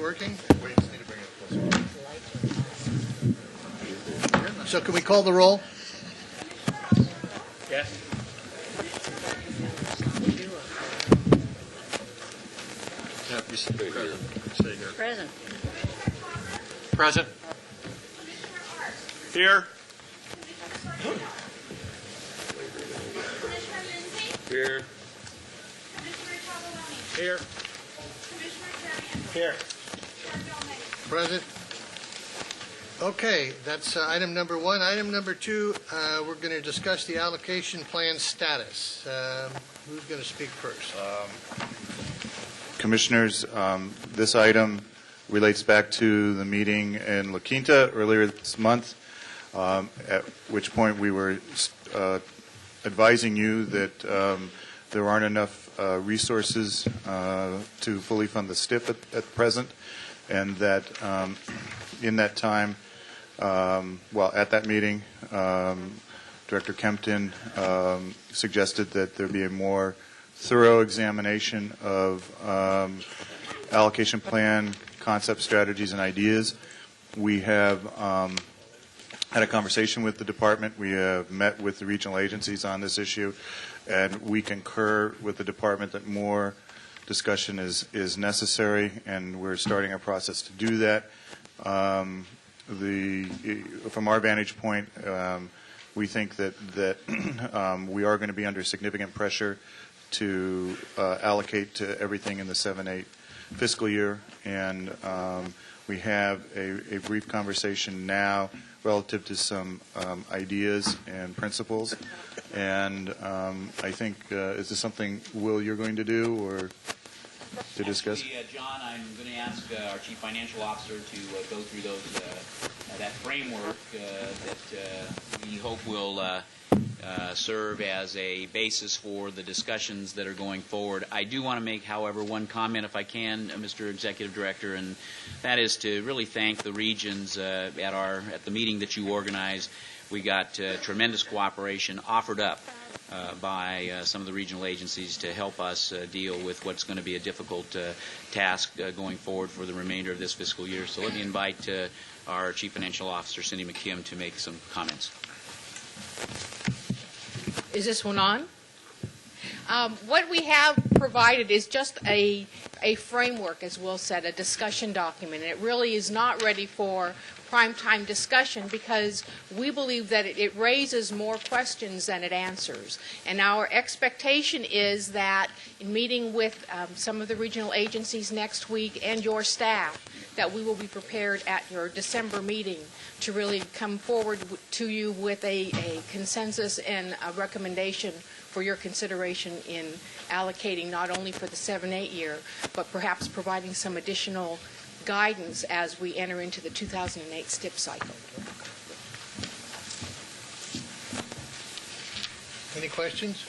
working? We just need to bring it closer. So can we call the roll? Yes. Present. Present. Here. Here. Here. Here. Present. Okay, that's item number one. Item number two, we're going to discuss the allocation plan status. Who's going to speak first? Commissioners, this item relates back to the meeting in La Quinta earlier this month, at which point we were advising you that there aren't enough resources to fully fund the STIP at present, and that in that time, at that meeting, Director Kempton suggested that there be a more thorough examination of allocation plan, concept, strategies, and ideas. We have had a conversation with the department. We have met with the regional agencies on this issue, and we concur with the department that more discussion is necessary, and we're starting a process to do that. From our vantage point, we think that we are going to be under significant pressure to allocate to everything in the 7-8 fiscal year, and we have a brief conversation now relative to some ideas and principles. And I think, is this something, Will, you're going to do or to discuss? Actually, John, I'm going to ask our Chief Financial Officer to go through that framework that we hope will serve as a basis for the discussions that are going forward. I do want to make, however, one comment, if I can, Mr. Executive Director, and that is to really thank the regions at the meeting that you organized. We got tremendous cooperation offered up by some of the regional agencies to help us deal with what's going to be a difficult task going forward for the remainder of this fiscal year. So let me invite our Chief Financial Officer, Cindy McKim, to make some comments. Is this one on? What we have provided is just a framework, as Will said, a discussion document. And it really is not ready for primetime discussion because we believe that it raises more questions than it answers. And our expectation is that in meeting with some of the regional agencies next week and your staff, that we will be prepared at your December meeting to really come forward to you with a consensus and a recommendation for your consideration in allocating not only for the 7-8 year, but perhaps providing some additional guidance as we enter into the 2008 STIP cycle. Any questions?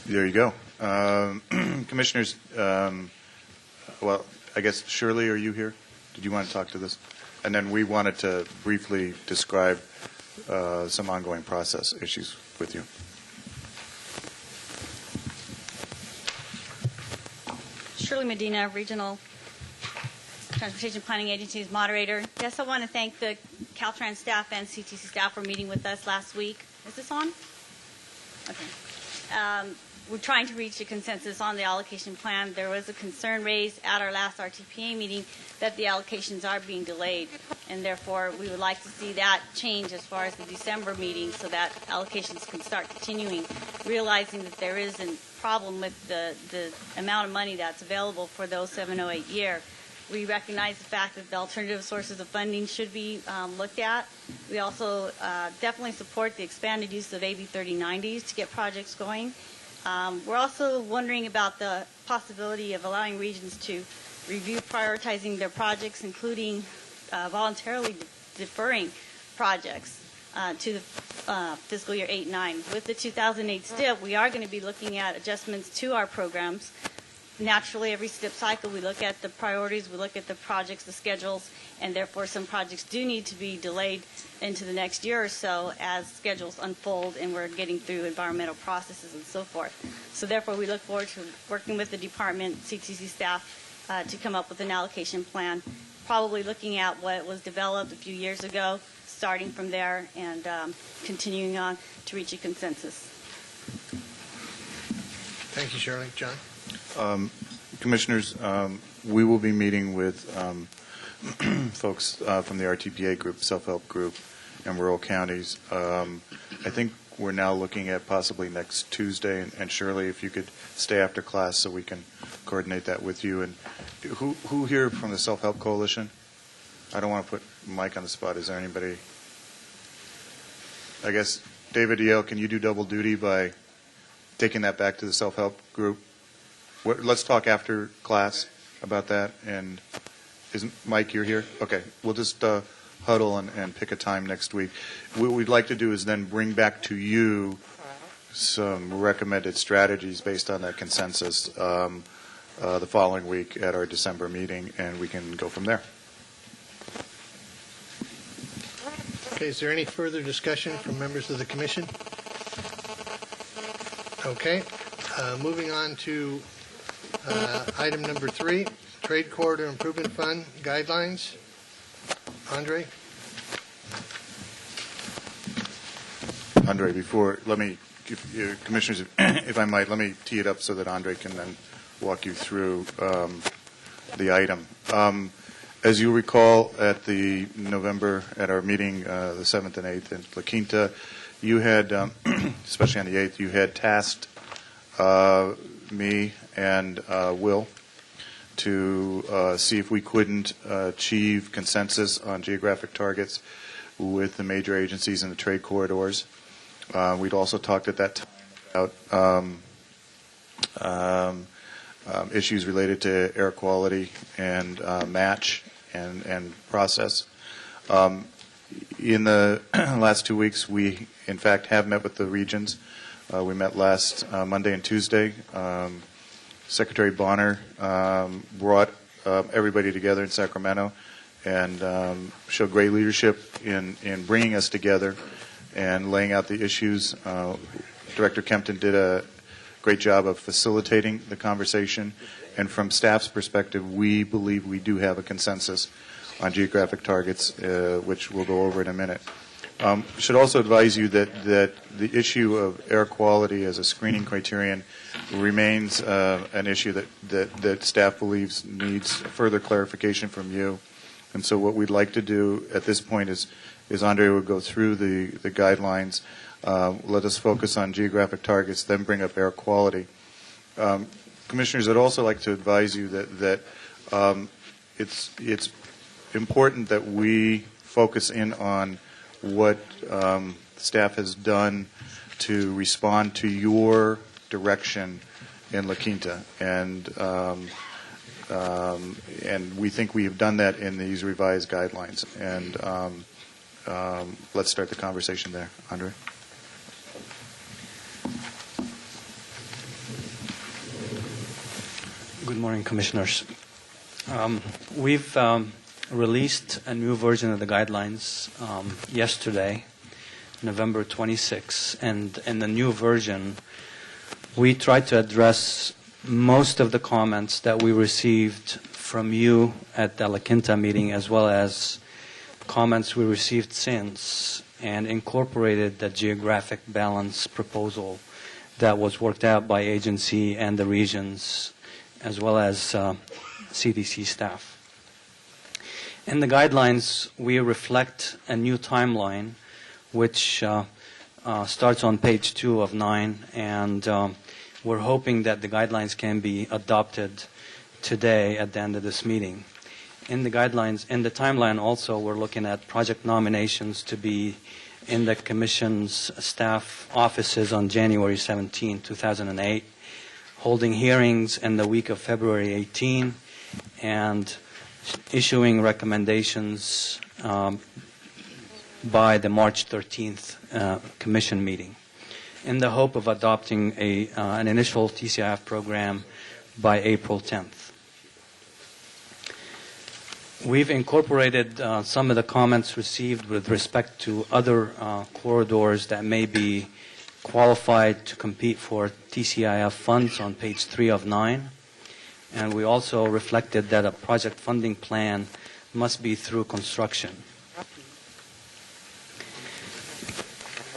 There you go. Commissioners, well, I guess, Shirley, are you here? Did you want to talk to this? And then we wanted to briefly describe some ongoing process issues with you. Shirley Medina, Regional Transportation Planning Agency's moderator. Yes, I want to thank the Caltrans staff and CTC staff for meeting with us last week. Is this on? Okay. We're trying to reach a consensus on the allocation plan. There was a concern raised at our last RTPA meeting that the allocations are being delayed, and therefore we would like to see that change as far as the December meeting so that allocations can start continuing, realizing that there is a problem with the amount of money that's available for those 7-08 year. We recognize the fact that the alternative sources of funding should be looked at. We also definitely support the expanded use of AB 3090s to get projects going. We're also wondering about the possibility of allowing regions to review prioritizing their projects, including voluntarily deferring projects to the fiscal year 8-9. With the 2008 STIP, we are going to be looking at adjustments to our programs naturally, every STIP cycle, we look at the priorities, we look at the projects, the schedules, and therefore some projects do need to be delayed into the next year or so as schedules unfold and we're getting through environmental processes and so forth. So therefore, we look forward to working with the department, CTC staff, to come up with an allocation plan, probably looking at what was developed a few years ago, starting from there and continuing on to reach a consensus. Thank you, Shirley. John? Commissioners, we will be meeting with folks from the RTPA group, self-help group, and rural counties. I think we're now looking at possibly next Tuesday, and Shirley, if you could stay after class so we can coordinate that with you. And who here from the Self-Help Coalition? I don't want to put Mike on the spot. Is there anybody? I guess, David Yale, can you do double duty by taking that back to the self-help group? Let's talk after class about that. And is Mike, you're here? Okay. We'll just huddle and pick a time next week. What we'd like to do is then bring back to you some recommended strategies based on that consensus the following week at our December meeting, and we can go from there. Okay, is there any further discussion from members of the commission? Okay, moving on to item number 3, Trade Corridor Improvement Fund guidelines. Andre? Andre, let me give you, commissioners, if I might, let me tee it up so that Andre can then walk you through the item. As you recall, at the November, at our meeting, the 7th and 8th in La Quinta, you had, especially on the 8th, you had tasked me and Will to see if we couldn't achieve consensus on geographic targets with the major agencies in the trade corridors. We'd also talked at that time about issues related to air quality and match and process. In the last 2 weeks, we, in fact, have met with the regions. We met last Monday and Tuesday. Secretary Bonner brought everybody together in Sacramento and showed great leadership in bringing us together and laying out the issues. Director Kempton did a great job of facilitating the conversation. And from staff's perspective, we believe we do have a consensus on geographic targets, which we'll go over in a minute. Should also advise you that the issue of air quality as a screening criterion remains an issue that staff believes needs further clarification from you. And so what we'd like to do at this point is Andre would go through the guidelines, let us focus on geographic targets, then bring up air quality. Commissioners, I'd also like to advise you that it's important that we focus in on what staff has done to respond to your direction in La Quinta, and we think we have done that in these revised guidelines. And let's start the conversation there, Andre. Good morning, Commissioners. We've released a new version of the guidelines yesterday, November 26, and in the new version, we tried to address most of the comments that we received from you at the La Quinta meeting, as well as comments we received since, and incorporated the geographic balance proposal that was worked out by agency and the regions, as well as CDC staff. In the guidelines, we reflect a new timeline, which starts on page 2 of 9, and we're hoping that the guidelines can be adopted today at the end of this meeting. In the guidelines, in the timeline also, we're looking at project nominations to be in the Commission's staff offices on January 17, 2008, holding hearings in the week of February 18, and issuing recommendations by the March 13th Commission meeting, in the hope of adopting an initial TCIF program by April 10th. We've incorporated some of the comments received with respect to other corridors that may be qualified to compete for TCIF funds on page 3 of 9. And we also reflected that a project funding plan must be through construction.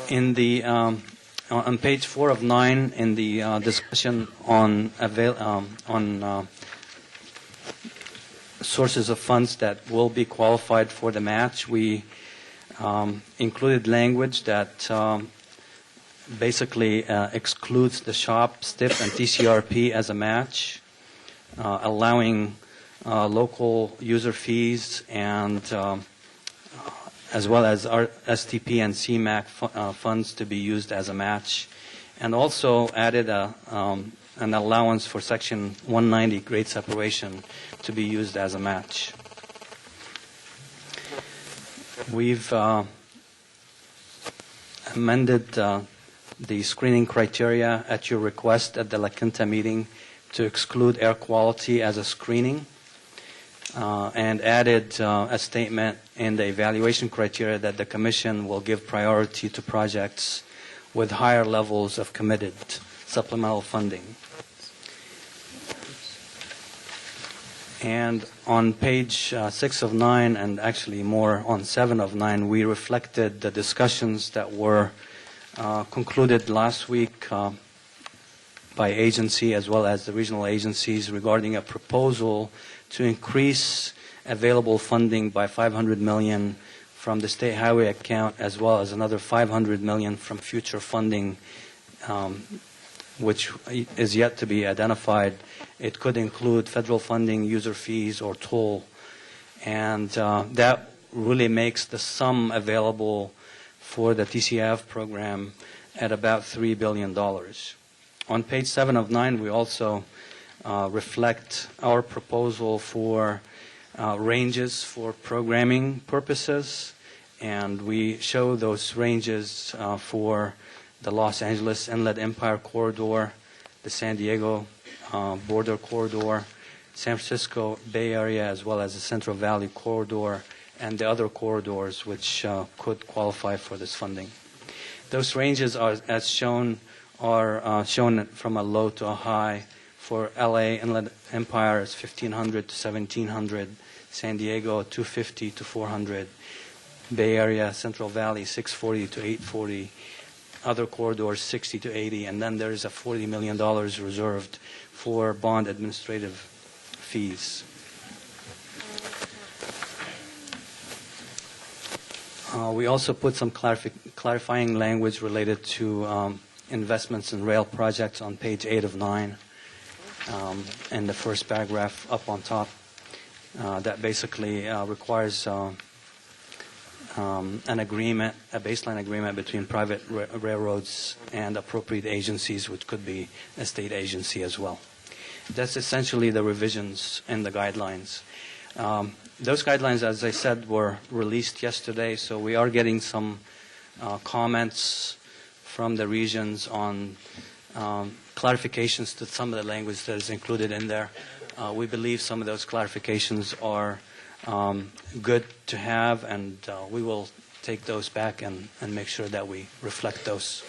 In the on page 4 of 9, in the discussion on sources of funds that will be qualified for the match, we included language that basically excludes the SHOP, STIP, and TCRP as a match, allowing local user fees and as well as our STP and CMAQ funds to be used as a match, and also added an allowance for Section 190 grade separation to be used as a match. We've amended the screening criteria at your request at the La Quinta meeting to exclude air quality as a screening, and added a statement in the evaluation criteria that the Commission will give priority to projects with higher levels of committed supplemental funding. And on page 6 of 9, and actually more on 7 of 9, we reflected the discussions that were concluded last week by agency as well as the regional agencies regarding a proposal to increase available funding by $500 million from the state highway account, as well as another $500 million from future funding, which is yet to be identified. It could include federal funding, user fees, or toll. And that really makes the sum available for the TCIF program at about $3 billion. On page 7 of 9, we also reflect our proposal for ranges for programming purposes, and we show those ranges for the Los Angeles Inlet Empire Corridor, the San Diego Border Corridor, San Francisco Bay Area, as well as the Central Valley Corridor, and the other corridors which could qualify for this funding. Those ranges are, as shown, are shown from a low to a high. For LA Inlet Empire, it's 1,500 to 1,700. San Diego, 250 to 400. Bay Area, Central Valley, 640 to 840. Other corridors, 60 to 80. And then there is a $40 million reserved for bond administrative fees. We also put some clarifying language related to investments in rail projects on page 8 of 9. And the first paragraph up on top that basically requires an agreement, a baseline agreement between private railroads and appropriate agencies, which could be a state agency as well. That's essentially the revisions in the guidelines. Those guidelines, as I said, were released yesterday, so we are getting some comments from the regions on clarifications to some of the language that is included in there. We believe some of those clarifications are good to have, and we will take those back and make sure that we reflect those.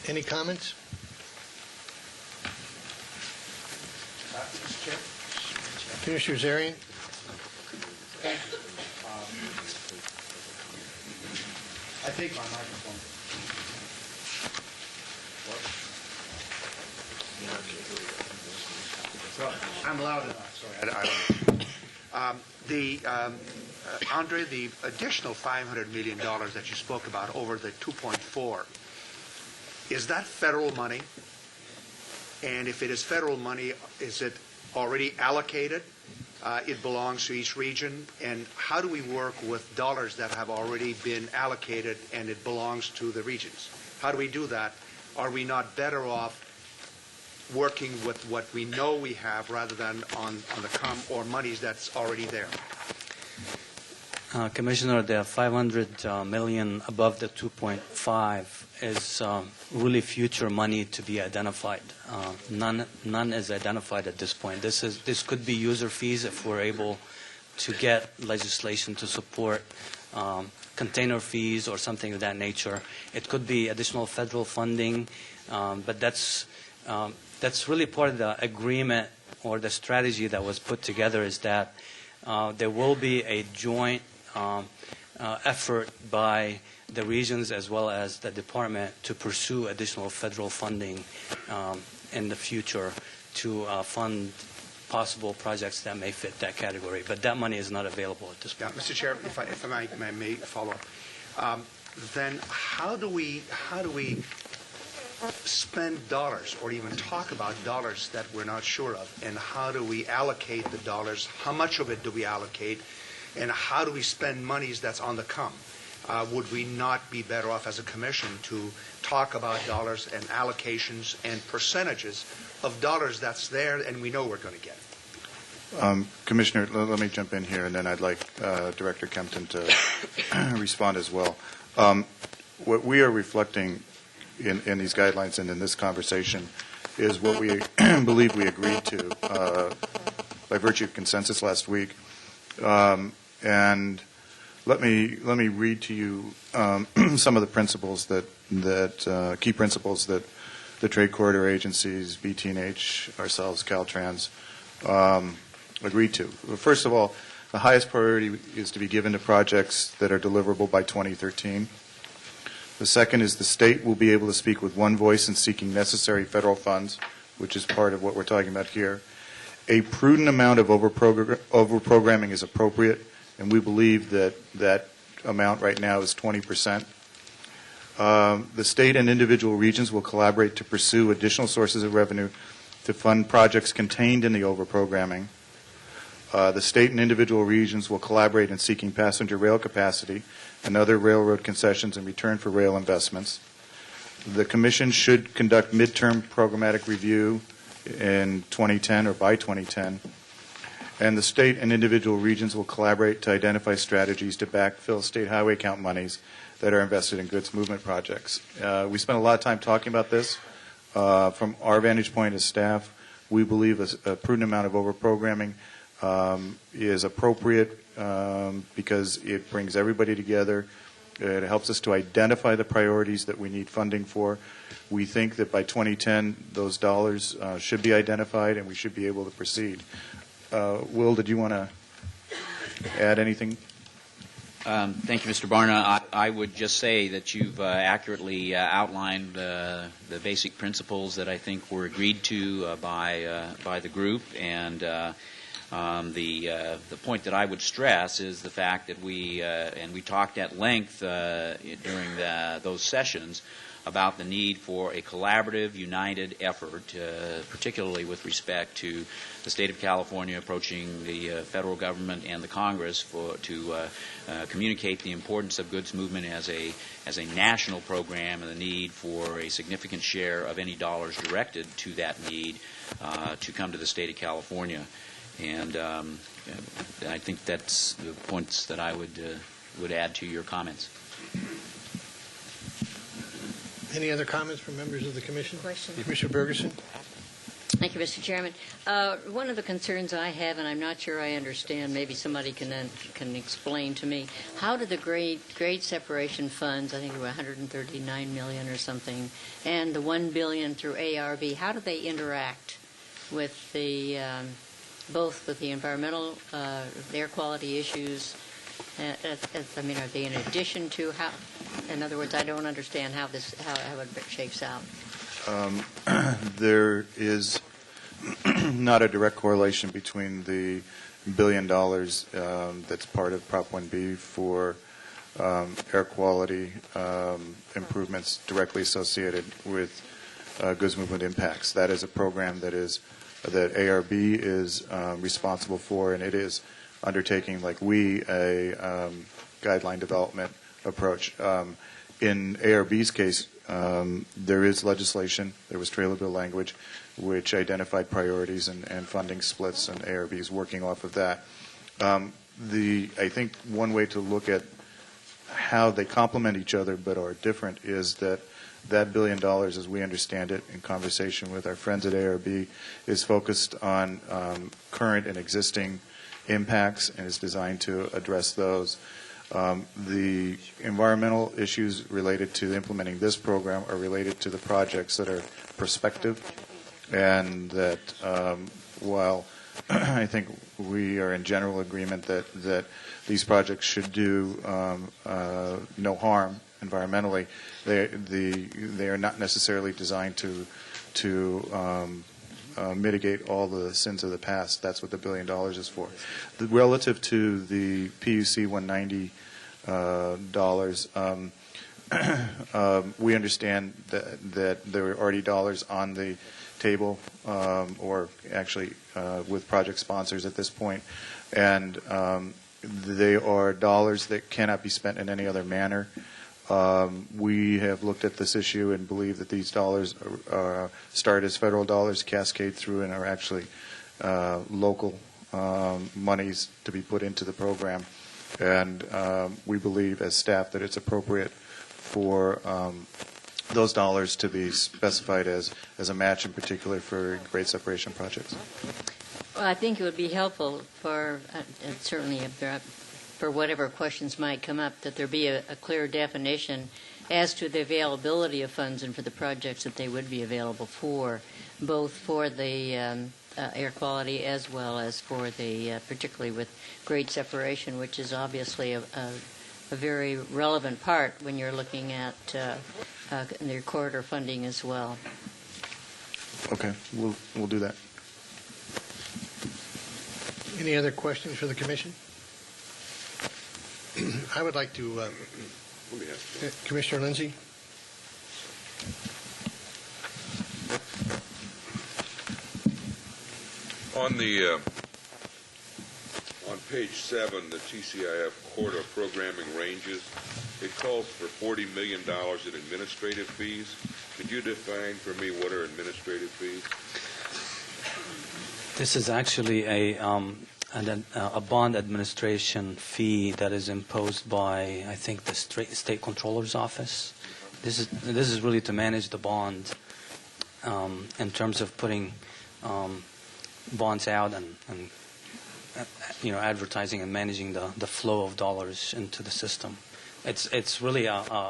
Any comments? Commissioner Zarian? I think my microphone. I'm loud enough. Sorry. Andre, the additional $500 million that you spoke about over the 2.4, is that federal money? And if it is federal money, is it already allocated? It belongs to each region. And how do we work with dollars that have already been allocated and it belongs to the regions? How do we do that? Are we not better off working with what we know we have rather than on the or monies that's already there? Commissioner, the 500 million above the 2.5 is really future money to be identified. None is identified at this point. This could be user fees if we're able to get legislation to support container fees or something of that nature. It could be additional federal funding, but that's really part of the agreement or the strategy that was put together, is that there will be a joint effort by the regions as well as the department to pursue additional federal funding in the future to fund possible projects that may fit that category. But that money is not available at this point. Mr. Chair, if I may follow up, then how do we spend dollars or even talk about dollars that we're not sure of, and how do we allocate the dollars? How much of it do we allocate, and how do we spend monies that's on the come? Would we not be better off as a commission to talk about dollars and allocations and percentages of dollars that's there and we know we're going to get? Commissioner, let me jump in here, and then I'd like Director Kempton to respond as well. What we are reflecting in these guidelines and in this conversation is what we believe we agreed to by virtue of consensus last week. And let me read to you some of the principles that key principles that the trade corridor agencies, BT&H, ourselves, Caltrans, agreed to. First of all, the highest priority is to be given to projects that are deliverable by 2013. The second is the state will be able to speak with one voice in seeking necessary federal funds, which is part of what we're talking about here. A prudent amount of overprogramming is appropriate, and we believe that amount right now is 20%. The state and individual regions will collaborate to pursue additional sources of revenue to fund projects contained in the overprogramming. The state and individual regions will collaborate in seeking passenger rail capacity and other railroad concessions in return for rail investments. The Commission should conduct midterm programmatic review in 2010 or by 2010. And the state and individual regions will collaborate to identify strategies to backfill state highway account monies that are invested in goods movement projects. We spent a lot of time talking about this. From our vantage point as staff, we believe a prudent amount of overprogramming is appropriate because it brings everybody together. It helps us to identify the priorities that we need funding for. We think that by 2010, those dollars should be identified and we should be able to proceed. Will, did you want to add anything? Thank you, Mr. Barna. I would just say that you've accurately outlined the basic principles that I think were agreed to by the group, and the point that I would stress is the fact that we talked at length during those sessions about the need for a collaborative, united effort, particularly with respect to the state of California approaching the federal government and the Congress to communicate the importance of goods movement as a national program and the need for a significant share of any dollars directed to that need to come to the state of California. And I think that's the points that I would add to your comments. Any other comments from members of the Commission? Question. Commissioner Bergeson? Thank you, Mr. Chairman. One of the concerns I have, and I'm not sure I understand, maybe somebody can explain to me, how do the grade separation funds, I think it was $139 million or something, and the $1 billion through ARB, how do they interact with the both with the environmental air quality issues? I mean, are they in addition to how? In other words, I don't understand how it shakes out. There is not a direct correlation between the $1 billion that's part of Prop 1B for air quality improvements directly associated with goods movement impacts. That is a program that ARB is responsible for, and it is undertaking, like we, a guideline development approach. In ARB's case, there is legislation, there was trailer bill language, which identified priorities and funding splits, and ARB is working off of that. I think one way to look at how they complement each other but are different is that $1 billion, as we understand it, in conversation with our friends at ARB, is focused on current and existing impacts and is designed to address those. The environmental issues related to implementing this program are related to the projects that are prospective, and that while I think we are in general agreement that these projects should do no harm environmentally, they are not necessarily designed to mitigate all the sins of the past. That's what the $1 billion is for. Relative to the PUC $190, we understand that there are already dollars on the table, or actually with project sponsors at this point, and they are dollars that cannot be spent in any other manner. We have looked at this issue and believe that these dollars start as federal dollars, cascade through, and are actually local monies to be put into the program. And we believe as staff that it's appropriate for those dollars to be specified as a match, in particular for grade separation projects. Well, I think it would be helpful for, and certainly for whatever questions might come up, that there be a clear definition as to the availability of funds and for the projects that they would be available for, both for the air quality as well as for the, particularly with grade separation, which is obviously a very relevant part when you're looking at their corridor funding as well. Okay, we'll do that. Any other questions for the commission? I would like to, Commissioner Lindsay. On page 7, the TCIF corridor programming ranges, it calls for $40 million in administrative fees. Could you define for me what are administrative fees? This is actually a bond administration fee that is imposed by, I think, the state controller's office. This is really to manage the bond in terms of putting bonds out and advertising and managing the flow of dollars into the system. It's really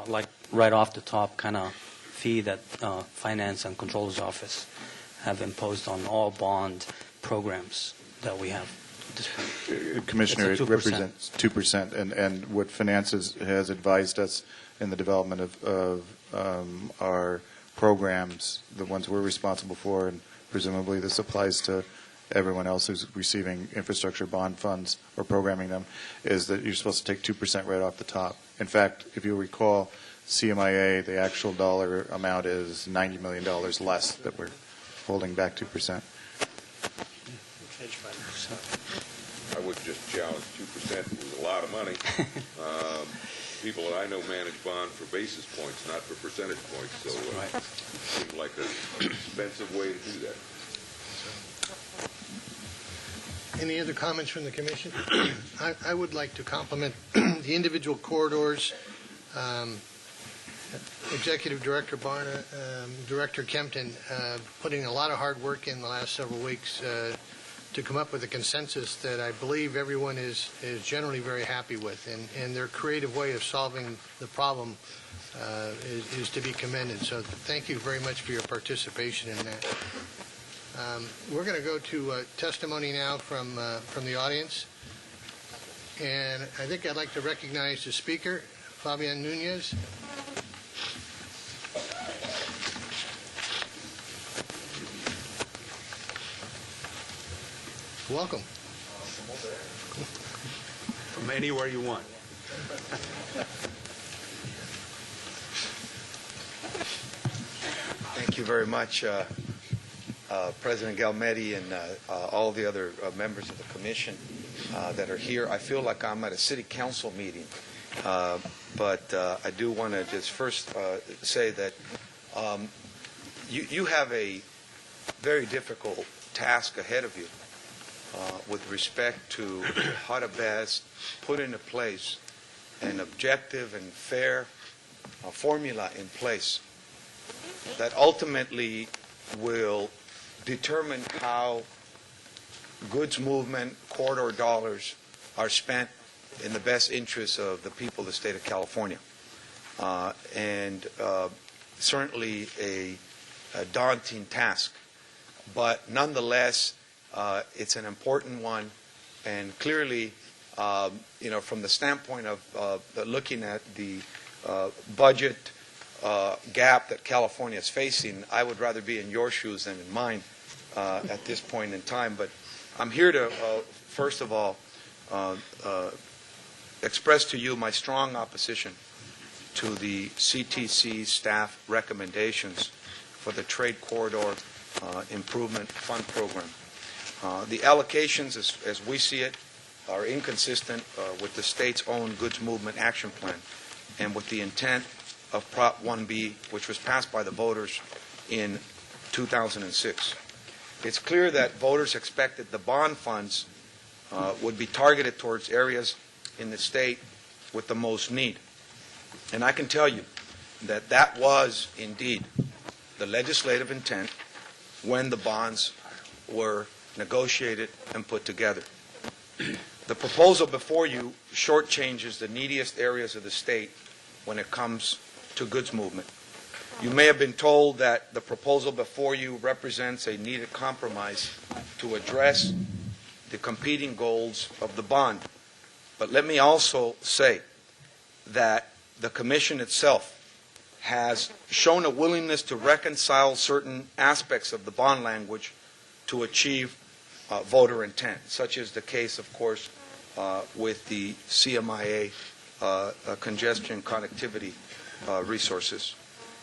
like right off the top kind of fee that finance and controller's office have imposed on all bond programs that we have. Commissioner, it represents 2%, and what finance has advised us in the development of our programs, the ones we're responsible for, and presumably this applies to everyone else who's receiving infrastructure bond funds or programming them, is that you're supposed to take 2% right off the top. In fact, if you recall, CMIA, the actual dollar amount is $90 million less that we're holding back 2%. I would just challenge 2% is a lot of money. People that I know manage bond for basis points, not for percentage points, so it seems like an expensive way to do that. Any other comments from the commission? I would like to compliment the individual corridors, Executive Director Barna, Director Kempton, putting a lot of hard work in the last several weeks to come up with a consensus that I believe everyone is generally very happy with, and their creative way of solving the problem is to be commended. So thank you very much for your participation in that. We're going to go to testimony now from the audience, and I think I'd like to recognize the speaker, Fabian Nunez. Welcome. From anywhere you want. Thank you very much, President Galmetti and all the other members of the commission that are here. I feel like I'm at a city council meeting, but I do want to just first say that you have a very difficult task ahead of you. with respect to how to best put into place an objective and fair formula in place that ultimately will determine how goods movement corridor dollars are spent in the best interests of the people of the state of California. And certainly a daunting task, but nonetheless, it's an important one, and clearly, from the standpoint of looking at the budget gap that California is facing, I would rather be in your shoes than in mine at this point in time. But I'm here to, first of all, express to you my strong opposition to the CTC staff recommendations for the Trade Corridor Improvement Fund Program. The allocations, as we see it, are inconsistent with the state's own Goods Movement Action Plan and with the intent of Prop 1B, which was passed by the voters in 2006. It's clear that voters expected the bond funds would be targeted towards areas in the state with the most need. And I can tell you that that was indeed the legislative intent when the bonds were negotiated and put together. The proposal before you shortchanges the neediest areas of the state when it comes to goods movement. You may have been told that the proposal before you represents a needed compromise to address the competing goals of the bond. But let me also say that the Commission itself has shown a willingness to reconcile certain aspects of the bond language to achieve voter intent, such as the case, of course, with the CMIA congestion connectivity resources.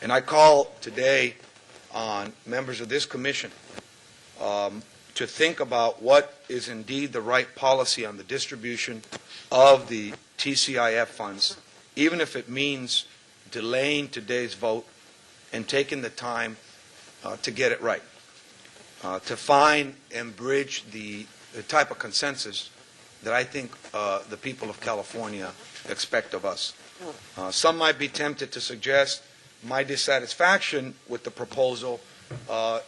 And I call today on members of this Commission to think about what is indeed the right policy on the distribution of the TCIF funds, even if it means delaying today's vote and taking the time to get it right, to find and bridge the type of consensus that I think the people of California expect of us. Some might be tempted to suggest my dissatisfaction with the proposal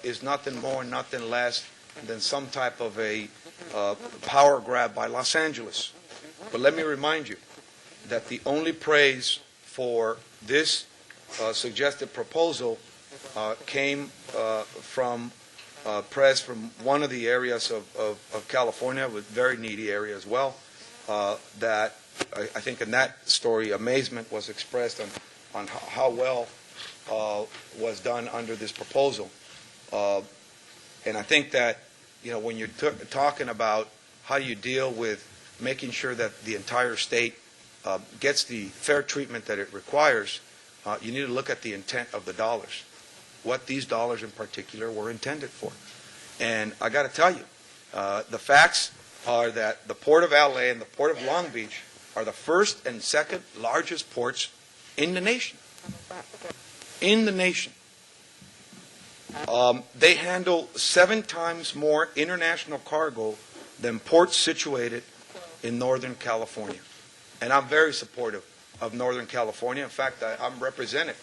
is nothing more, nothing less than some type of a power grab by Los Angeles. But let me remind you that the only praise for this suggested proposal came from press from one of the areas of California, with very needy area as well, that I think in that story amazement was expressed on how well was done under this proposal. And I think that, when you're talking about how you deal with making sure that the entire state gets the fair treatment that it requires, you need to look at the intent of the dollars, what these dollars in particular were intended for. And I got to tell you, the facts are that the Port of LA and the Port of Long Beach are the first and second largest ports in the nation. In the nation. They handle 7 times more international cargo than ports situated in Northern California. And I'm very supportive of Northern California. In fact, I'm represented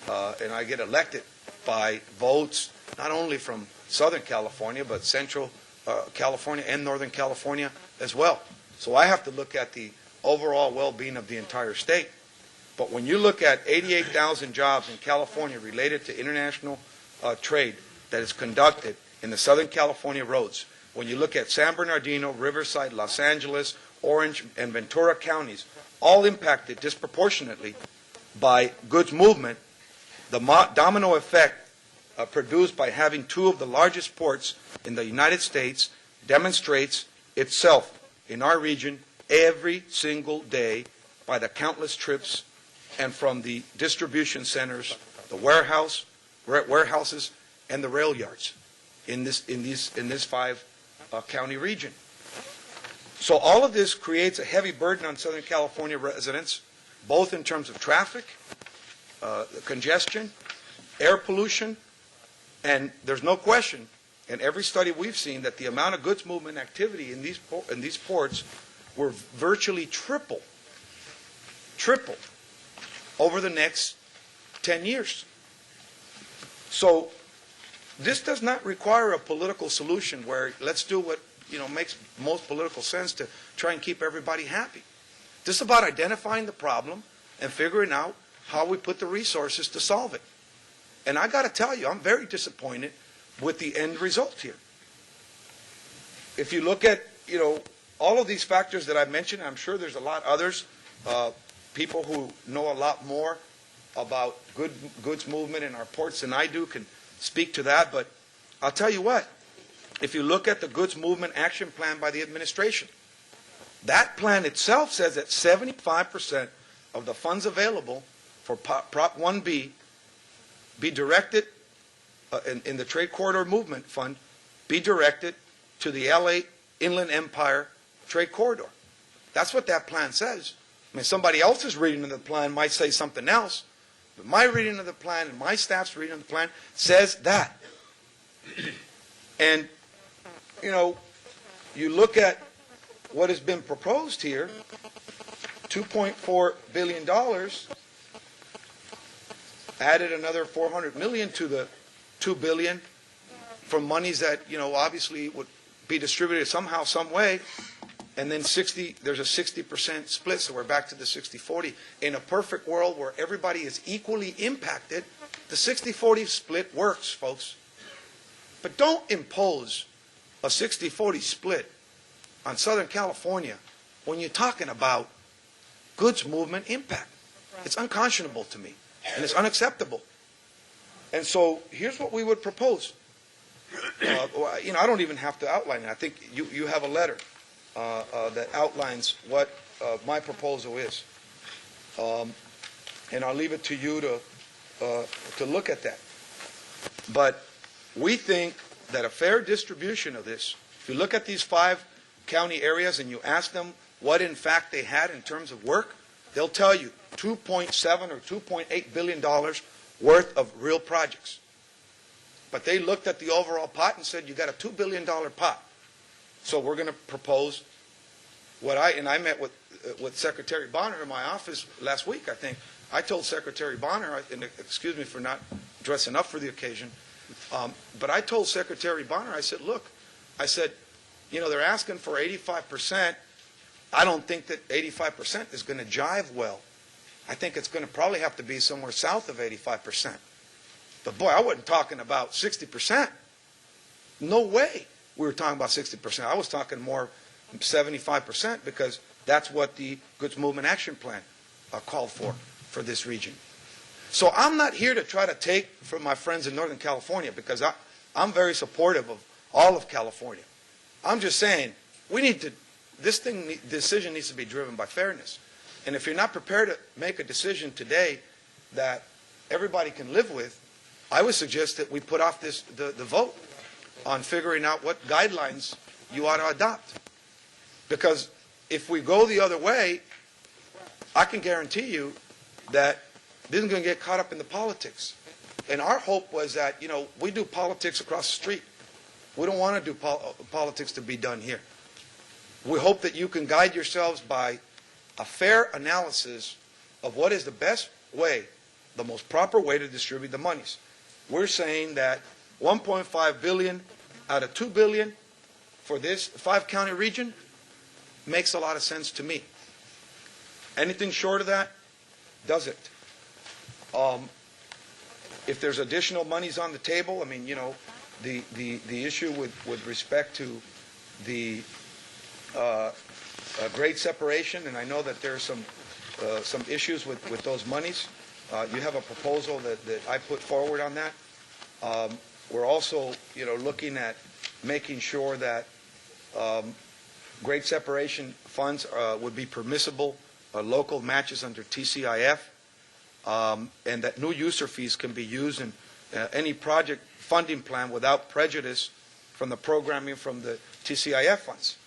and I get elected by votes not only from Southern California, but Central California and Northern California as well. So I have to look at the overall well-being of the entire state. But when you look at 88,000 jobs in California related to international trade that is conducted in the Southern California roads, when you look at San Bernardino, Riverside, Los Angeles, Orange, and Ventura counties, all impacted disproportionately by goods movement, the domino effect produced by having 2 of the largest ports in the United States demonstrates itself in our region every single day by the countless trips and from the distribution centers, the warehouses, and the rail yards in this 5 county region. So all of this creates a heavy burden on Southern California residents, both in terms of traffic, congestion, air pollution, and there's no question and every study we've seen, that the amount of goods movement activity in these ports were virtually triple over the next 10 years. So this does not require a political solution where let's do what makes most political sense to try and keep everybody happy. This is about identifying the problem and figuring out how we put the resources to solve it. And I got to tell you, I'm very disappointed with the end result here. If you look at, all of these factors that I mentioned, I'm sure there's a lot others, people who know a lot more about goods movement in our ports than I do can speak to that. But I'll tell you what, if you look at the goods movement action plan by the administration, that plan itself says that 75% of the funds available for Prop 1B be directed in the Trade Corridor Movement Fund, be directed to the LA Inland Empire Trade Corridor. That's what that plan says. I mean, somebody else's reading of the plan might say something else, but my reading of the plan and my staff's reading of the plan says that. And, you look at what has been proposed here, $2.4 billion, added another $400 million to the $2 billion from monies that, obviously would be distributed somehow, some way, and then there's a 60% split, so we're back to the 60-40. In a perfect world where everybody is equally impacted, the 60-40 split works, folks. But don't impose a 60-40 split on Southern California when you're talking about goods movement impact. It's unconscionable to me, and it's unacceptable. And so here's what we would propose. I don't even have to outline it. I think you have a letter that outlines what my proposal is. And I'll leave it to you to look at that. But we think that a fair distribution of this, if you look at these 5 county areas and you ask them what in fact they had in terms of work, they'll tell you $2.7 or $2.8 billion worth of real projects. But they looked at the overall pot and said, you got a $2 billion pot. So we're going to propose I met with Secretary Bonner in my office last week, I think. I told Secretary Bonner, and excuse me for not dressing up for the occasion, but I told Secretary Bonner, I said, look, they're asking for 85%. I don't think that 85% is going to jive well. I think it's going to probably have to be somewhere south of 85%. But boy, I wasn't talking about 60%. No way we were talking about 60%. I was talking more 75% because that's what the Goods Movement Action Plan called for this region. So I'm not here to try to take from my friends in Northern California because I'm very supportive of all of California. I'm just saying this decision needs to be driven by fairness. And if you're not prepared to make a decision today that everybody can live with, I would suggest that we put off the vote on figuring out what guidelines you ought to adopt. Because if we go the other way, I can guarantee you that this is going to get caught up in the politics. And our hope was that, we do politics across the street. We don't want to do politics to be done here. We hope that you can guide yourselves by a fair analysis of what is the best way, the most proper way to distribute the monies. We're saying that $1.5 billion out of $2 billion for this 5-county region makes a lot of sense to me. Anything short of that doesn't. If there's additional monies on the table, the issue with respect to the grade separation, and I know that there's some issues with those monies. You have a proposal that I put forward on that. We're also, looking at making sure that grade separation funds would be permissible local matches under TCIF, and that new user fees can be used in any project funding plan without prejudice from the programming from the TCIF funds,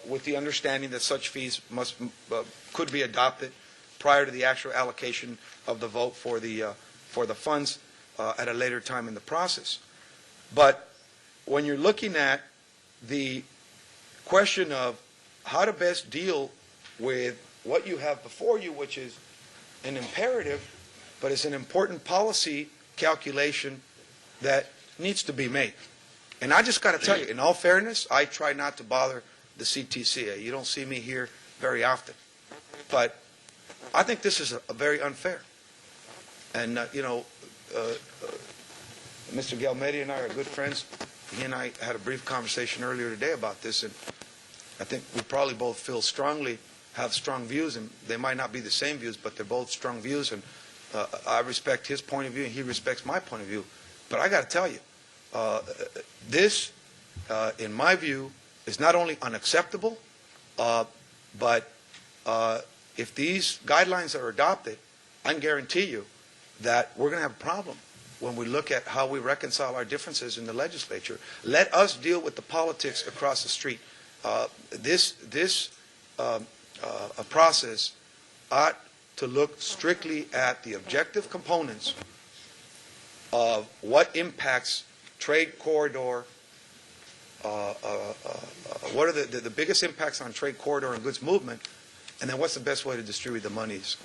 with the understanding that such fees could be adopted prior to the actual allocation of the vote for the funds at a later time in the process. But when you're looking at the question of how to best deal with what you have before you, which is an imperative, but it's an important policy calculation that needs to be made. And I just got to tell you, in all fairness, I try not to bother the CTCA. You don't see me here very often. But I think this is a very unfair. And, Mr. Galmetti and I are good friends. He and I had a brief conversation earlier today about this, and I think we probably both feel strongly, have strong views, and they might not be the same views, but they're both strong views, and I respect his point of view, and he respects my point of view. But I got to tell you, this, in my view, is not only unacceptable, but if these guidelines are adopted, I can guarantee you that we're going to have a problem when we look at how we reconcile our differences in the legislature. Let us deal with the politics across the street. This process ought to look strictly at the objective components of what impacts trade corridor, what are the biggest impacts on trade corridor and goods movement, and then what's the best way to distribute the monies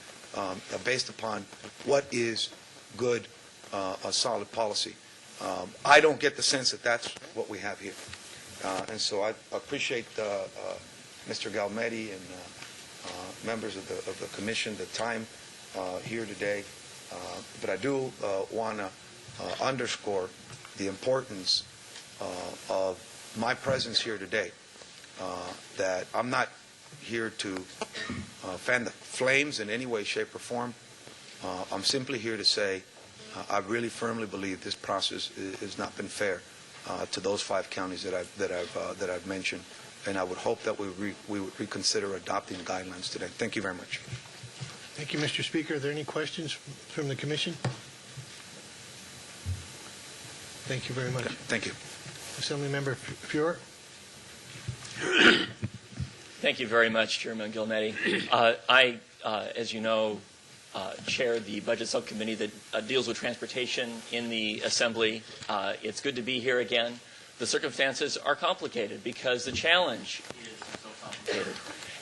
based upon what is good, a solid policy. I don't get the sense that that's what we have here. And so I appreciate Mr. Galmetti and members of the commission, the time here today. But I do want to underscore the importance of my presence here today, that I'm not here to fan the flames in any way, shape, or form. I'm simply here to say I really firmly believe this process has not been fair to those 5 counties that I've mentioned, and I would hope that we would reconsider adopting the guidelines today. Thank you very much. Thank you, Mr. Speaker. Are there any questions from the Commission? Thank you very much. Okay. Thank you. Assemblymember Fuhr. Thank you very much, Chairman Gilmetti. I, as you know, chair the Budget Subcommittee that deals with transportation in the Assembly. It's good to be here again. The circumstances are complicated because the challenge is so complicated.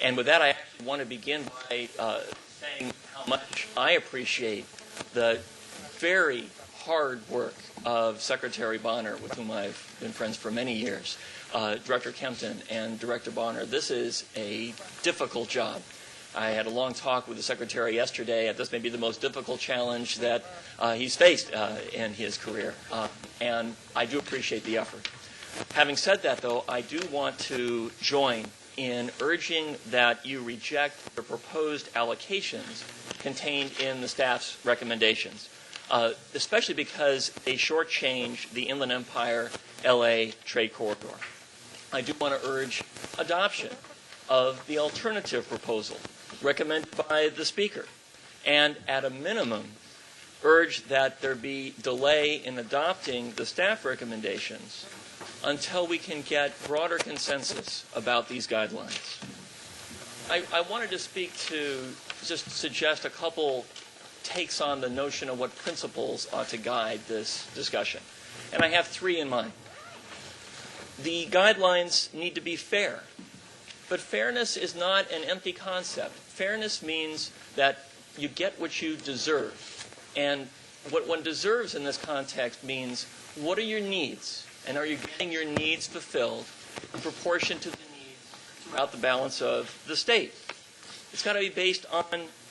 And with that, I actually want to begin by saying how much I appreciate the very hard work of Secretary Bonner, with whom I've been friends for many years, Director Kempton and Director Bonner. This is a difficult job. I had a long talk with the Secretary yesterday. This may be the most difficult challenge that he's faced in his career, and I do appreciate the effort. Having said that, though, I do want to join in urging that you reject the proposed allocations contained in the staff's recommendations, especially because they shortchange the Inland Empire LA trade corridor. I do want to urge adoption of the alternative proposal recommended by the Speaker, and at a minimum, urge that there be delay in adopting the staff recommendations until we can get broader consensus about these guidelines. I wanted to speak to, just suggest a couple takes on the notion of what principles ought to guide this discussion. And I have 3 in mind. The guidelines need to be fair. But fairness is not an empty concept. Fairness means that you get what you deserve. And what one deserves in this context means, what are your needs? And are you getting your needs fulfilled in proportion to the needs throughout the balance of the state? It's got to be based on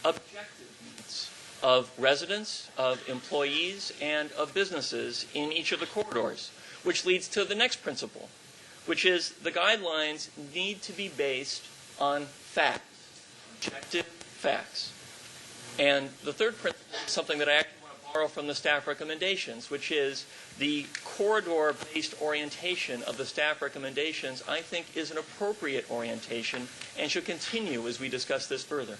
objective needs of residents, of employees, and of businesses in each of the corridors, which leads to the next principle, which is the guidelines need to be based on facts, objective facts. And the third principle is something that I actually want to borrow from the staff recommendations, which is the corridor-based orientation of the staff recommendations, I think, is an appropriate orientation and should continue as we discuss this further.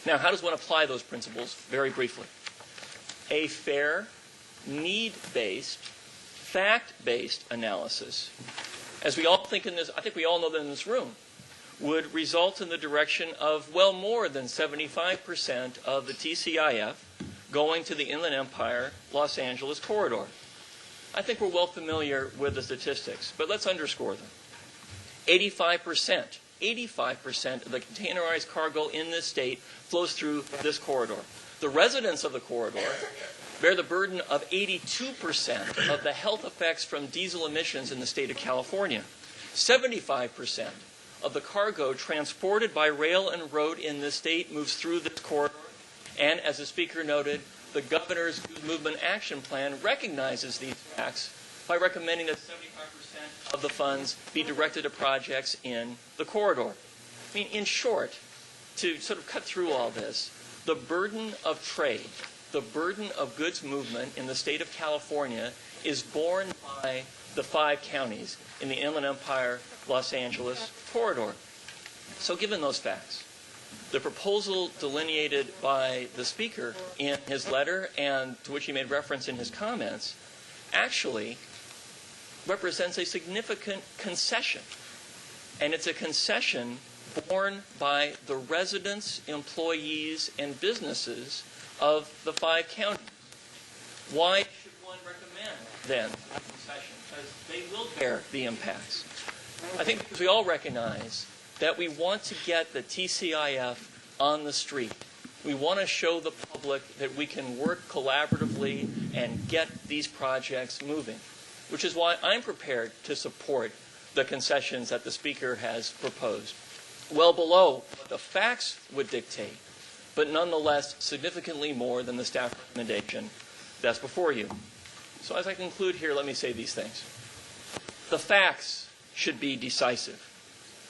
Now, how does one apply those principles? Very briefly. A fair, need-based, fact-based analysis, as we all think in this, I think we all know that in this room, would result in the direction of well more than 75% of the TCIF going to the Inland Empire Los Angeles corridor. I think we're well familiar with the statistics, but let's underscore them. 85% of the containerized cargo in this state flows through this corridor. The residents of the corridor bear the burden of 82% of the health effects from diesel emissions in the state of California. 75% of the cargo transported by rail and road in this state moves through this corridor. And as the speaker noted, the governor's Good Movement Action Plan recognizes these facts by recommending that 75% of the funds be directed to projects in the corridor. I mean, in short, to sort of cut through all this, the burden of trade, the burden of goods movement in the state of California is borne by the 5 counties in the Inland Empire, Los Angeles corridor. So given those facts, the proposal delineated by the speaker in his letter and to which he made reference in his comments actually represents a significant concession. And it's a concession borne by the residents, employees, and businesses of the 5 counties. Why should one recommend, then, a concession? Because they will bear the impacts. I think because we all recognize that we want to get the TCIF on the street. We want to show the public that we can work collaboratively and get these projects moving, which is why I'm prepared to support the concessions that the speaker has proposed. Well below what the facts would dictate, but nonetheless significantly more than the staff recommendation that's before you. So as I conclude here, let me say these things. The facts should be decisive.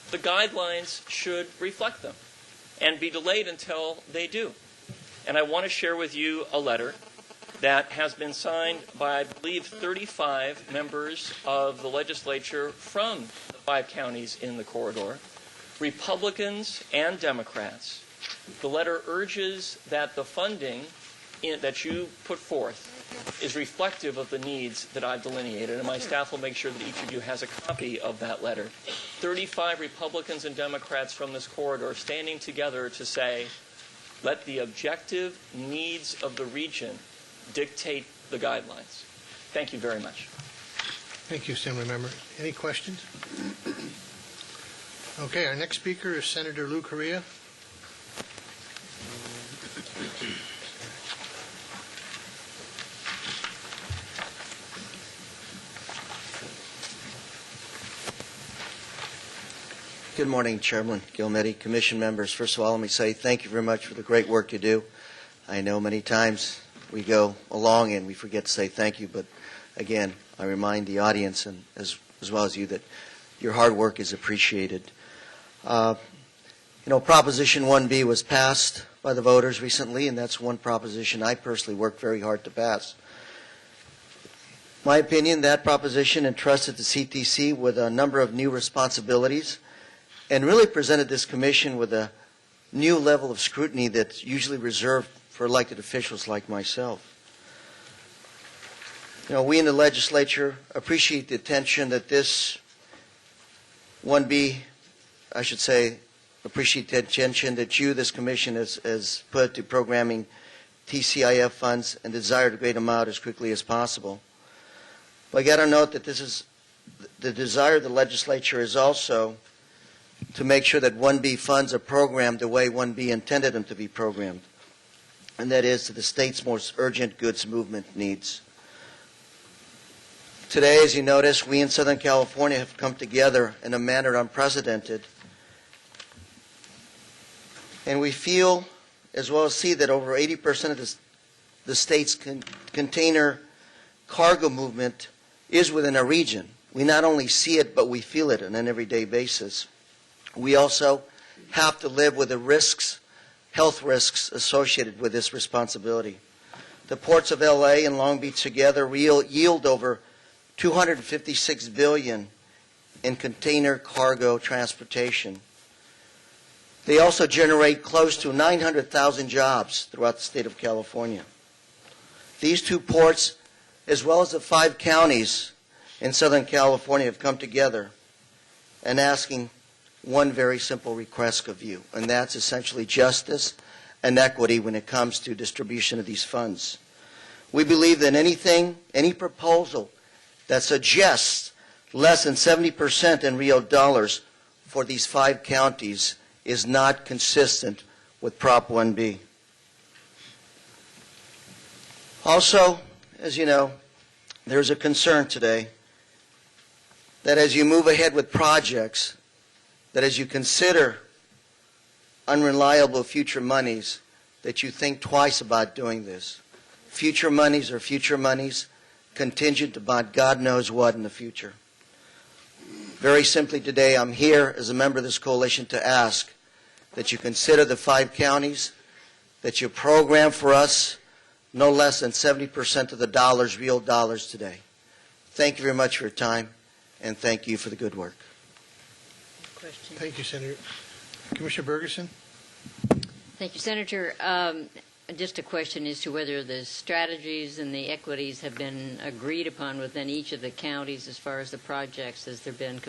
The guidelines should reflect them and be delayed until they do. And I want to share with you a letter that has been signed by, I believe, 35 members of the legislature from the 5 counties in the corridor, Republicans and Democrats. The letter urges that the funding that you put forth is reflective of the needs that I've delineated, and my staff will make sure that each of you has a copy of that letter. 35 Republicans and Democrats from this corridor standing together to say, let the objective needs of the region dictate the guidelines. Thank you very much. Thank you, Assemblymember. Any questions? Okay, our next speaker is Senator Lou Correa. Good morning, Chairman Gilmetti, Commission members. First of all, let me say thank you very much for the great work you do. I know many times we go along and we forget to say thank you, but again, I remind the audience and as well as you that your hard work is appreciated. Proposition 1B was passed by the voters recently, and that's one proposition I personally worked very hard to pass. My opinion, that proposition entrusted the CTC with a number of new responsibilities and really presented this commission with a new level of scrutiny that's usually reserved for elected officials like myself. We in the legislature appreciate the attention that this 1B, I should say, appreciate the attention that you, this commission, has put to programming TCIF funds and desire to grade them out as quickly as possible. But I got to note that this is the desire of the legislature is also to make sure that 1B funds are programmed the way 1B intended them to be programmed, and that is to the state's most urgent goods movement needs. Today, as you notice, we in Southern California have come together in a manner unprecedented, and we feel as well as see that over 80% of the state's container cargo movement is within a region. We not only see it, but we feel it on an everyday basis. We also have to live with the risks, health risks associated with this responsibility. The ports of L.A. and Long Beach together yield over $256 billion in container cargo transportation. They also generate close to 900,000 jobs throughout the state of California. These 2 ports, as well as the 5 counties in Southern California, have come together and asking one very simple request of you, and that's essentially justice and equity when it comes to distribution of these funds. We believe that any proposal that suggests less than 70% in real dollars for these 5 counties is not consistent with Prop 1B. Also, as you know, there's a concern today that as you move ahead with projects, that as you consider unreliable future monies, that you think twice about doing this. Future monies are future monies, contingent about God knows what in the future. Very simply today, I'm here as a member of this coalition to ask that you consider the 5 counties, that you program for us no less than 70% of the dollars, real dollars today. Thank you very much for your time, and thank you for the good work. Thank you, Senator. Commissioner Bergeson? Thank you, Senator. Just a question as to whether the strategies and the equities have been agreed upon within each of the counties as far as the projects. Has there been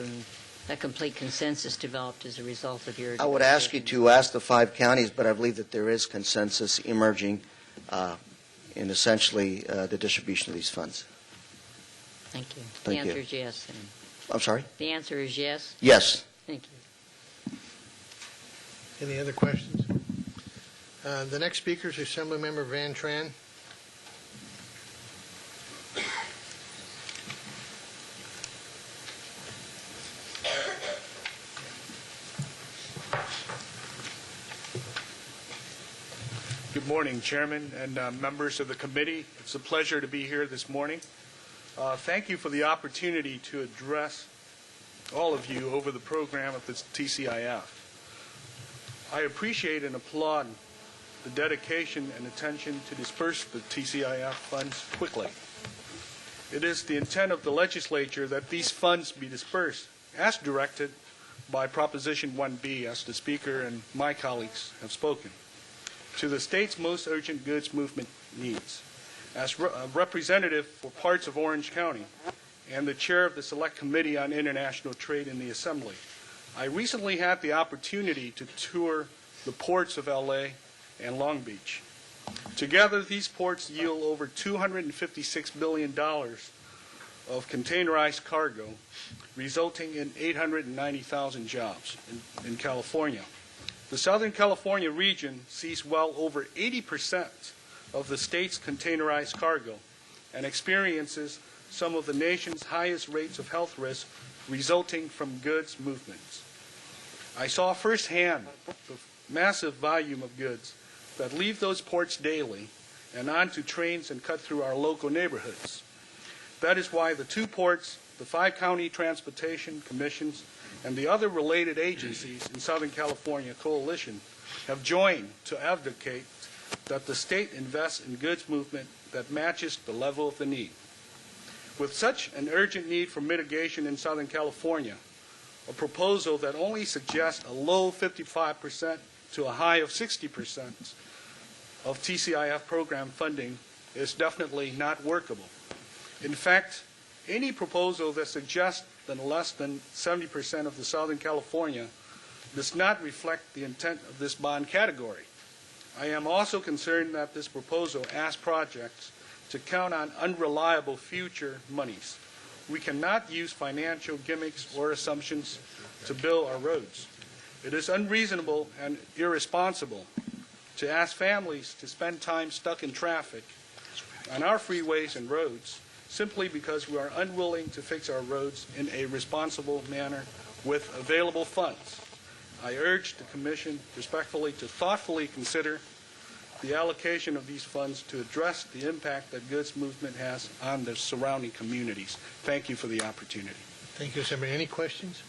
a complete consensus developed as a result of your... I would ask you to ask the 5 counties, but I believe that there is consensus emerging in essentially the distribution of these funds. Thank you. Thank the answer you. is yes. Then. I'm sorry? The answer is yes? Yes. Thank you. Any other questions? The next speaker is Assemblymember Van Tran. Good morning, Chairman and members of the committee. It's a pleasure to be here this morning. Thank you for the opportunity to address all of you over the program of the TCIF. I appreciate and applaud the dedication and attention to disperse the TCIF funds quickly. It is the intent of the legislature that these funds be dispersed as directed by Proposition 1B, as the Speaker and my colleagues have spoken, to the state's most urgent goods movement needs. As a representative for parts of Orange County and the chair of the Select Committee on International Trade in the Assembly, I recently had the opportunity to tour the ports of LA and Long Beach. Together, these ports yield over $256 billion of containerized cargo, resulting in 890,000 jobs in California. The Southern California region sees well over 80% of the state's containerized cargo and experiences some of the nation's highest rates of health risk resulting from goods movements. I saw firsthand the massive volume of goods that leave those ports daily and onto trains and cut through our local neighborhoods. That is why the 2 ports, the 5 county transportation commissions, and the other related agencies in Southern California Coalition have joined to advocate that the state invest in goods movement that matches the level of the need. With such an urgent need for mitigation in Southern California, a proposal that only suggests a low 55% to a high of 60% of TCIF program funding is definitely not workable. In fact, any proposal that suggests that less than 70% of the Southern California does not reflect the intent of this bond category. I am also concerned that this proposal asks projects to count on unreliable future monies. We cannot use financial gimmicks or assumptions to build our roads. It is unreasonable and irresponsible to ask families to spend time stuck in traffic on our freeways and roads simply because we are unwilling to fix our roads in a responsible manner with available funds. I urge the Commission respectfully to thoughtfully consider the allocation of these funds to address the impact that goods movement has on the surrounding communities. Thank you for the opportunity. Thank you, Senator. Any questions?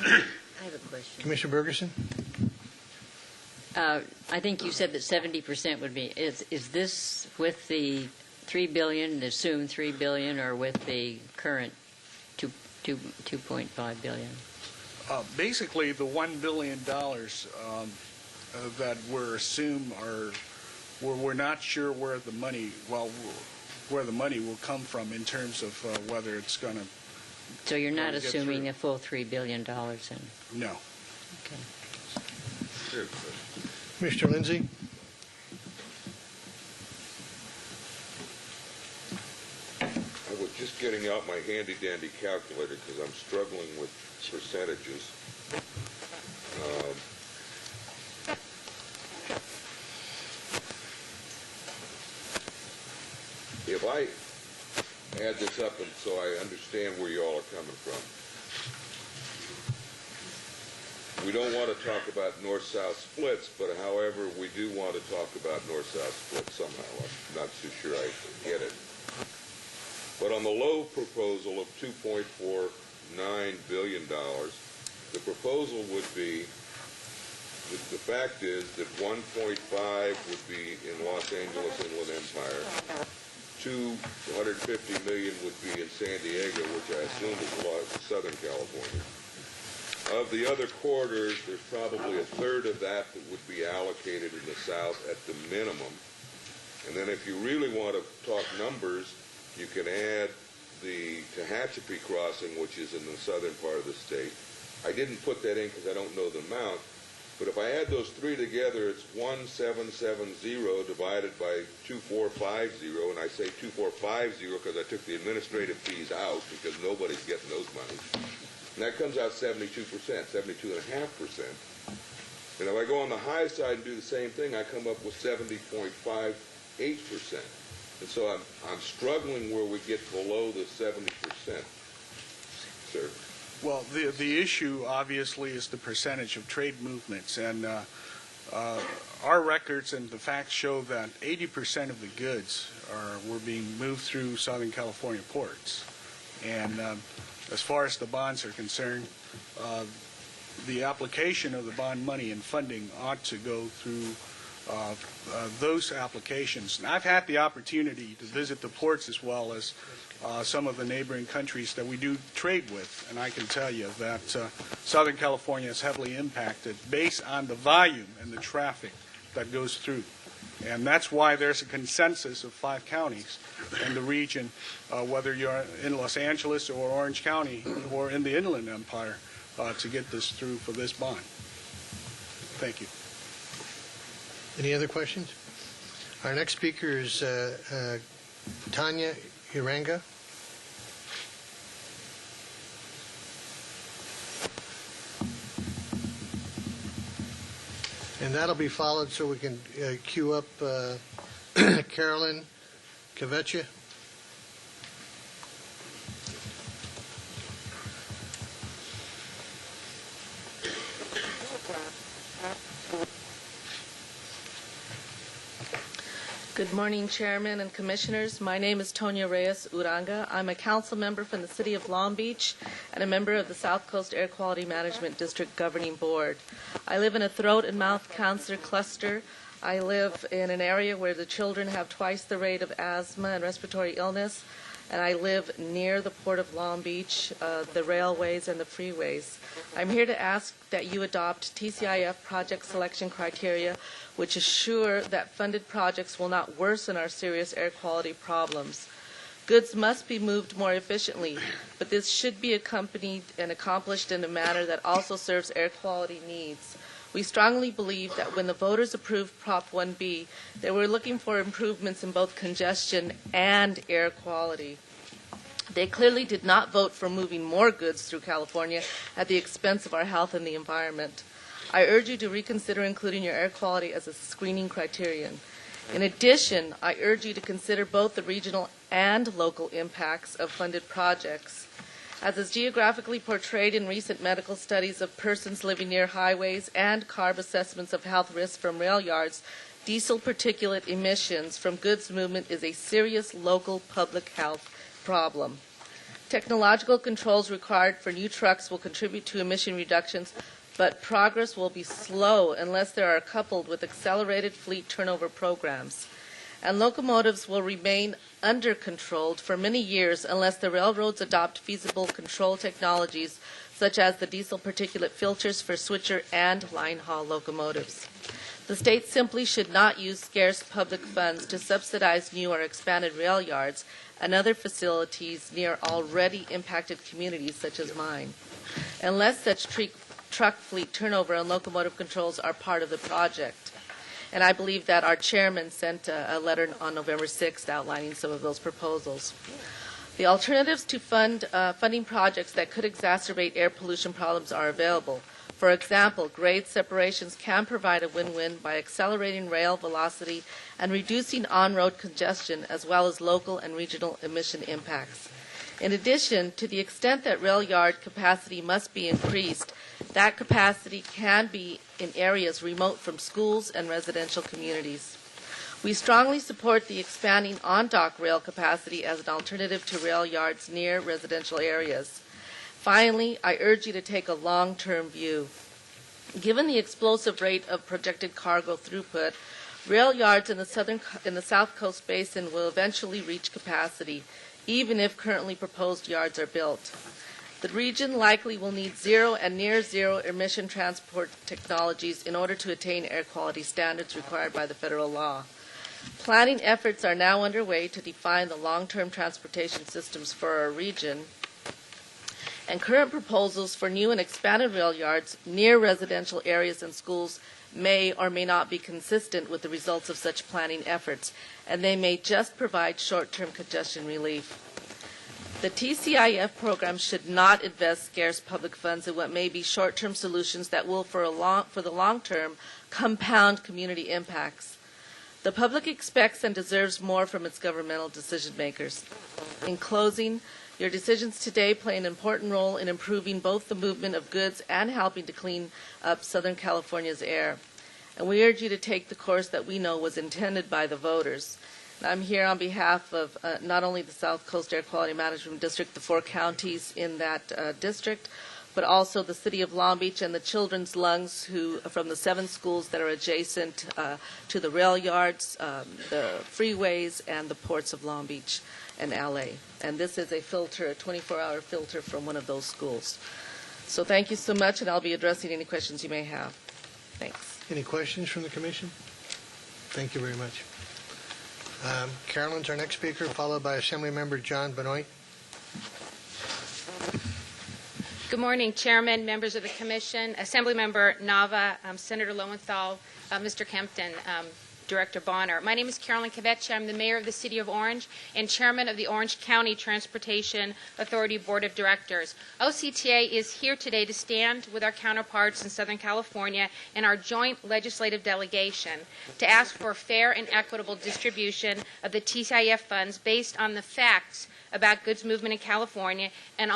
I have a question. Commissioner Bergeson? I think you said that 70% would be. Is this with the $3 billion, assumed $3 billion, or with the current $2.5 billion? Basically, the $1 billion that we're assumed are, we're not sure where the money, where the money will come from in terms of whether it's going to. So you're not assuming a full $3 billion in? No. Okay. Commissioner Lindsay? I would just getting out my handy-dandy calculator because I'm struggling with percentages. If I add this up and so I understand where you all are coming from, we don't want to talk about north-south splits, but however, we do want to talk about north-south splits somehow. I'm not too sure I get it. But on the low proposal of $2.49 billion, the proposal would be, the fact is that 1.5 would be in Los Angeles Inland Empire, 250 million would be in San Diego, which I assume is Southern California. Of the other corridors, there's probably a third of that would be allocated in the south at the minimum. And then if you really want to talk numbers, you can add the Tehachapi crossing, which is in the southern part of the state. I didn't put that in because I don't know the amount, but if I add those three together, it's 1,770 divided by 2,450, and I say 2,450 because I took the administrative fees out because nobody's getting those monies. And that comes out 72%, 72.5%. And if I go on the high side and do the same thing, I come up with 70.58%. And so I'm struggling where we get below the 70%. Sir? Well, the issue obviously is the percentage of trade movements, and our records and the facts show that 80% of the goods were being moved through Southern California ports. And as far as the bonds are concerned, the application of the bond money and funding ought to go through those applications. And I've had the opportunity to visit the ports as well as some of the neighboring countries that we do trade with, and I can tell you that Southern California is heavily impacted based on the volume and the traffic that goes through. And that's why there's a consensus of 5 counties in the region, whether you're in Los Angeles or Orange County or in the Inland Empire, to get this through for this bond. Thank you. Any other questions? Our next speaker is Tanya Uranga. And that'll be followed so we can queue up Carolyn Kvetcha. Good morning, Chairman and Commissioners. My name is Tonya Reyes Uranga. I'm a council member from the City of Long Beach and a member of the South Coast Air Quality Management District Governing Board. I live in a throat and mouth cancer cluster. I live in an area where the children have twice the rate of asthma and respiratory illness, and I live near the Port of Long Beach, the railways and the freeways. I'm here to ask that you adopt TCIF project selection criteria which assure that funded projects will not worsen our serious air quality problems. Goods must be moved more efficiently, but this should be accompanied and accomplished in a manner that also serves air quality needs. We strongly believe that when the voters approved Prop 1B, they were looking for improvements in both congestion and air quality. They clearly did not vote for moving more goods through California at the expense of our health and the environment. I urge you to reconsider including your air quality as a screening criterion. In addition, I urge you to consider both the regional and local impacts of funded projects. As is geographically portrayed in recent medical studies of persons living near highways and CARB assessments of health risks from rail yards, diesel particulate emissions from goods movement is a serious local public health problem. Technological controls required for new trucks will contribute to emission reductions, but progress will be slow unless they are coupled with accelerated fleet turnover programs. And locomotives will remain under-controlled for many years unless the railroads adopt feasible control technologies such as the diesel particulate filters for switcher and line haul locomotives. The state simply should not use scarce public funds to subsidize new or expanded rail yards and other facilities near already impacted communities such as mine, unless such truck fleet turnover and locomotive controls are part of the project. And I believe that our chairman sent a letter on November 6th outlining some of those proposals. The alternatives to funding projects that could exacerbate air pollution problems are available. For example, grade separations can provide a win-win by accelerating rail velocity and reducing on-road congestion, as well as local and regional emission impacts. In addition, to the extent that rail yard capacity must be increased, that capacity can be in areas remote from schools and residential communities. We strongly support the expanding on-dock rail capacity as an alternative to rail yards near residential areas. Finally, I urge you to take a long-term view. Given the explosive rate of projected cargo throughput, rail yards in the South Coast Basin will eventually reach capacity, even if currently proposed yards are built. The region likely will need zero and near zero emission transport technologies in order to attain air quality standards required by the federal law. Planning efforts are now underway to define the long-term transportation systems for our region, and current proposals for new and expanded rail yards near residential areas and schools may or may not be consistent with the results of such planning efforts, and they may just provide short-term congestion relief. The TCIF program should not invest scarce public funds in what may be short-term solutions that will, for the long term, compound community impacts. The public expects and deserves more from its governmental decision makers. In closing, your decisions today play an important role in improving both the movement of goods and helping to clean up Southern California's air. And we urge you to take the course that we know was intended by the voters. And I'm here on behalf of not only the South Coast Air Quality Management District, the 4 counties in that district, but also the City of Long Beach and the Children's Lungs from the 7 schools that are adjacent to the rail yards, the freeways, and the ports of Long Beach and LA. And this is a filter, a 24-hour filter from one of those schools. So thank you so much, and I'll be addressing any questions you may have. Thanks. Any questions from the Commission? Thank you very much. Carolyn's our next speaker, followed by Assemblymember John Benoit. Good morning, Chairman, members of the Commission, Assemblymember Nava, Senator Lowenthal, Mr. Kempton, Director Bonner. My name is Carolyn Kvetch. I'm the Mayor of the City of Orange and Chairman of the Orange County Transportation Authority Board of Directors. OCTA is here today to stand with our counterparts in Southern California and our joint legislative delegation to ask for a fair and equitable distribution of the TCIF funds based on the facts about goods movement in California and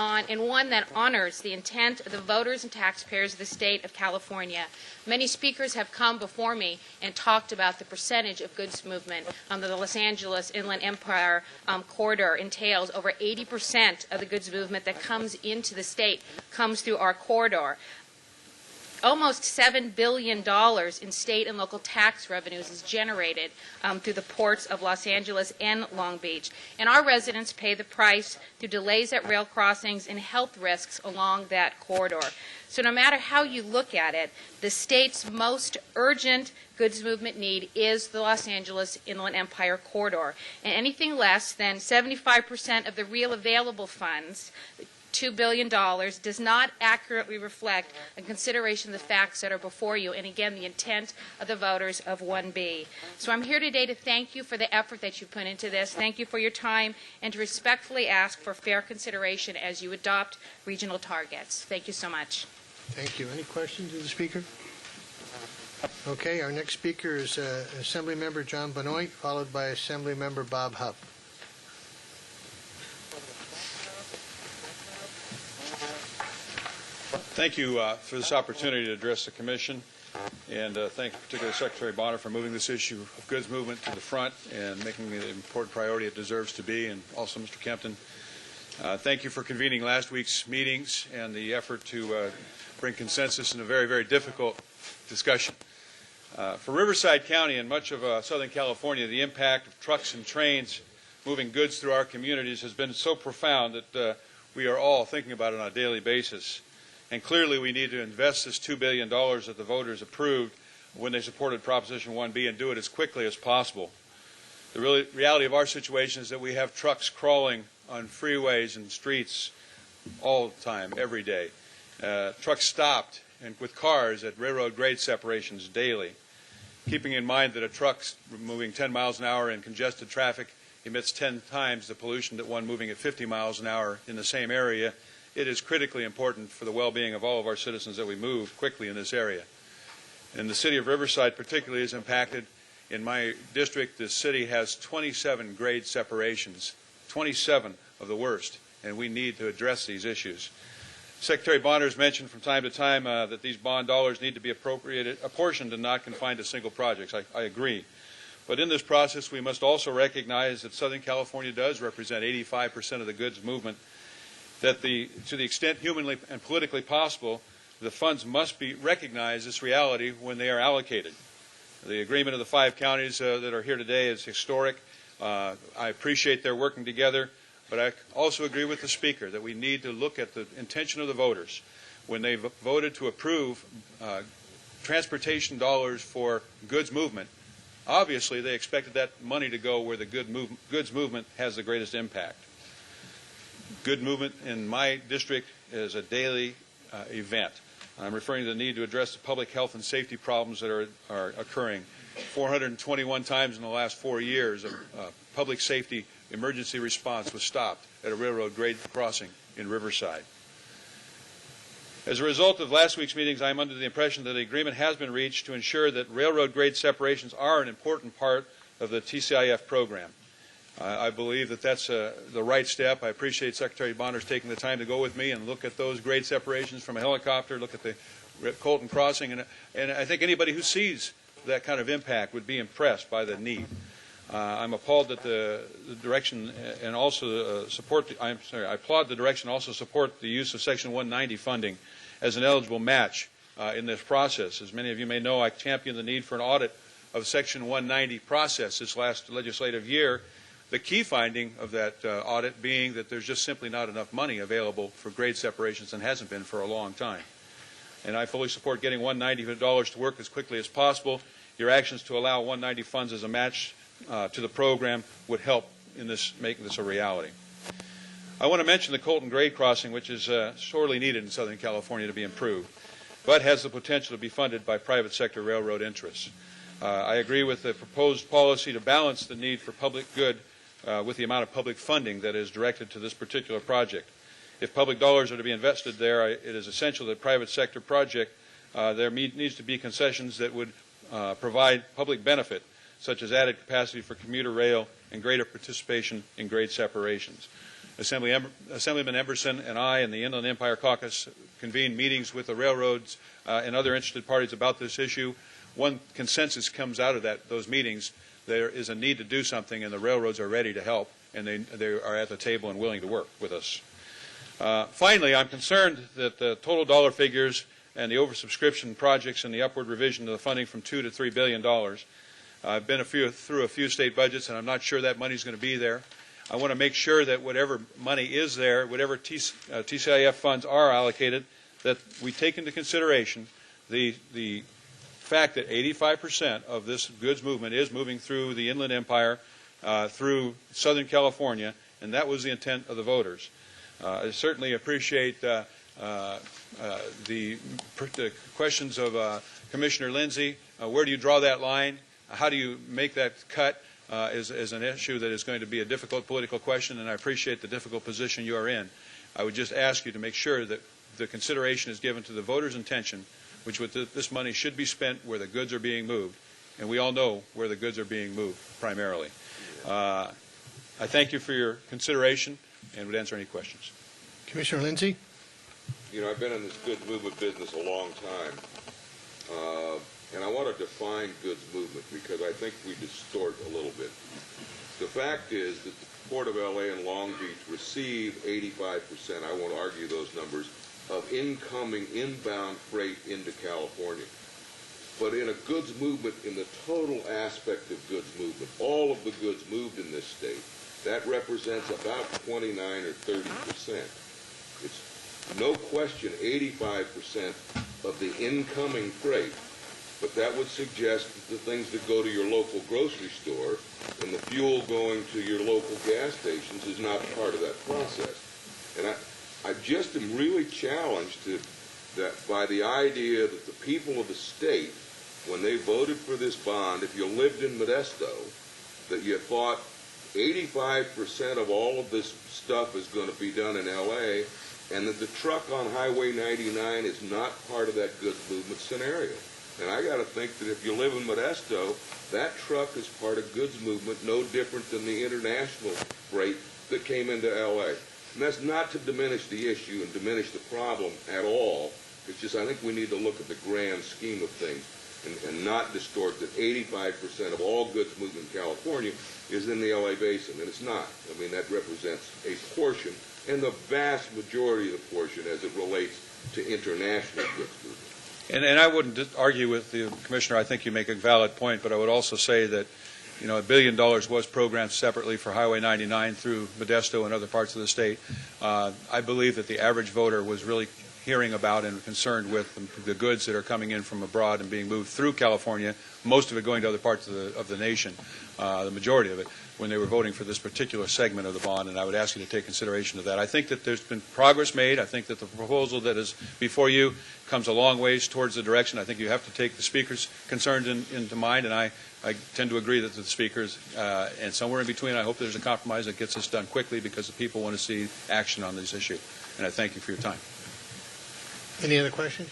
one that honors the intent of the voters and taxpayers of the state of California. Many speakers have come before me and talked about the percentage of goods movement that the Los Angeles Inland Empire corridor entails. Over 80% of the goods movement that comes into the state comes through our corridor. Almost $7 billion in state and local tax revenues is generated through the ports of Los Angeles and Long Beach. And our residents pay the price through delays at rail crossings and health risks along that corridor. So no matter how you look at it, the state's most urgent goods movement need is the Los Angeles Inland Empire corridor. And anything less than 75% of the real available funds, $2 billion, does not accurately reflect a consideration of the facts that are before you, and again, the intent of the voters of 1B. So I'm here today to thank you for the effort that you put into this, thank you for your time, and to respectfully ask for fair consideration as you adopt regional targets. Thank you so much. Thank you. Any questions of the Speaker? Okay, our next speaker is Assemblymember John Benoit, followed by Assemblymember Bob Hupp. Thank you for this opportunity to address the Commission, and thank particularly Secretary Bonner for moving this issue of goods movement to the front and making it an important priority it deserves to be, and also Mr. Kempton. Thank you for convening last week's meetings and the effort to bring consensus in a very, very difficult discussion. For Riverside County and much of Southern California, the impact of trucks and trains moving goods through our communities has been so profound that we are all thinking about it on a daily basis. And clearly we need to invest this $2 billion that the voters approved when they supported Proposition 1B and do it as quickly as possible. The reality of our situation is that we have trucks crawling on freeways and streets all the time, every day. Trucks stopped and with cars at railroad grade separations daily. keeping in mind that a truck moving 10 miles an hour in congested traffic emits 10 times the pollution that one moving at 50 miles an hour in the same area, it is critically important for the well-being of all of our citizens that we move quickly in this area. And the city of Riverside particularly is impacted. In my district, the city has 27 grade separations, 27 of the worst, and we need to address these issues. Secretary Bonner has mentioned from time to time that these bond dollars need to be apportioned and not confined to single projects. I agree. But in this process, we must also recognize that Southern California does represent 85% of the goods movement, that to the extent humanly and politically possible, the funds must be recognized as reality when they are allocated. The agreement of the 5 counties that are here today is historic. I appreciate their working together. But I also agree with the Speaker that we need to look at the intention of the voters. When they voted to approve transportation dollars for goods movement, obviously they expected that money to go where the goods movement has the greatest impact. Good movement in my district is a daily event. I'm referring to the need to address the public health and safety problems that are occurring. 421 times in the last 4 years, public safety emergency response was stopped at a railroad grade crossing in Riverside. As a result of last week's meetings, I am under the impression that an agreement has been reached to ensure that railroad grade separations are an important part of the TCIF program. I believe that that's the right step. I appreciate Secretary Bonner's taking the time to go with me and look at those grade separations from a helicopter, look at the Colton crossing, and I think anybody who sees that kind of impact would be impressed by the need. I'm appalled that the direction and also I applaud the direction and also support the use of Section 190 funding as an eligible match in this process. As many of you may know, I championed the need for an audit of Section 190 process this last legislative year. The key finding of that audit being that there's just simply not enough money available for grade separations and hasn't been for a long time. And I fully support getting $190 to work as quickly as possible. Your actions to allow 190 funds as a match to the program would help in making this a reality. I want to mention the Colton grade crossing, which is sorely needed in Southern California to be improved, but has the potential to be funded by private sector railroad interests. I agree with the proposed policy to balance the need for public good with the amount of public funding that is directed to this particular project. If public dollars are to be invested there, it is essential that private sector project there needs to be concessions that would provide public benefit, such as added capacity for commuter rail and greater participation in grade separations. Assemblyman Emberson and I and the Inland Empire Caucus convened meetings with the railroads and other interested parties about this issue. One consensus comes out of those meetings. There is a need to do something, and the railroads are ready to help, and they are at the table and willing to work with us. Finally, I'm concerned that the total dollar figures and the oversubscription projects and the upward revision of the funding from $2 to $3 billion. I've been through a few state budgets, and I'm not sure that money is going to be there. I want to make sure that whatever money is there, whatever TCIF funds are allocated, that we take into consideration the fact that 85% of this goods movement is moving through the Inland Empire, through Southern California, and that was the intent of the voters. I certainly appreciate the questions of Commissioner Lindsay. Where do you draw that line? How do you make that cut is an issue that is going to be a difficult political question, and I appreciate the difficult position you are in. I would just ask you to make sure that the consideration is given to the voters' intention, which this money should be spent where the goods are being moved, and we all know where the goods are being moved primarily. I thank you for your consideration and would answer any questions. Commissioner Lindsay? You know, I've been in this goods movement business a long time, and I want to define goods movement because I think we distort a little bit. The fact is that the Port of L.A. and Long Beach receive 85%, I won't argue those numbers, of incoming inbound freight into California. But in a goods movement, in the total aspect of goods movement, all of the goods moved in this state, that represents about 29 or 30%. It's no question 85% of the incoming freight, but that would suggest that the things that go to your local grocery store and the fuel going to your local gas stations is not part of that process. And I just am really challenged by the idea that the people of the state when they voted for this bond, if you lived in Modesto, that you thought 85% of all of this stuff is going to be done in L.A., and that the truck on Highway 99 is not part of that goods movement scenario. And I got to think that if you live in Modesto, that truck is part of goods movement, no different than the international freight that came into L.A. And that's not to diminish the issue and diminish the problem at all. It's just I think we need to look at the grand scheme of things and not distort that 85% of all goods movement in California is in the L.A. basin, and it's not. I mean, that represents a portion, and the vast majority of the portion as it relates to international goods movement. And I wouldn't argue with the Commissioner. I think you make a valid point, but I would also say that, you know, $1 billion was programmed separately for Highway 99 through Modesto and other parts of the state. I believe that the average voter was really hearing about and concerned with the goods that are coming in from abroad and being moved through California, most of it going to other parts of the nation, the majority of it, when they were voting for this particular segment of the bond, and I would ask you to take consideration of that. I think that there's been progress made. I think that the proposal that is before you comes a long ways towards the direction. I think you have to take the speaker's concerns into mind, and I tend to agree that the speakers, and somewhere in between, I hope there's a compromise that gets this done quickly because the people want to see action on this issue. And I thank you for your time. Any other questions?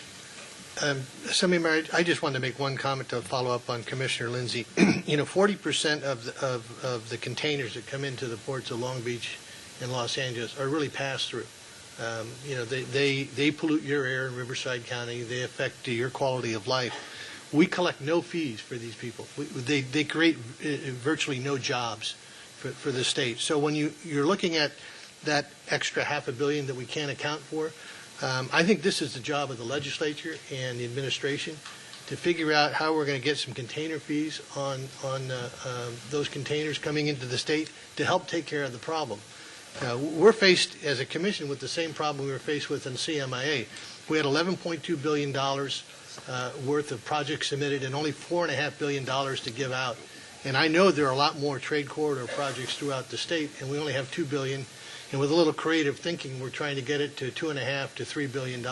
Assemblyman, I just wanted to make one comment to follow up on Commissioner Lindsay. You know, 40% of the containers that come into the ports of Long Beach and Los Angeles are really pass-through. You know, they pollute your air in Riverside County. They affect your quality of life. We collect no fees for these people. They create virtually no jobs for the state. So when you're looking at that extra $500 million that we can't account for, I think this is the job of the legislature and the administration to figure out how we're going to get some container fees on those containers coming into the state to help take care of the problem. We're faced as a commission with the same problem we were faced with in CMIA. We had $11.2 billion worth of projects submitted and only $4.5 billion to give out. And I know there are a lot more trade corridor projects throughout the state, and we only have $2 billion. And with a little creative thinking, we're trying to get it to $2.5 to $3 billion.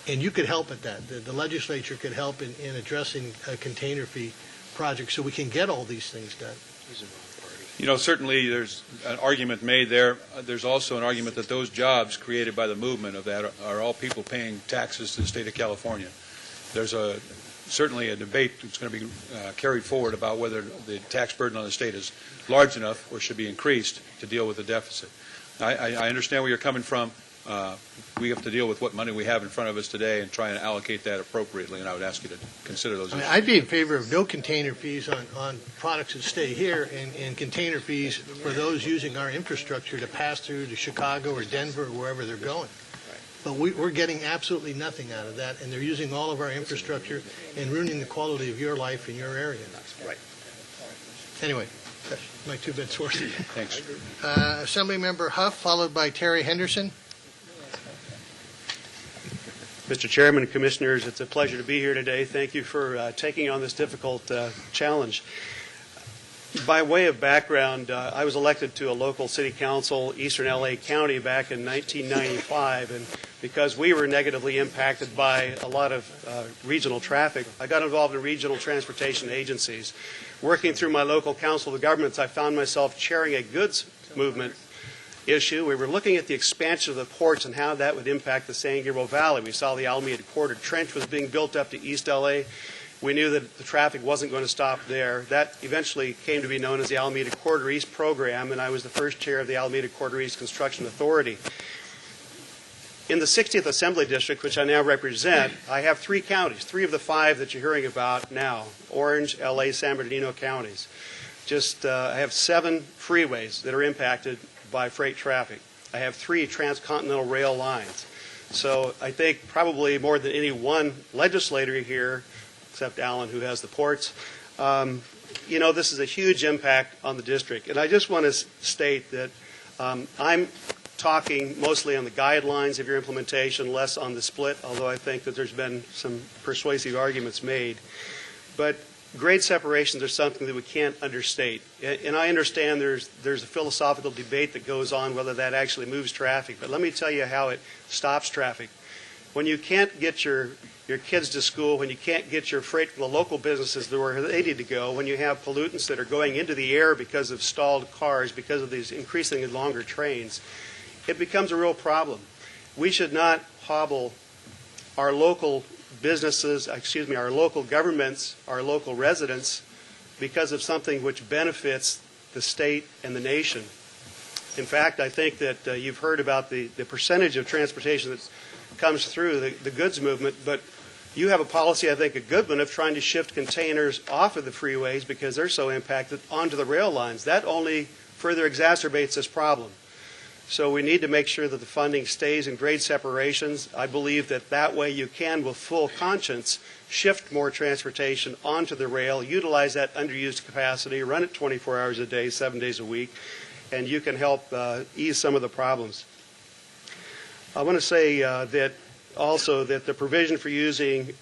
And you could help at that. The legislature could help in addressing container fee projects so we can get all these things done. You know, certainly there's an argument made there. There's also an argument that those jobs created by the movement of that are all people paying taxes to the state of California. There's certainly a debate that's going to be carried forward about whether the tax burden on the state is large enough or should be increased to deal with the deficit. I understand where you're coming from. We have to deal with what money we have in front of us today and try and allocate that appropriately, and I would ask you to consider those issues. I'd be in favor of no container fees on products that stay here and container fees for those using our infrastructure to pass through to Chicago or Denver or wherever they're going. But we're getting absolutely nothing out of that, and they're using all of our infrastructure and ruining the quality of your life in your area. Right. Anyway, that's my 2 bits worth. Thanks. Assemblymember Huff, followed by Terry Henderson. Mr. Chairman, Commissioners, it's a pleasure to be here today. Thank you for taking on this difficult challenge. By way of background, I was elected to a local city council, Eastern LA County, back in 1995, and because we were negatively impacted by a lot of regional traffic, I got involved in regional transportation agencies. Working through my local council of governments, I found myself chairing a goods movement issue. We were looking at the expansion of the ports and how that would impact the San Gabriel Valley. We saw the Alameda Quarter Trench was being built up to East LA. We knew that the traffic wasn't going to stop there. That eventually came to be known as the Alameda Quarter East program, and I was the first chair of the Alameda Quarter East Construction Authority. In the 60th Assembly District, which I now represent, I have 3 counties, 3 of the 5 that you're hearing about now, Orange, LA, San Bernardino counties. I have 7 freeways that are impacted by freight traffic. I have 3 transcontinental rail lines. So I think probably more than any one legislator here, except Alan, who has the ports, you know, this is a huge impact on the district. And I just want to state that I'm talking mostly on the guidelines of your implementation, less on the split, although I think that there's been some persuasive arguments made. But grade separations are something that we can't understate. And I understand there's a philosophical debate that goes on whether that actually moves traffic. But let me tell you how it stops traffic. When you can't get your kids to school, when you can't get your freight from the local businesses to where they need to go, when you have pollutants that are going into the air because of stalled cars, because of these increasingly longer trains, it becomes a real problem. We should not hobble our local businesses, our local governments, our local residents, because of something which benefits the state and the nation. In fact, I think that you've heard about the percentage of transportation that comes through the goods movement, but you have a policy, I think, a good one, of trying to shift containers off of the freeways because they're so impacted onto the rail lines. That only further exacerbates this problem. So we need to make sure that the funding stays in grade separations. I believe that way you can, with full conscience, shift more transportation onto the rail, utilize that underused capacity, run it 24 hours a day, 7 days a week, and you can help ease some of the problems. I want to say that also that the provision for using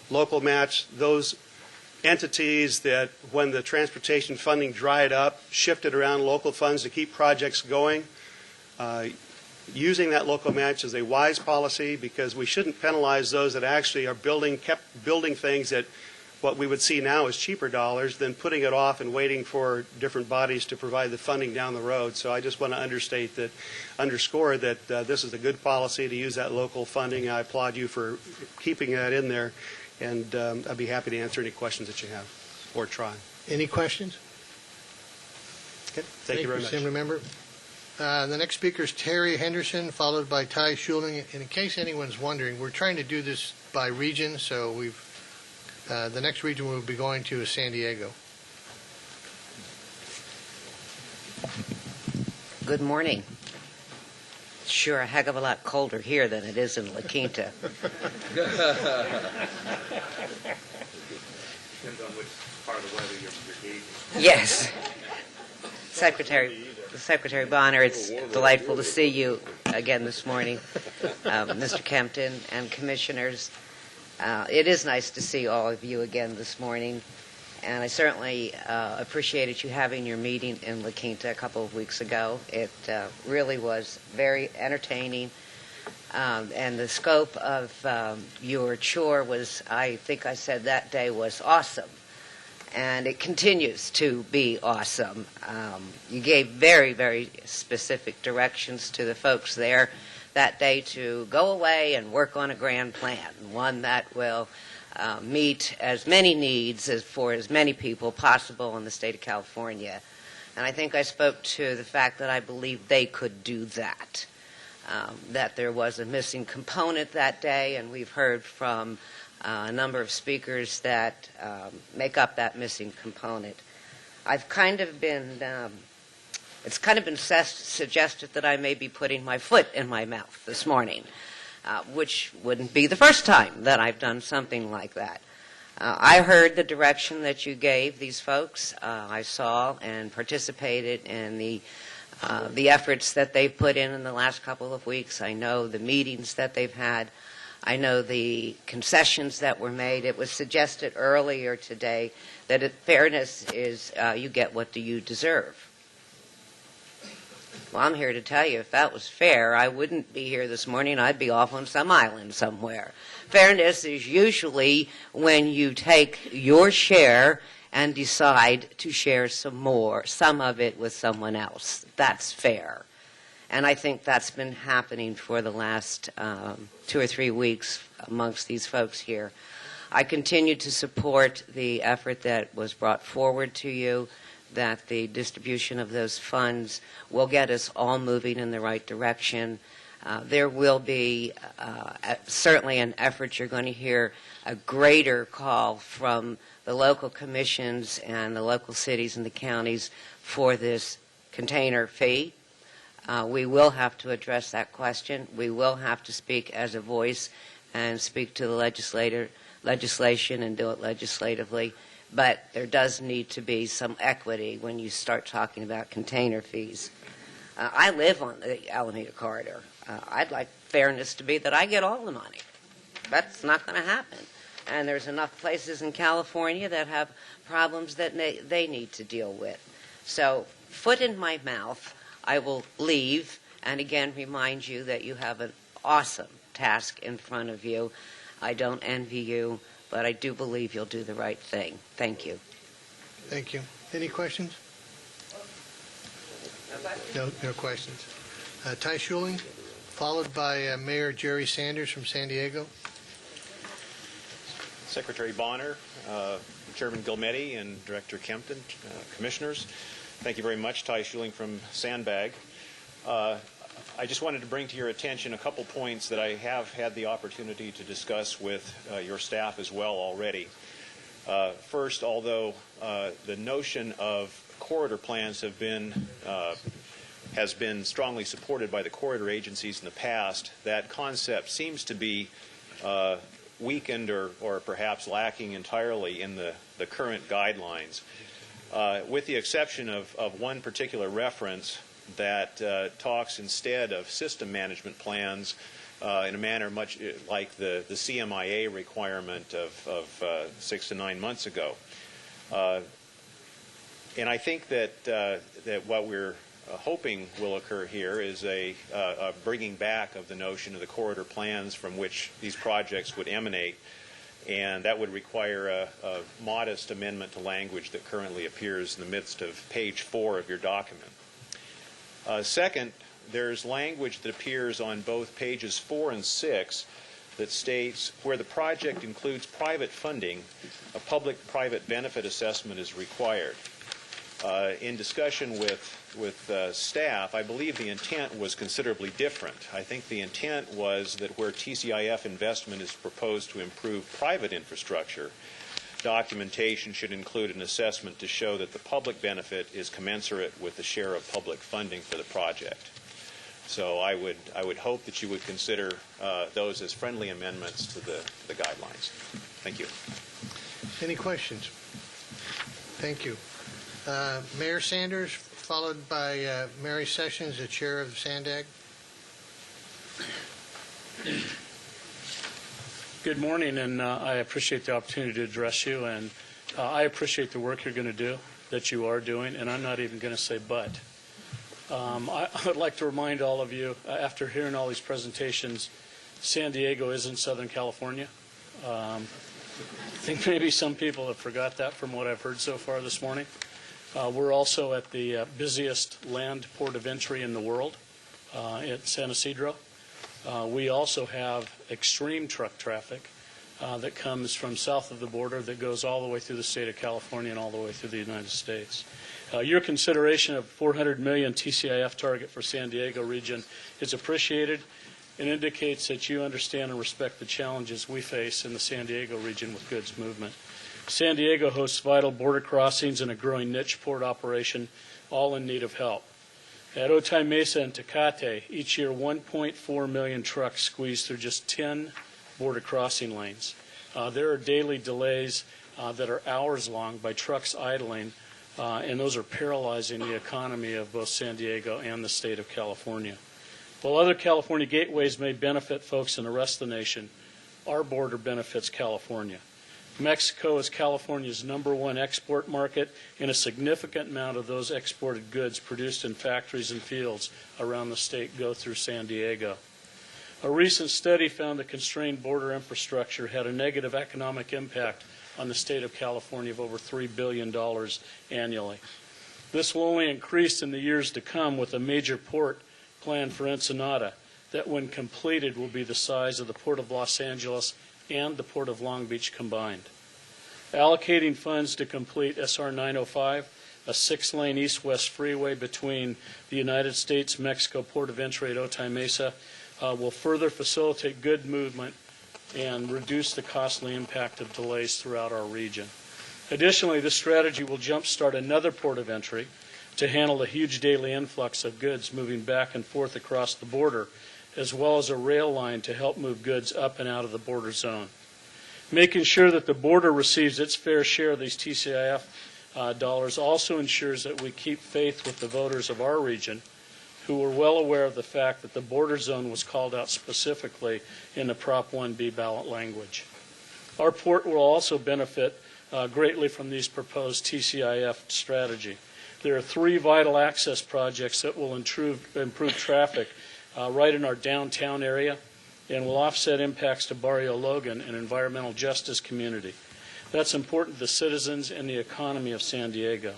local match, those entities that when the transportation funding dried up, shifted around local funds to keep projects going, using that local match is a wise policy because we shouldn't penalize those that actually are kept building things at what we would see now as cheaper dollars than putting it off and waiting for different bodies to provide the funding down the road. So I just want to underscore that this is a good policy to use that local funding. I applaud you for keeping that in there, and I'd be happy to answer any questions that you have or try. Any questions? Okay. Thank you very much. Member. The next speaker is Terry Henderson, followed by Ty Schuling. And in case anyone's wondering, we're trying to do this by region, so the next region we'll be going to is San Diego. Good morning. It's sure a heck of a lot colder here than it is in La Quinta. Depends on which part of the weather you're gauging. Yes. Secretary Bonner, it's delightful to see you again this morning. Mr. Kempton and commissioners, it is nice to see all of you again this morning, and I certainly appreciated you having your meeting in La Quinta a couple of weeks ago. It really was very entertaining, and the scope of your chore was, I think I said that day, was awesome. And it continues to be awesome. You gave very, very specific directions to the folks there that day to go away and work on a grand plan, one that will meet as many needs for as many people possible in the state of California. And I think I spoke to the fact that I believe they could do that, that there was a missing component that day, and we've heard from a number of speakers that make up that missing component. I've kind of been, it's kind of been suggested that I may be putting my foot in my mouth this morning, which wouldn't be the first time that I've done something like that. I heard the direction that you gave these folks. I saw and participated in the efforts that they've put in the last couple of weeks. I know the meetings that they've had. I know the concessions that were made. It was suggested earlier today that fairness is you get what do you deserve. Well, I'm here to tell you if that was fair, I wouldn't be here this morning. I'd be off on some island somewhere. Fairness is usually when you take your share and decide to share some of it with someone else. That's fair. And I think that's been happening for the last 2 or 3 weeks amongst these folks here. I continue to support the effort that was brought forward to you, that the distribution of those funds will get us all moving in the right direction. There will be certainly an effort. You're going to hear a greater call from the local commissions and the local cities and the counties for this container fee. We will have to address that question. We will have to speak as a voice and speak to the legislation and do it legislatively. But there does need to be some equity when you start talking about container fees. I live on the Alameda Corridor. I'd like fairness to be that I get all the money. That's not going to happen. And there's enough places in California that have problems that they need to deal with. So, foot in my mouth. I will leave and again remind you that you have an awesome, task in front of you. I don't envy you, but I do believe you'll do the right thing. Thank you. Thank you. Any questions? No questions. Ty Schuling, followed by Mayor Jerry Sanders from San Diego. Secretary Bonner, Chairman Gilmetti, and Director Kempton, Commissioners. Thank you very much. Ty Schuling from Sandbag. I just wanted to bring to your attention a couple points that I have had the opportunity to discuss with your staff as well already. First, although the notion of corridor plans has been strongly supported by the corridor agencies in the past, that concept seems to be weakened or perhaps lacking entirely in the current guidelines, with the exception of one particular reference that talks instead of system management plans in a manner much like the CMIA requirement of 6 to 9 months ago. And I think that what we're hoping will occur here is a bringing back of the notion of the corridor plans from which these projects would emanate, and that would require a modest amendment to language that currently appears in the midst of page 4 of your document. Second, there's language that appears on both pages 4 and 6 that states where the project includes private funding, a public-private benefit assessment is required. In discussion with staff, I believe the intent was considerably different. I think the intent was that where TCIF investment is proposed to improve private infrastructure, documentation should include an assessment to show that the public benefit is commensurate with the share of public funding for the project. So I would hope that you would consider those as friendly amendments to the guidelines. Thank you. Any questions? Thank you. Mayor Sanders, followed by Mary Sessions, the chair of SANDAG. Good morning, and I appreciate the opportunity to address you, and I appreciate the work you're going to do, that you are doing, and I'm not even going to say but. I would like to remind all of you, after hearing all these presentations, San Diego is in Southern California. I think maybe some people have forgot that from what I've heard so far this morning. We're also at the busiest land port of entry in the world at San Ysidro. We also have extreme truck traffic that comes from south of the border that goes all the way through the state of California and all the way through the United States. Your consideration of $400 million TCIF target for San Diego region is appreciated and indicates that you understand and respect the challenges we face in the San Diego region with goods movement. San Diego hosts vital border crossings and a growing niche port operation, all in need of help. At Otay Mesa and Tecate, each year 1.4 million trucks squeeze through just 10 border crossing lanes. There are daily delays that are hours long by trucks idling, and those are paralyzing the economy of both San Diego and the state of California. While other California gateways may benefit folks in the rest of the nation, our border benefits California. Mexico is California's #1 export market, and a significant amount of those exported goods produced in factories and fields around the state go through San Diego. A recent study found that constrained border infrastructure had a negative economic impact on the state of California of over $3 billion annually. This will only increase in the years to come with a major port planned for Ensenada that, when completed, will be the size of the Port of Los Angeles and the Port of Long Beach combined. Allocating funds to complete SR 905, a 6-lane east-west freeway between the United States-Mexico port of entry at Otay Mesa, will further facilitate good movement and reduce the costly impact of delays throughout our region. Additionally, this strategy will jumpstart another port of entry to handle the huge daily influx of goods moving back and forth across the border, as well as a rail line to help move goods up and out of the border zone. Making sure that the border receives its fair share of these TCIF dollars also ensures that we keep faith with the voters of our region, who are well aware of the fact that the border zone was called out specifically in the Prop 1B ballot language. Our port will also benefit greatly from these proposed TCIF strategy. There are 3 vital access projects that will improve traffic right in our downtown area, and will offset impacts to Barrio Logan and environmental justice community. That's important to the citizens and the economy of San Diego.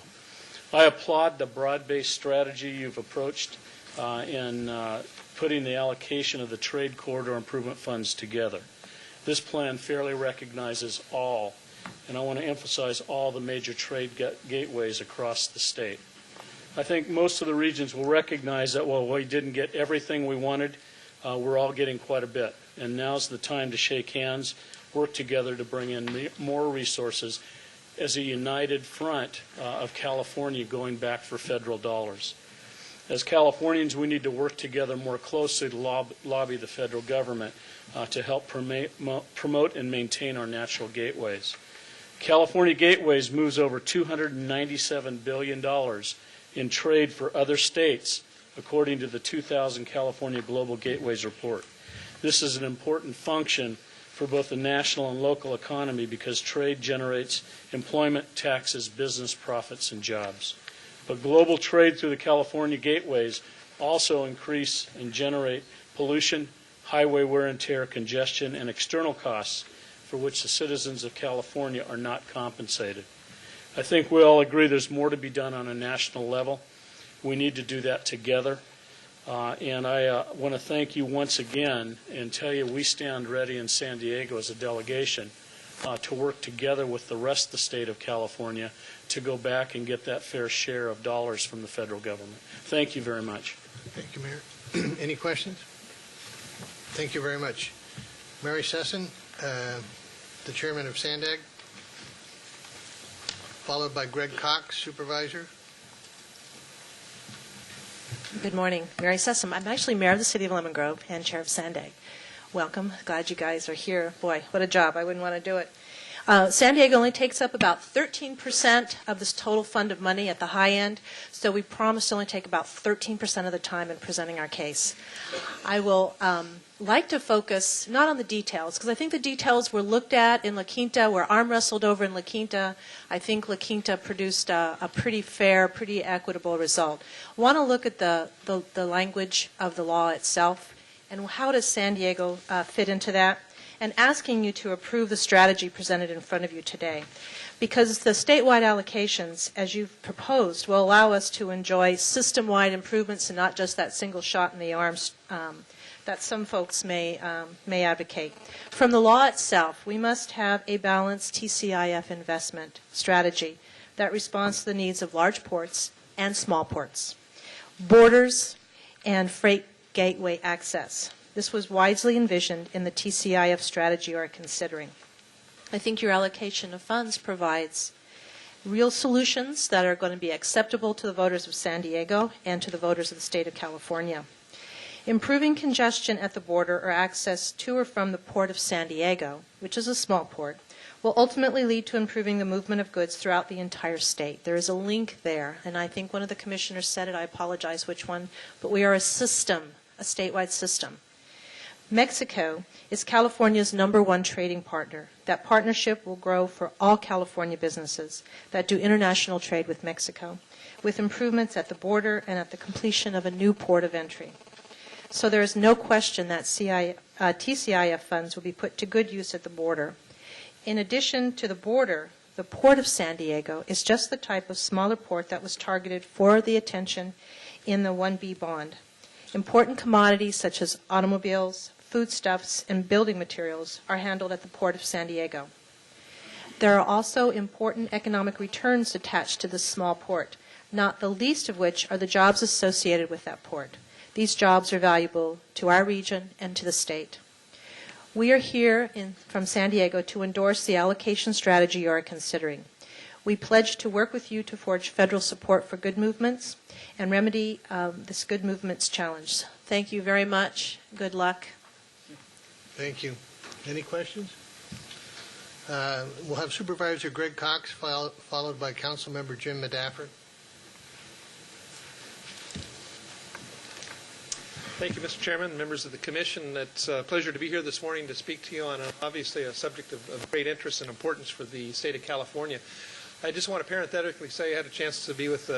I applaud the broad-based strategy you've approached in putting the allocation of the Trade Corridor Improvement Funds together. This plan fairly recognizes all, and I want to emphasize all, the major trade gateways across the state. I think most of the regions will recognize that while we didn't get everything we wanted, we're all getting quite a bit. And now's the time to shake hands, work together to bring in more resources as a united front of California going back for federal dollars. As Californians, we need to work together more closely to lobby the federal government to help promote and maintain our natural gateways. California Gateways moves over $297 billion in trade for other states, according to the 2000 California Global Gateways Report. This is an important function for both the national and local economy because trade generates employment, taxes, business profits, and jobs. But global trade through the California gateways also increase and generate pollution, highway wear and tear, congestion, and external costs for which the citizens of California are not compensated. I think we all agree there's more to be done on a national level. We need to do that together. And I want to thank you once again and tell you we stand ready in San Diego as a delegation to work together with the rest of the state of California to go back and get that fair share of dollars from the federal government. Thank you very much. Thank you, Mayor. Any questions? Thank you very much. Mary Sesson, the chairman of SANDAG, followed by Greg Cox, supervisor. Good morning. Mary Sessom. I'm actually mayor of the city of Lemon Grove and chair of SANDAG. Welcome. Glad you guys are here. Boy, what a job. I wouldn't want to do it. San Diego only takes up about 13% of this total fund of money at the high end, so we promise to only take about 13% of the time in presenting our case. I will like to focus not on the details, because I think the details were looked at in La Quinta, were arm wrestled over in La Quinta. I think La Quinta produced a pretty fair, pretty equitable result. I want to look at the language of the law itself and how does San Diego fit into that, and asking you to approve the strategy presented in front of you today. Because the statewide allocations, as you've proposed, will allow us to enjoy system-wide improvements and not just that single shot in the arm that some folks may advocate. From the law itself, we must have a balanced TCIF investment strategy that responds to the needs of large ports and small ports, borders, and freight gateway access. This was wisely envisioned in the TCIF strategy you are considering. I think your allocation of funds provides real solutions that are going to be acceptable to the voters of San Diego and to the voters of the state of California. Improving congestion at the border or access to or from the Port of San Diego, which is a small port, will ultimately lead to improving the movement of goods throughout the entire state. There is a link there, and I think one of the commissioners said it, I apologize which one, but we are a system, a statewide system. Mexico is California's #1 trading partner. That partnership will grow for all California businesses that do international trade with Mexico, with improvements at the border and at the completion of a new port of entry. So there is no question that TCIF funds will be put to good use at the border. In addition to the border, the Port of San Diego is just the type of smaller port that was targeted for the attention in the 1B bond. Important commodities such as automobiles, foodstuffs, and building materials are handled at the Port of San Diego. There are also important economic returns attached to this small port, not the least of which are the jobs associated with that port. These jobs are valuable to our region and to the state. We are here from San Diego to endorse the allocation strategy you are considering. We pledge to work with you to forge federal support for good movements and remedy this good movements challenge. Thank you very much. Good luck. Thank you. Any questions? We'll have Supervisor Greg Cox followed by Councilmember Jim Medafford. Thank you, Mr. Chairman, members of the Commission. It's a pleasure to be here this morning to speak to you on obviously a subject of great interest and importance for the state of California. I just want to parenthetically say I had a chance to be with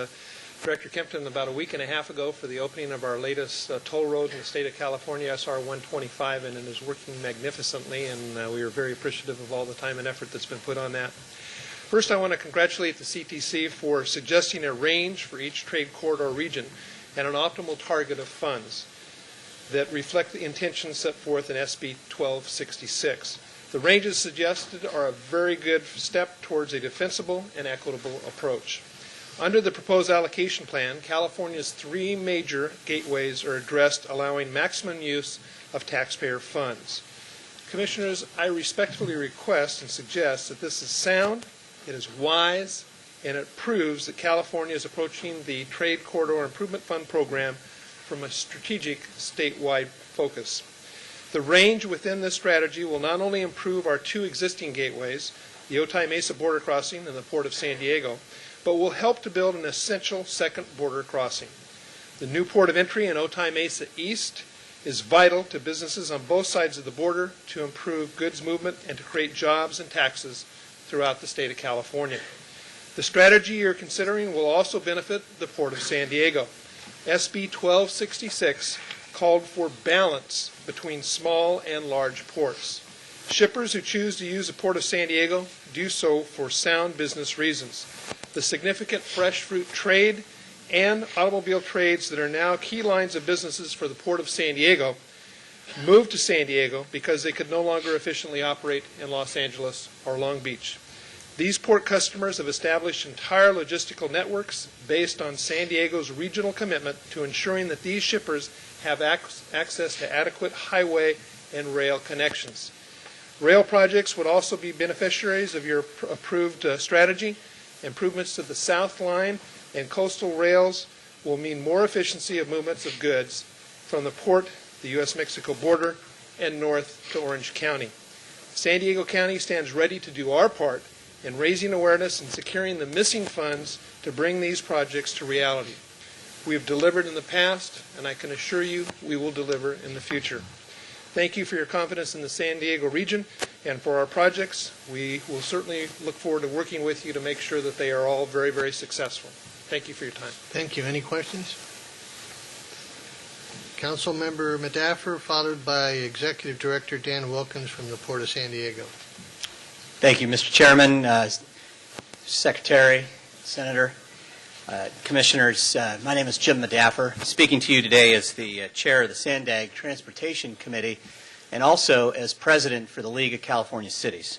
Director Kempton about a week and a half ago for the opening of our latest toll road in the state of California, SR 125, and it is working magnificently, and we are very appreciative of all the time and effort that's been put on that. First, I want to congratulate the CTC for suggesting a range for each trade corridor region and an optimal target of funds that reflect the intentions set forth in SB 1266. The ranges suggested are a very good step towards a defensible and equitable approach. Under the proposed allocation plan, California's 3 major gateways are addressed, allowing maximum use of taxpayer funds. Commissioners, I respectfully request and suggest that this is sound, it is wise, and it proves that California is approaching the Trade Corridor Improvement Fund program from a strategic statewide focus. The range within this strategy will not only improve our 2 existing gateways, the Otay Mesa border crossing and the Port of San Diego, but will help to build an essential second border crossing. The new port of entry in Otay Mesa East is vital to businesses on both sides of the border to improve goods movement and to create jobs and taxes throughout the state of California. The strategy you're considering will also benefit the Port of San Diego. SB 1266 called for balance between small and large ports. Shippers who choose to use the Port of San Diego do so for sound business reasons. The significant fresh fruit trade and automobile trades that are now key lines of businesses for the Port of San Diego moved to San Diego because they could no longer efficiently operate in Los Angeles or Long Beach. These port customers have established entire logistical networks based on San Diego's regional commitment to ensuring that these shippers have access to adequate highway and rail connections. Rail projects would also be beneficiaries of your approved strategy. Improvements to the South Line and coastal rails will mean more efficiency of movements of goods from the port, the U.S.-Mexico border, and north to Orange County. San Diego County stands ready to do our part in raising awareness and securing the missing funds to bring these projects to reality. We have delivered in the past, and I can assure you we will deliver in the future. Thank you for your confidence in the San Diego region and for our projects. We will certainly look forward to working with you to make sure that they are all very, very successful. Thank you for your time. Thank you. Any questions? Councilmember Madaffer, followed by Executive Director Dan Wilkins from the Port of San Diego. Thank you, Mr. Chairman, Secretary, Senator, Commissioners. My name is Jim Madaffer, speaking to you today as the Chair of the Sandag Transportation Committee and also as President for the League of California Cities.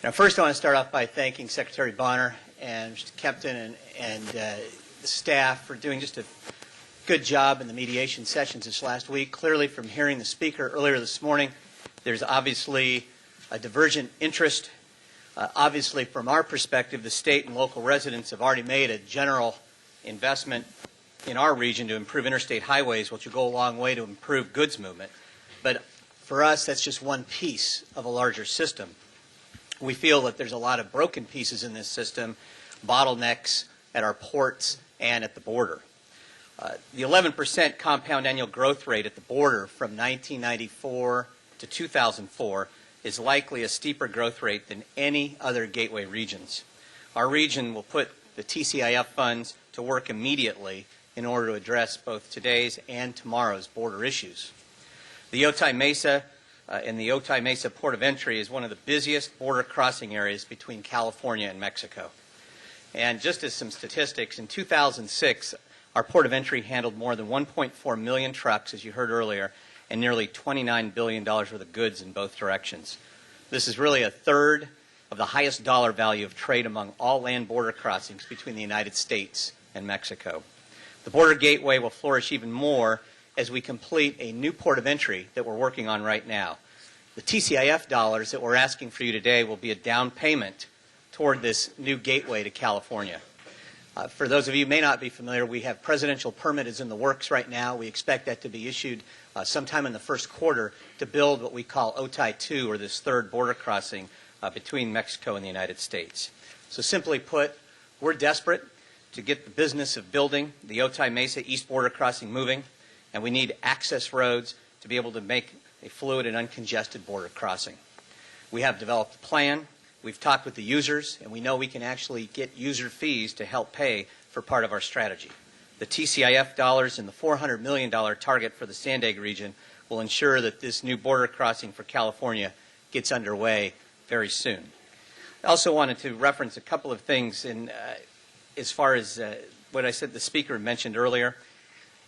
Now, first I want to start off by thanking Secretary Bonner and Mr. Kempton and the staff for doing just a good job in the mediation sessions this last week. Clearly, from hearing the speaker earlier this morning, there's obviously a divergent interest. Obviously, from our perspective, the state and local residents have already made a general investment in our region to improve interstate highways, which will go a long way to improve goods movement. But for us, that's just one piece of a larger system. We feel that there's a lot of broken pieces in this system, bottlenecks at our ports and at the border. The 11% compound annual growth rate at the border from 1994 to 2004 is likely a steeper growth rate than any other gateway regions. Our region will put the TCIF funds to work immediately in order to address both today's and tomorrow's border issues. The Otay Mesa and the Otay Mesa Port of Entry is one of the busiest border crossing areas between California and Mexico. And just as some statistics, in 2006, our Port of Entry handled more than 1.4 million trucks, as you heard earlier, and nearly $29 billion worth of goods in both directions. This is really a third of the highest dollar value of trade among all land border crossings between the United States and Mexico. The border gateway will flourish even more as we complete a new port of entry that we're working on right now. The TCIF dollars that we're asking for you today will be a down payment toward this new gateway to California. For those of you who may not be familiar, we have presidential permit is in the works right now. We expect that to be issued sometime in the first quarter to build what we call Otay 2, or this third border crossing between Mexico and the United States. So simply put, we're desperate to get the business of building the Otay Mesa East border crossing moving, and we need access roads to be able to make a fluid and uncongested border crossing. We have developed a plan. We've talked with the users, and we know we can actually get user fees to help pay for part of our strategy. The TCIF dollars and the $400 million target for the Sandag region will ensure that this new border crossing for California gets underway very soon. I also wanted to reference a couple of things as far as what I said the speaker mentioned earlier.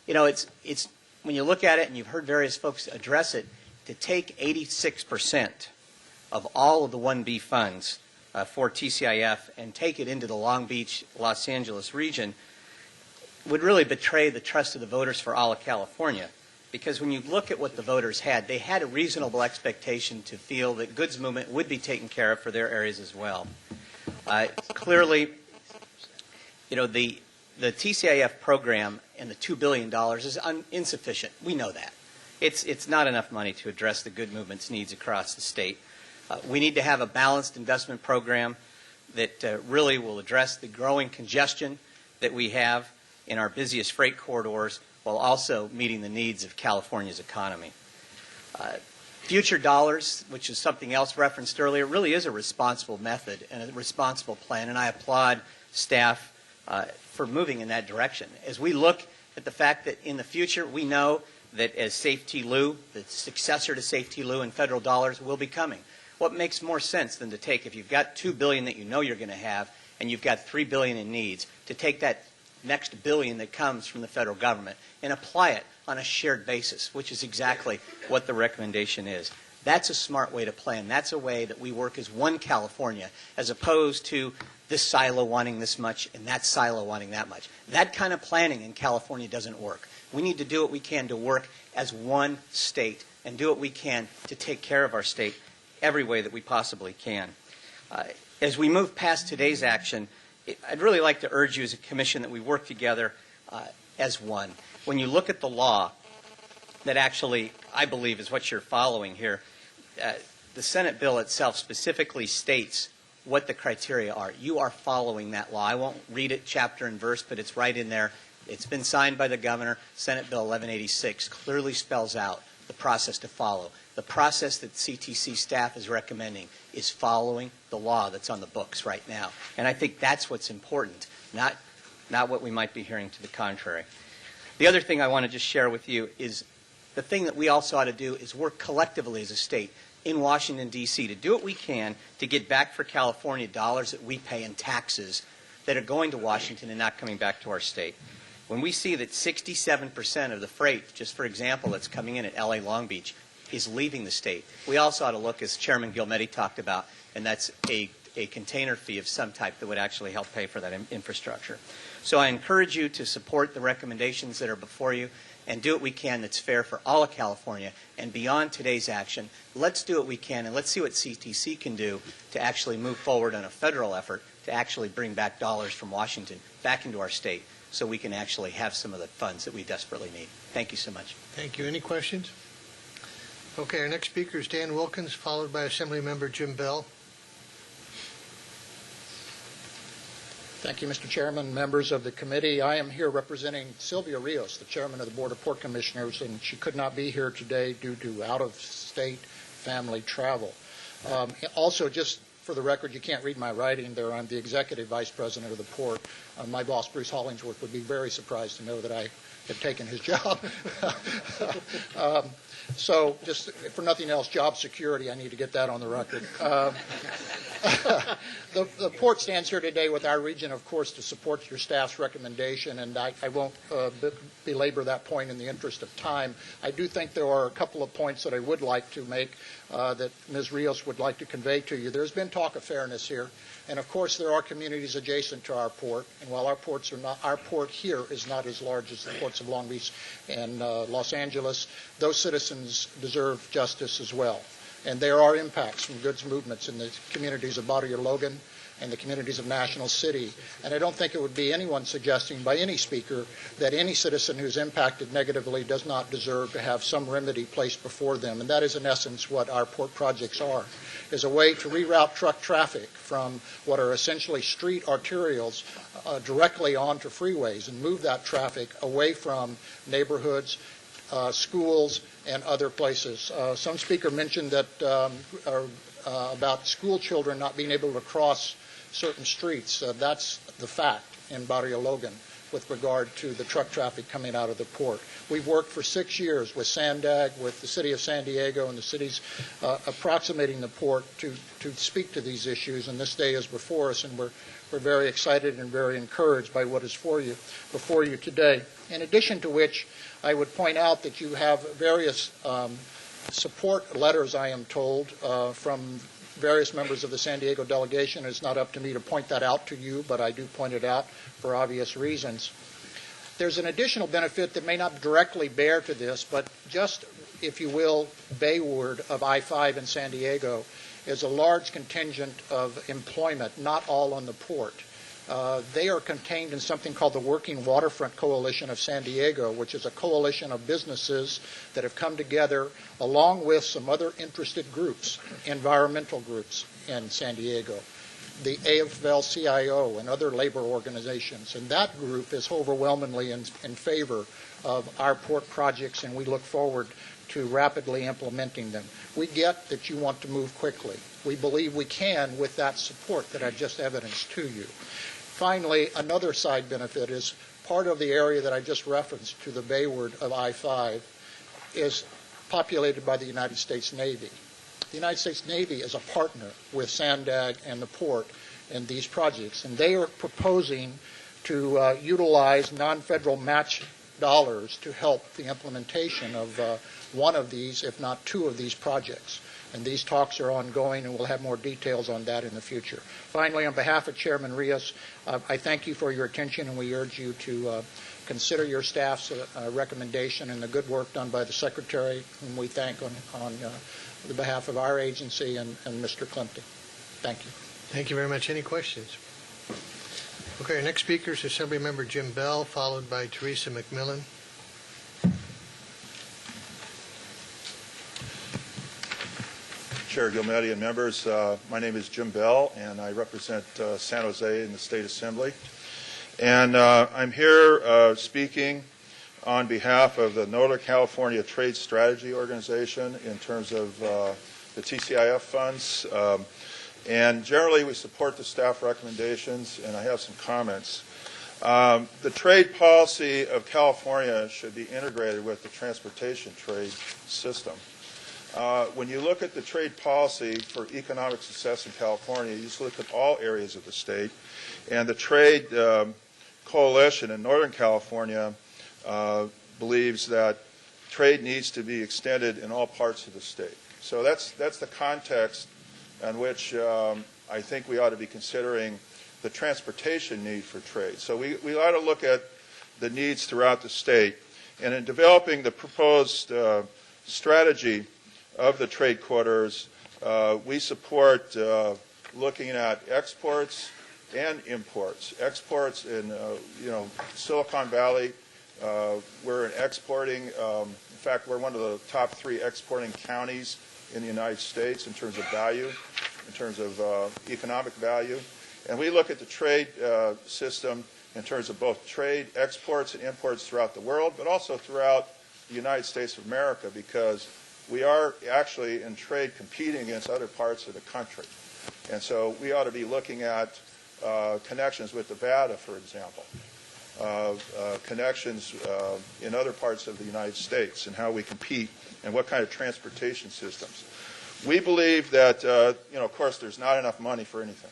You know, it's when you look at it, and you've heard various folks address it, to take 86% of all of the 1B funds for TCIF and take it into the Long Beach, Los Angeles region would really betray the trust of the voters for all of California. Because when you look at what the voters had, they had a reasonable expectation to feel that goods movement would be taken care of for their areas as well. Clearly, you know, the TCIF program and the $2 billion is insufficient. We know that. It's not enough money to address the good movement's needs across the state. We need to have a balanced investment program that really will address the growing congestion that we have in our busiest freight corridors while also meeting the needs of California's economy. Future dollars, which is something else referenced earlier, really is a responsible method and a responsible plan, and I applaud staff for moving in that direction. As we look at the fact that in the future we know that as Safe-T-Lou, the successor to Safe-T-Lou and federal dollars will be coming. What makes more sense than to take, if you've got $2 billion that you know you're going to have and you've got $3 billion in needs, to take that next billion that comes from the federal government and apply it on a shared basis, which is exactly what the recommendation is. That's a smart way to plan. That's a way that we work as one California, as opposed to this silo wanting this much and that silo wanting that much. That kind of planning in California doesn't work. We need to do what we can to work as one state and do what we can to take care of our state every way that we possibly can. As we move past today's action, I'd really like to urge you as a commission that we work together as one. When you look at the law that actually, I believe, is what you're following here, the Senate bill itself specifically states what the criteria are. You are following that law. I won't read it chapter and verse, but it's right in there. It's been signed by the governor. Senate Bill 1186 clearly spells out the process to follow. The process that CTC staff is recommending is following the law that's on the books right now. And I think that's what's important, not what we might be hearing to the contrary. The other thing I want to just share with you is the thing that we also ought to do is work collectively as a state in Washington, D.C. to do what we can to get back for California dollars that we pay in taxes that are going to Washington and not coming back to our state. When we see that 67% of the freight, just for example, that's coming in at L.A. Long Beach, is leaving the state, we also ought to look, as Chairman Gilmetti talked about, and that's a container fee of some type that would actually help pay for that infrastructure. So I encourage you to support the recommendations that are before you and do what we can that's fair for all of California. And beyond today's action, let's do what we can and let's see what CTC can do to actually move forward on a federal effort to actually bring back dollars from Washington back into our state so we can actually have some of the funds that we desperately need. Thank you so much. Thank you. Any questions? Okay, our next speaker is Dan Wilkins, followed by Assemblymember Jim Bell. Thank you, Mr. Chairman, members of the committee. I am here representing Sylvia Rios, the chairman of the Board of Port Commissioners, and she could not be here today due to out-of-state family travel. Also, just for the record, you can't read my writing there. I'm the executive vice president of the port. My boss, Bruce Hollingsworth, would be very surprised to know that I have taken his job. So just for nothing else, job security, I need to get that on the record. The port stands here today with our region, of course, to support your staff's recommendation, and I won't belabor that point in the interest of time. I do think there are a couple of points that I would like to make that Ms. Rios would like to convey to you. There's been talk of fairness here, and of course there are communities adjacent to our port, and while our port here is not as large as the ports of Long Beach and Los Angeles, those citizens deserve justice as well. And there are impacts from goods movements in the communities of Barrio Logan and the communities of National City. And I don't think it would be anyone suggesting by any speaker that any citizen who's impacted negatively does not deserve to have some remedy placed before them. And that is in essence what our port projects are, is a way to reroute truck traffic from what are essentially street arterials directly onto freeways and move that traffic away from neighborhoods, schools, and other places. Some speaker mentioned that about school children not being able to cross certain streets. That's the fact. in Barrio Logan with regard to the truck traffic coming out of the port. We've worked for 6 years with Sandag, with the City of San Diego, and the cities approximating the port to speak to these issues, and this day is before us, and we're very excited and very encouraged by what is before you today. In addition to which, I would point out that you have various support letters, I am told, from various members of the San Diego delegation. It's not up to me to point that out to you, but I do point it out for obvious reasons. There's an additional benefit that may not directly bear to this, but just, if you will, bayward of I-5 in San Diego is a large contingent of employment, not all on the port. They are contained in something called the Working Waterfront Coalition of San Diego, which is a coalition of businesses that have come together along with some other interested groups, environmental groups in San Diego, the AFL-CIO and other labor organizations. And that group is overwhelmingly in favor of our port projects, and we look forward to rapidly implementing them. We get that you want to move quickly. We believe we can with that support that I just evidenced to you. Finally, another side benefit is part of the area that I just referenced to the bayward of I-5 is populated by the United States Navy. The United States Navy is a partner with Sandag and the port in these projects, and they are proposing to utilize non-federal match dollars to help the implementation of one of these, if not two of these projects. And these talks are ongoing, and we'll have more details on that in the future. Finally, on behalf of Chairman Rios, I thank you for your attention, and we urge you to consider your staff's recommendation and the good work done by the Secretary, whom we thank on the behalf of our agency and Mr. Klimpting. Thank you. Thank you very much. Any questions? Okay, our next speaker is Assemblymember Jim Bell, followed by Teresa McMillan. Chair Gilmetti and members, my name is Jim Bell, and I represent San Jose in the State Assembly. And I'm here speaking on behalf of the Northern California Trade Strategy Organization in terms of the TCIF funds. And generally, we support the staff recommendations, and I have some comments. The trade policy of California should be integrated with the transportation trade system. When you look at the trade policy for economic success in California, you just look at all areas of the state, and the trade coalition in Northern California believes that trade needs to be extended in all parts of the state. So that's the context in which I think we ought to be considering the transportation need for trade. So we ought to look at the needs throughout the state. And in developing the proposed strategy of the trade corridors, we support looking at exports and imports. Exports in Silicon Valley, we're exporting. In fact, we're one of the top 3 exporting counties in the United States in terms of value, in terms of economic value. And we look at the trade system in terms of both trade, exports, and imports throughout the world, but also throughout the United States of America, because we are actually in trade competing against other parts of the country. And so we ought to be looking at connections with Nevada, for example, connections in other parts of the United States and how we compete and what kind of transportation systems. We believe that, of course, there's not enough money for anything.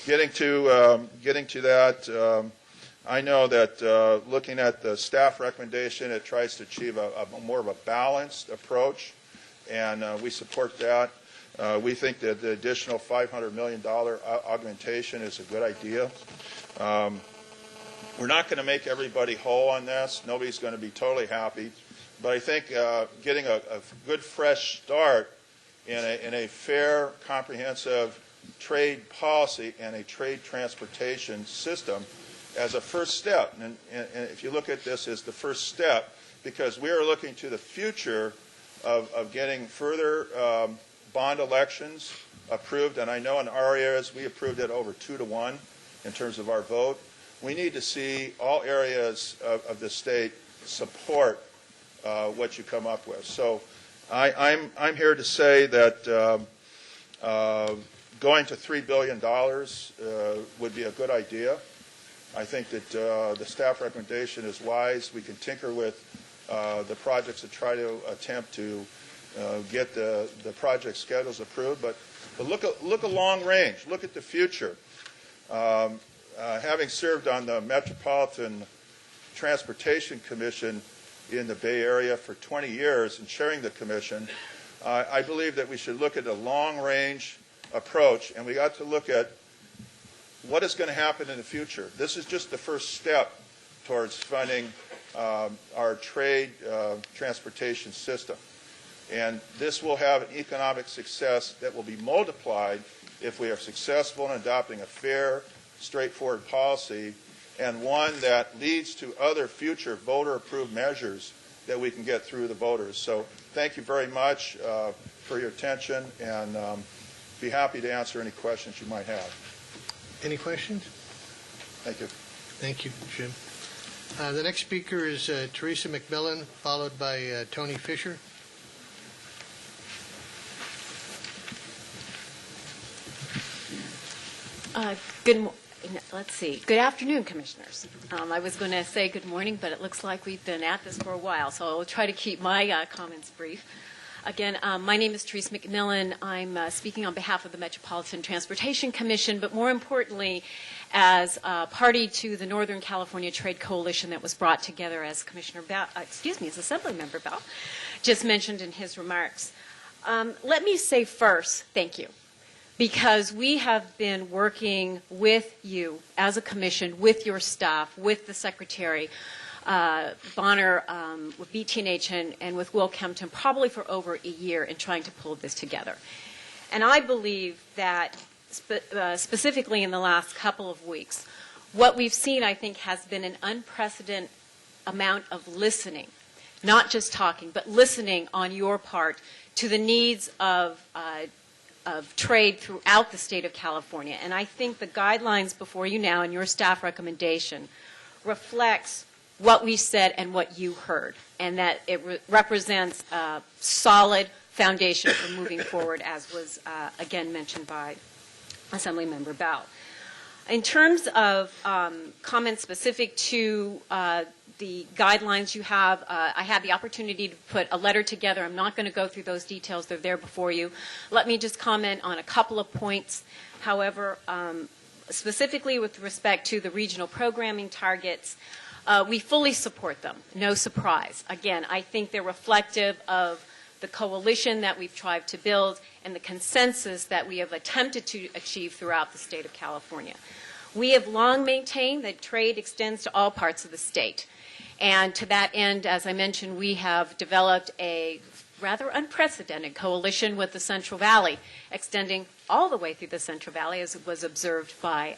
Getting to that, I know that looking at the staff recommendation, it tries to achieve a more of a balanced approach, and we support that. We think that the additional $500 million augmentation is a good idea. We're not going to make everybody whole on this. Nobody's going to be totally happy. But I think getting a good fresh start in a fair, comprehensive trade policy and a trade transportation system as a first step. And if you look at this as the first step, because we are looking to the future of getting further bond elections approved, and I know in our areas we approved it over 2-1 in terms of our vote. We need to see all areas of the state support what you come up with. So I'm here to say that going to $3 billion would be a good idea. I think that the staff recommendation is wise. We can tinker with the projects to try to attempt to get the project schedules approved, but look a long range. Look at the future. Having served on the Metropolitan Transportation Commission in the Bay Area for 20 years and chairing the commission, I believe that we should look at a long-range approach, and we got to look at what is going to happen in the future. This is just the first step towards funding our trade transportation system. And this will have an economic success that will be multiplied if we are successful in adopting a fair, straightforward policy and one that leads to other future voter-approved measures that we can get through the voters. So thank you very much for your attention, and be happy to answer any questions you might have. Any questions? Thank you. Thank you, Jim. The next speaker is Teresa McMillan, followed by Tony Fisher. Let's see. Good afternoon, Commissioners. I was going to say good morning, but it looks like we've been at this for a while, so I'll try to keep my comments brief. Again, my name is Teresa McMillan. I'm speaking on behalf of the Metropolitan Transportation Commission, but more importantly, as a party to the Northern California Trade Coalition that was brought together, as as Assemblymember Bell just mentioned in his remarks. Let me say first, thank you, because we have been working with you as a commission, with your staff, with the Secretary Bonner, with BTNH, and with Will Kempton, probably for over a year in trying to pull this together. And I believe that specifically in the last couple of weeks, what we've seen, I think, has been an unprecedented amount of listening, not just talking, but listening on your part to the needs of trade throughout the state of California. And I think the guidelines before you now and your staff recommendation reflects what we said and what you heard, and that it represents a solid foundation for moving forward, as was again mentioned by Assemblymember Bell. In terms of comments specific to the guidelines you have, I had the opportunity to put a letter together. I'm not going to go through those details. They're there before you. Let me just comment on a couple of points. However, specifically with respect to the regional programming targets, we fully support them. No surprise. Again, I think they're reflective of the coalition that we've tried to build and the consensus that we have attempted to achieve throughout the state of California. We have long maintained that trade extends to all parts of the state. And to that end, as I mentioned, we have developed a rather unprecedented coalition with the Central Valley, extending all the way through the Central Valley, as was observed by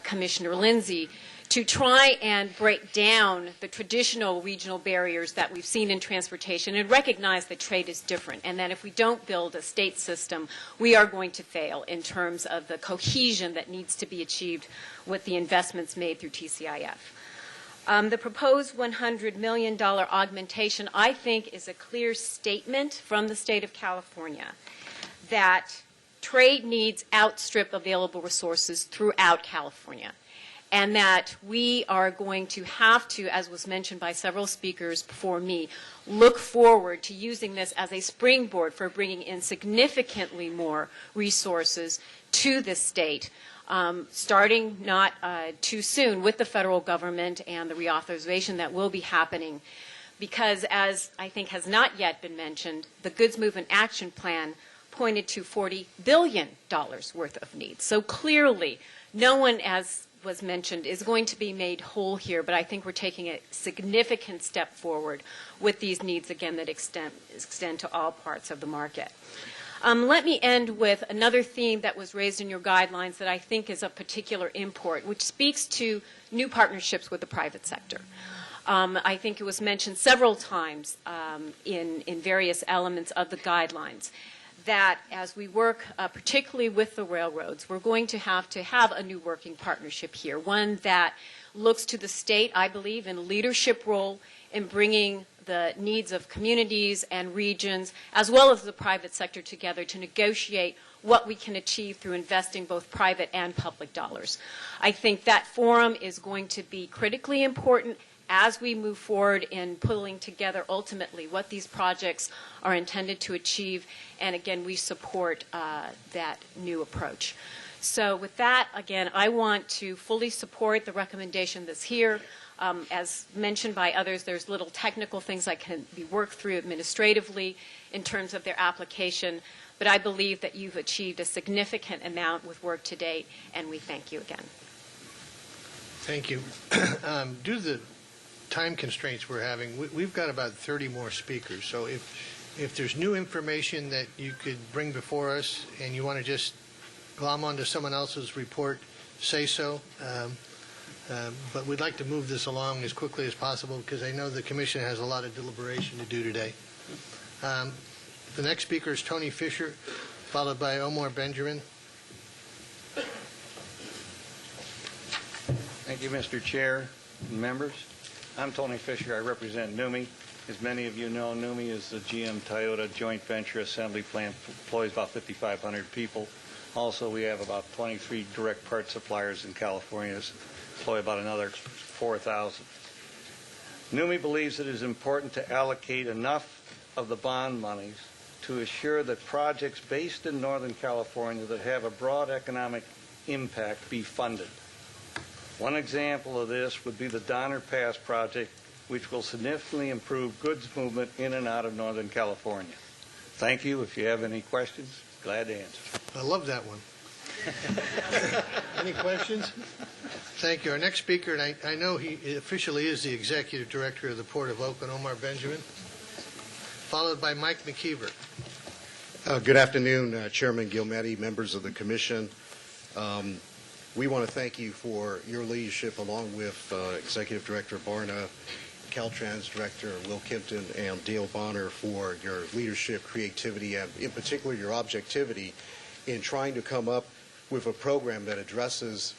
Commissioner Lindsay, to try and break down the traditional regional barriers that we've seen in transportation and recognize that trade is different, and that if we don't build a state system, we are going to fail in terms of the cohesion that needs to be achieved with the investments made through TCIF. The proposed $100 million augmentation, I think, is a clear statement from the state of California that trade needs outstrip available resources throughout California, and that we are going to have to, as was mentioned by several speakers before me, look forward to using this as a springboard for bringing in significantly more resources to the state, starting not too soon with the federal government and the reauthorization that will be happening. Because, as I think has not yet been mentioned, the Goods Movement Action Plan pointed to $40 billion worth of needs. So clearly, no one, as was mentioned, is going to be made whole here, but I think we're taking a significant step forward with these needs, again, that extend to all parts of the market. Let me end with another theme that was raised in your guidelines that I think is of particular import, which speaks to new partnerships with the private sector. I think it was mentioned several times in various elements of the guidelines that as we work particularly with the railroads, we're going to have a new working partnership here, one that looks to the state, I believe, in a leadership role in bringing the needs of communities and regions, as well as the private sector, together to negotiate what we can achieve through investing both private and public dollars. I think that forum is going to be critically important as we move forward in pulling together ultimately what these projects are intended to achieve. And again, we support that new approach. So with that, again, I want to fully support the recommendation that's here. As mentioned by others, there's little technical things that can be worked through administratively in terms of their application, but I believe that you've achieved a significant amount with work to date, and we thank you again. Thank you. Due to the time constraints we're having, we've got about 30 more speakers, so if there's new information that you could bring before us and you want to just glom onto someone else's report, say so. But we'd like to move this along as quickly as possible because I know the Commission has a lot of deliberation to do today. The next speaker is Tony Fisher, followed by Omar Benjamin. Thank you, Mr. Chair and members. I'm Tony Fisher. I represent NUMMI. As many of you know, NUMMI is the GM-Toyota joint venture assembly plant, employs about 5,500 people. Also, we have about 23 direct part suppliers in California, employ about another 4,000. NUMMI believes it is important to allocate enough of the bond monies to assure that projects based in Northern California that have a broad economic impact be funded. One example of this would be the Donner Pass project, which will significantly improve goods movement in and out of Northern California. Thank you. If you have any questions, glad to answer. I love that one. Any questions? Thank you. Our next speaker, and I know he officially is the Executive Director of the Port of Oakland, Omar Benjamin, followed by Mike McKeever. Good afternoon, Chairman Gilmetti, members of the Commission. We want to thank you for your leadership along with Executive Director Barna, Caltrans Director Will Kimpton, and Dale Bonner for your leadership, creativity, and in particular your objectivity in trying to come up with a program that addresses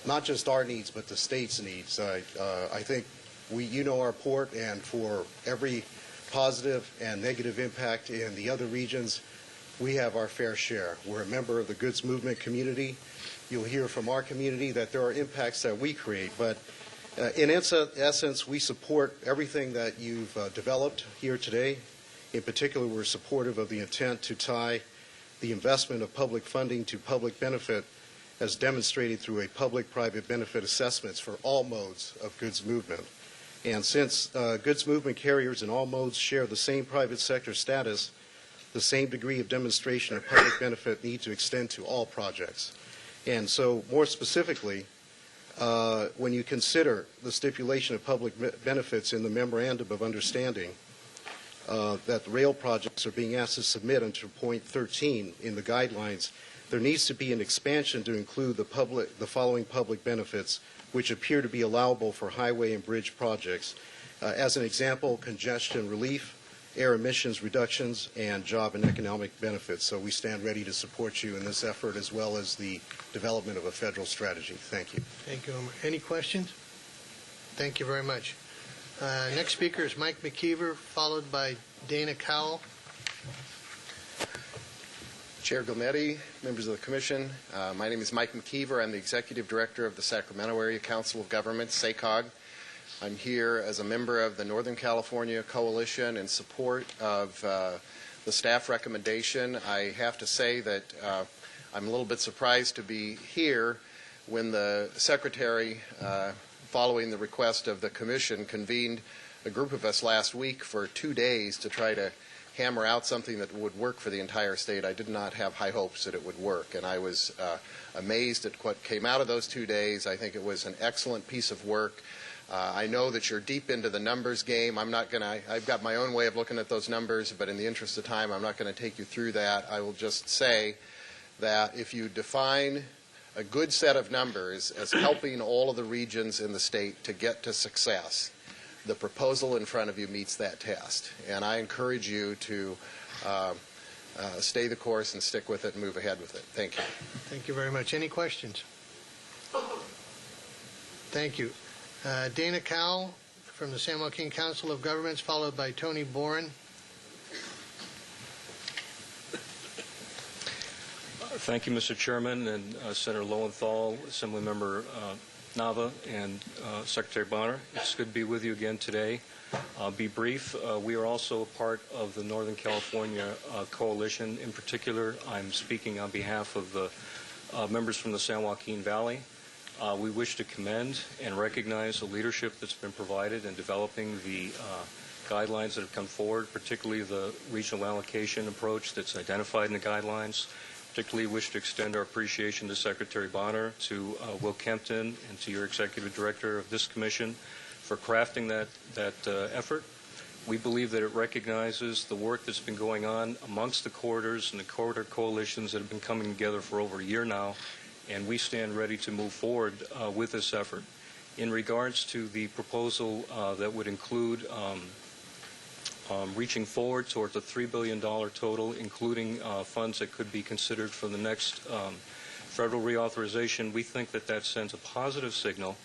not just our needs but the state's needs. I think you know our port, and for every positive and negative impact in the other regions, we have our fair share. We're a member of the goods movement community. You'll hear from our community that there are impacts that we create, but in essence, we support everything that you've developed here today. In particular, we're supportive of the intent to tie the investment of public funding to public benefit as demonstrated through a public-private benefit assessments for all modes of goods movement. And since goods movement carriers in all modes share the same private sector status, the same degree of demonstration of public benefit need to extend to all projects. And so, more specifically, when you consider the stipulation of public benefits in the Memorandum of Understanding that the rail projects are being asked to submit under point 13 in the guidelines, there needs to be an expansion to include the following public benefits, which appear to be allowable for highway and bridge projects. As an example, congestion relief, air emissions reductions, and job and economic benefits. So we stand ready to support you in this effort as well as the development of a federal strategy. Thank you. Thank you, Omar. Any questions? Thank you very much. Next speaker is Mike McKeever, followed by Dana Cowell. Chair Gilmetti, members of the Commission, my name is Mike McKeever. I'm the Executive Director of the Sacramento Area Council of Governments, SACOG. I'm here as a member of the Northern California Coalition in support of the staff recommendation. I have to say that I'm a little bit surprised to be here when the Secretary, following the request of the Commission, convened a group of us last week for 2 days to try to hammer out something that would work for the entire state. I did not have high hopes that it would work, and I was amazed at what came out of those 2 days. I think it was an excellent piece of work. I know that you're deep into the numbers game. I've got my own way of looking at those numbers, but in the interest of time, I'm not going to take you through that. I will just say that if you define a good set of numbers as helping all of the regions in the state to get to success, the proposal in front of you meets that test. And I encourage you to stay the course and stick with it and move ahead with it. Thank you. Thank you very much. Any questions? Thank you. Dana Cowell from the San Joaquin Council of Governments, followed by Tony Boren. Thank you, Mr. Chairman, and Senator Lowenthal, Assemblymember Nava, and Secretary Bonner. It's good to be with you again today. I'll be brief. We are also a part of the Northern California Coalition. In particular, I'm speaking on behalf of the members from the San Joaquin Valley. We wish to commend and recognize the leadership that's been provided in developing the guidelines that have come forward, particularly the regional allocation approach that's identified in the guidelines. Particularly wish to extend our appreciation to Secretary Bonner, to Will Kempton, and to your Executive Director of this Commission for crafting that effort. We believe that it recognizes the work that's been going on amongst the corridors and the corridor coalitions that have been coming together for over a year now, and we stand ready to move forward with this effort. In regards to the proposal that would include reaching forward towards a $3 billion total, including funds that could be considered for the next federal reauthorization, we think that that sends a positive signal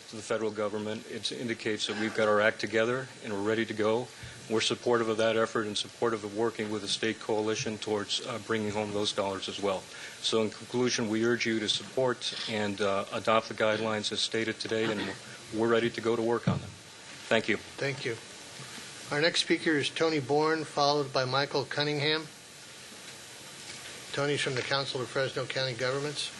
to the federal government. It indicates that we've got our act together and we're ready to go. We're supportive of that effort and supportive of working with the state coalition towards bringing home those dollars as well. So in conclusion, we urge you to support and adopt the guidelines as stated today, and we're ready to go to work on them. Thank you. Thank you. Our next speaker is Tony Bourne, followed by Michael Cunningham. Tony's from the Council of Fresno County Governments.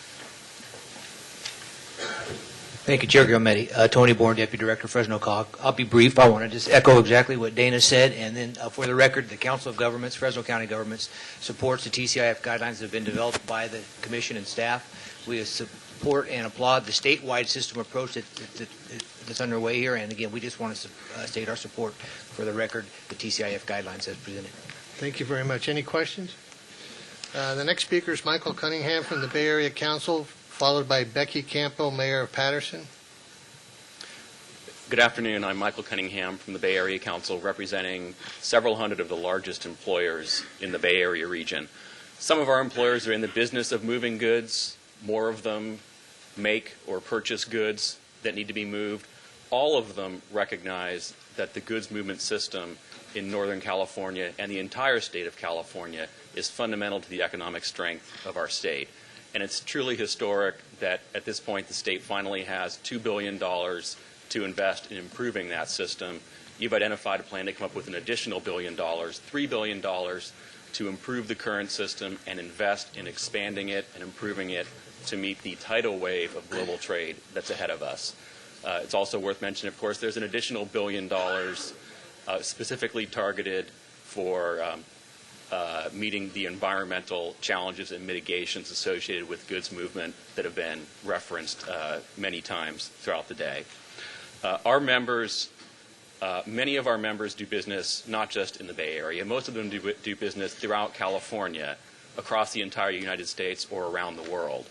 Thank you, Chair Gilmetti. Tony Bourne, Deputy Director, Fresno COG. I'll be brief. I want to just echo exactly what Dana said, and then for the record, the Council of Governments, Fresno County Governments, supports the TCIF guidelines that have been developed by the Commission and staff. We support and applaud the statewide system approach that's underway here, and again, we just want to state our support for the record, the TCIF guidelines as presented. Thank you very much. Any questions? The next speaker is Michael Cunningham from the Bay Area Council, followed by Becky Campo, Mayor of Patterson. Good afternoon. I'm Michael Cunningham from the Bay Area Council, representing several hundred of the largest employers in the Bay Area region. Some of our employers are in the business of moving goods. More of them make or purchase goods that need to be moved. All of them recognize that the goods movement system in Northern California and the entire state of California is fundamental to the economic strength of our state. And it's truly historic that at this point the state finally has $2 billion to invest in improving that system. You've identified a plan to come up with an additional $1 billion, $3 billion to improve the current system and invest in expanding it and improving it to meet the tidal wave of global trade that's ahead of us. It's also worth mentioning, of course, there's an additional $1 billion specifically targeted for meeting the environmental challenges and mitigations associated with goods movement that have been referenced many times throughout the day. Many of our members do business not just in the Bay Area. Most of them do business throughout California, across the entire United States, or around the world.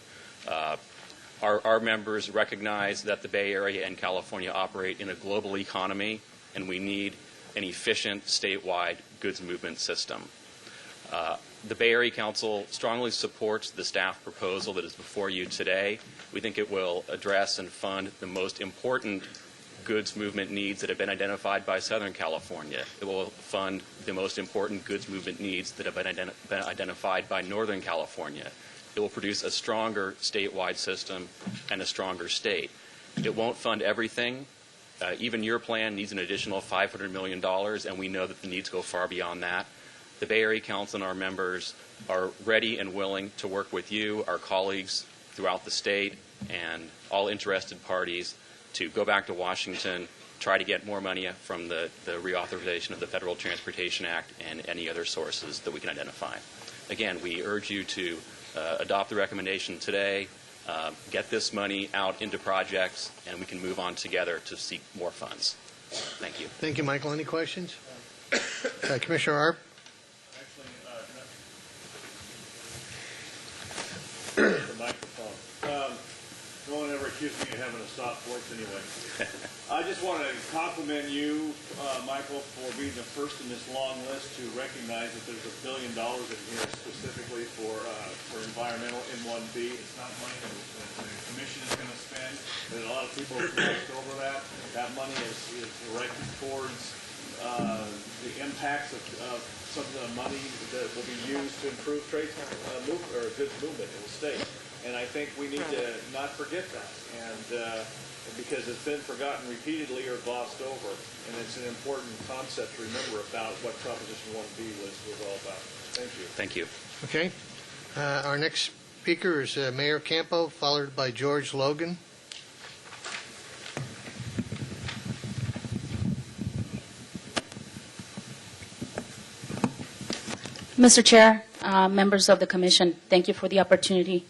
Our members recognize that the Bay Area and California operate in a global economy, and we need an efficient statewide goods movement system. The Bay Area Council strongly supports the staff proposal that is before you today. We think it will address and fund the most important goods movement needs that have been identified by Southern California. It will fund the most important goods movement needs that have been identified by Northern California. It will produce a stronger statewide system and a stronger state. It won't fund everything. Even your plan needs an additional $500 million, and we know that the needs go far beyond that. The Bay Area Council and our members are ready and willing to work with you, our colleagues throughout the state, and all interested parties to go back to Washington, try to get more money from the reauthorization of the Federal Transportation Act and any other sources that we can identify. Again, we urge you to adopt the recommendation today, get this money out into projects, and we can move on together to seek more funds. Thank you. Thank you, Michael. Any questions? Commissioner Arp? The microphone. No one ever accused me of having a soft voice anyway. I just want to compliment you, Michael, for being the first in this long list to recognize that there's $1 billion in here specifically for environmental M1B. It's not money that the Commission is going to spend. There's a lot of people who glossed over that. That money is directed towards the impact impacts of some of the money that will be used to improve trade or goods movement in the state. And I think we need to not forget that, and because it's been forgotten repeatedly or glossed over, and it's an important concept to remember about what Proposition 1B was all about. Thank you. Thank you. Okay. Our next speaker is Mayor Campo, followed by George Logan. Mr. Chair, members of the Commission, thank you for the opportunity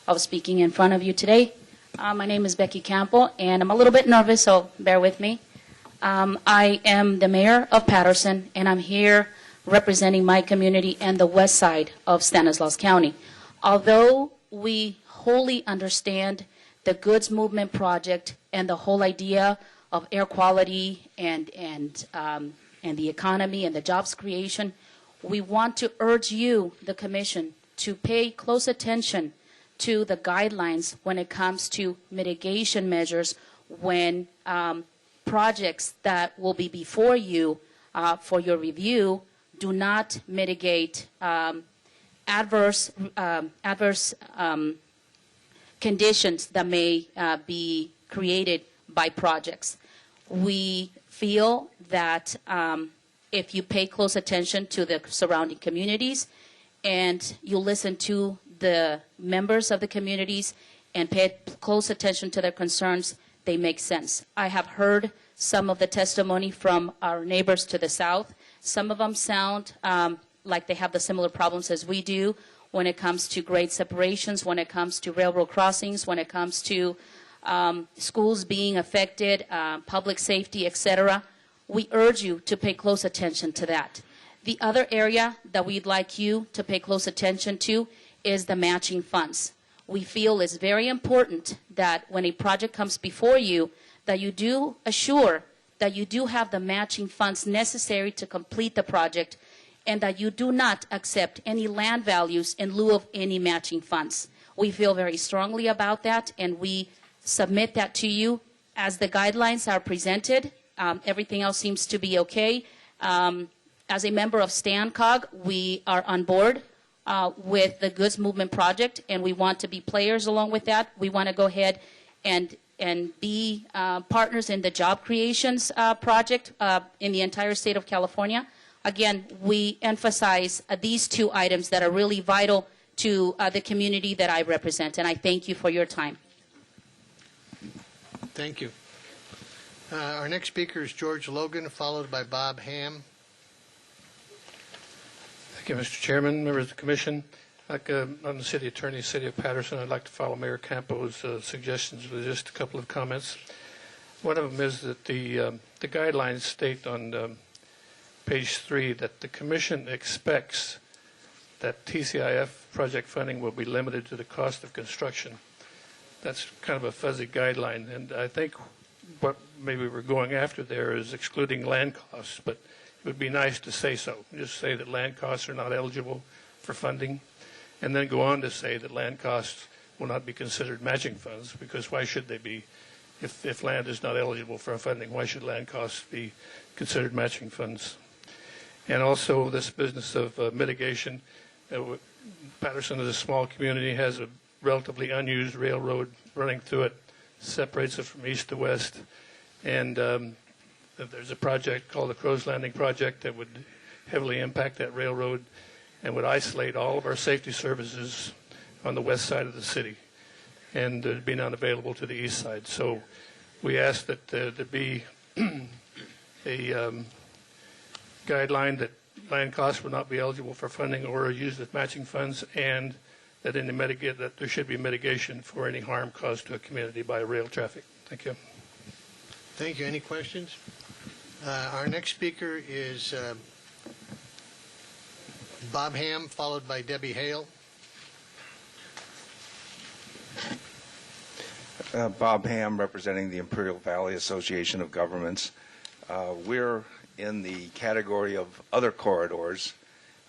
of speaking in front of you today. My name is Becky Campo, and I'm a little bit nervous, so bear with me. I am the mayor of Patterson, and I'm here representing my community and the west side of Stanislaus County. Although we wholly understand the goods movement project and the whole idea of air quality and the economy and the jobs creation, we want to urge you, the Commission, to pay close attention to the guidelines when it comes to mitigation measures when projects that will be before you for your review do not mitigate adverse conditions that may be created by projects. We feel that if you pay close attention to the surrounding communities and you listen to the members of the communities and pay close attention to their concerns, they make sense. I have heard some of the testimony from our neighbors to the south. Some of them sound like they have the similar problems as we do when it comes to grade separations, when it comes to railroad crossings, when it comes to schools being affected, public safety, etc. We urge you to pay close attention to that. The other area that we'd like you to pay close attention to is the matching funds. We feel it's very important that when a project comes before you, that you do assure that you do have the matching funds necessary to complete the project and that you do not accept any land values in lieu of any matching funds. We feel very strongly about that, and we submit that to you as the guidelines are presented. Everything else seems to be okay. As a member of StanCog, we are on board with the Goods Movement Project, and we want to be players along with that. We want to go ahead and be partners in the job creations project in the entire state of California. Again, we emphasize these two items that are really vital to the community that I represent, and I thank you for your time. Thank you. Our next speaker is George Logan, followed by Bob Ham. Thank you, Mr. Chairman, members of the Commission. I'm the City Attorney, City of Patterson. I'd like to follow Mayor Campo's suggestions with just a couple of comments. One of them is that the guidelines state on page 3 that the Commission expects that TCIF project funding will be limited to the cost of construction. That's kind of a fuzzy guideline, and I think what maybe we're going after there is excluding land costs, but it would be nice to say so. Just say that land costs are not eligible for funding, and then go on to say that land costs will not be considered matching funds, because why should they be? If land is not eligible for funding, why should land costs be considered matching funds? And also this business of mitigation. Patterson is a small community, has a relatively unused railroad running through it, separates it from east to west, and there's a project called the Crow's Landing Project that would heavily impact that railroad and would isolate all of our safety services on the west side of the city and be not available to the east side. So we ask that there be a guideline that land costs will not be eligible for funding or used as matching funds, and that that there should be mitigation for any harm caused to a community by rail traffic. Thank you. Thank you. Any questions? Our next speaker is Bob Ham, followed by Debbie Hale. Bob Ham, representing the Imperial Valley Association of Governments. We're in the category of other corridors,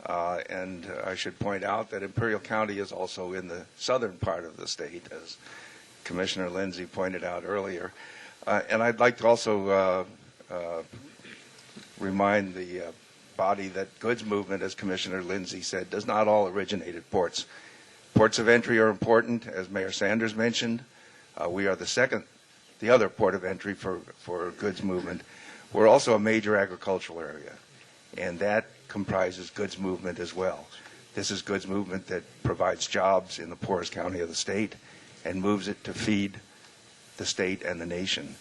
and I should point out that Imperial County is also in the southern part of the state, as Commissioner Lindsay pointed out earlier. And I'd like to also remind the body that goods movement, as Commissioner Lindsay said, does not all originate at ports. Ports of entry are important, as Mayor Sanders mentioned. We are the other port of entry for goods movement. We're also a major agricultural area, and that comprises goods movement as well. This is goods movement that provides jobs in the poorest county of the state and moves it to feed the state and the nation.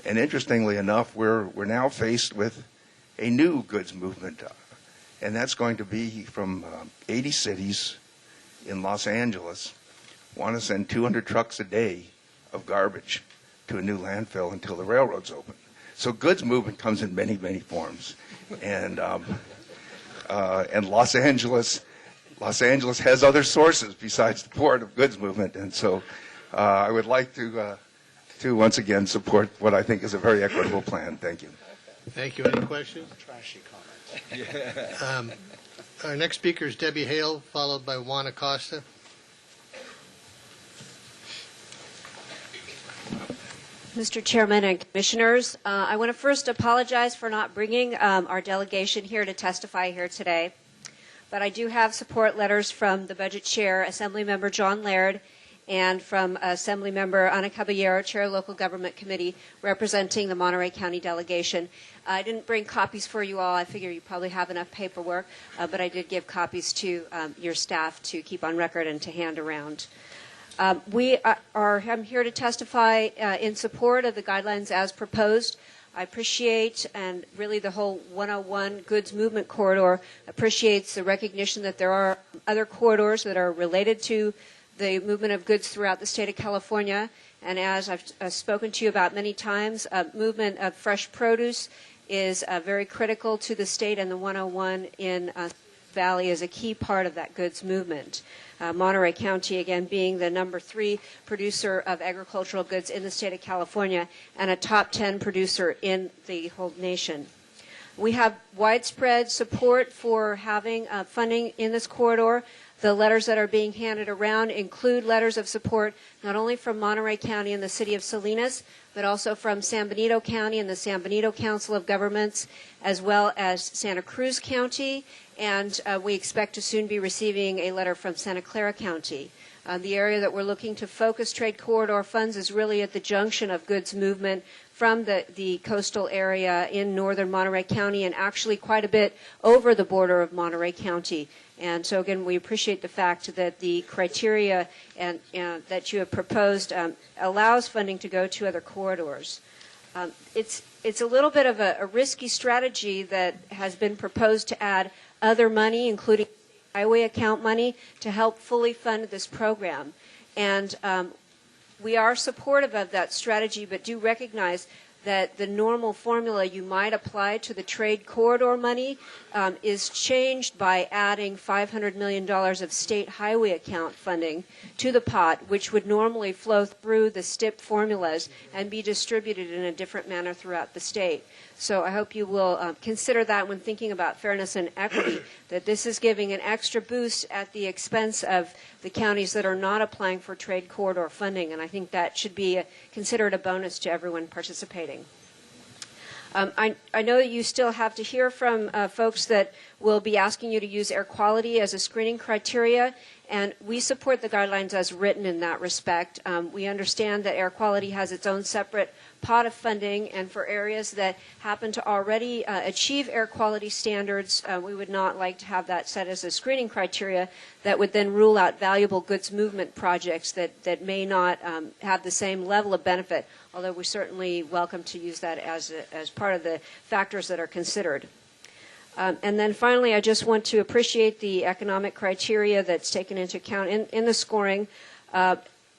And interestingly enough, we're now faced with a new goods movement, and that's going to be from 80 cities in Los Angeles want to send 200 trucks a day of garbage to a new landfill until the railroad's open. So goods movement comes in many, many forms, and Los Angeles has other sources besides the port of goods movement, and so I would like to once again support what I think is a very equitable plan. Thank you. Thank you. Any questions? Trashy comment. Our next speaker is Debbie Hale, followed by Juan Acosta. Mr. Chairman and Commissioners, I want to first apologize for not bringing our delegation here to testify here today. But I do have support letters from the Budget Chair, Assemblymember John Laird, and from Assemblymember Ana Caballero, Chair of Local Government Committee, representing the Monterey County delegation. I didn't bring copies for you all. I figure you probably have enough paperwork, but I did give copies to your staff to keep on record and to hand around. I'm here to testify in support of the guidelines as proposed. I appreciate, and really the whole 101 goods movement corridor appreciates the recognition that there are other corridors that are related to the movement of goods throughout the state of California. And as I've spoken to you about many times, movement of fresh produce is very critical to the state, and the 101 in Valley is a key part of that goods movement. Monterey County, again, being the number 3 producer of agricultural goods in the state of California and a top 10 producer in the whole nation. We have widespread support for having funding in this corridor. The letters that are being handed around include letters of support not only from Monterey County and the city of Salinas, but also from San Benito County and the San Benito Council of Governments, as well as Santa Cruz County, and we expect to soon be receiving a letter from Santa Clara County. The area that we're looking to focus trade corridor funds is really at the junction of goods movement from the coastal area in northern Monterey County and actually quite a bit over the border of Monterey County. And so, again, we appreciate the fact that the criteria that you have proposed allows funding to go to other corridors. It's a little bit of a risky strategy that has been proposed to add other money, including highway account money, to help fully fund this program. And we are supportive of that strategy, but do recognize that the normal formula you might apply to the trade corridor money is changed by adding $500 million of state highway account funding to the pot, which would normally flow through the STIP formulas and be distributed in a different manner throughout the state. So I hope you will consider that when thinking about fairness and equity, that this is giving an extra boost at the expense of the counties that are not applying for trade corridor funding, and I think that should be considered a bonus to everyone participating. I know that you still have to hear from folks that will be asking you to use air quality as a screening criteria, and we support the guidelines as written in that respect. We understand that air quality has its own separate pot of funding, and for areas that happen to already achieve air quality standards, we would not like to have that set as a screening criteria that would then rule out valuable goods movement projects that may not have the same level of benefit, although we certainly welcome to use that as part of the factors that are considered. And then finally, I just want to appreciate the economic criteria that's taken into account in the scoring.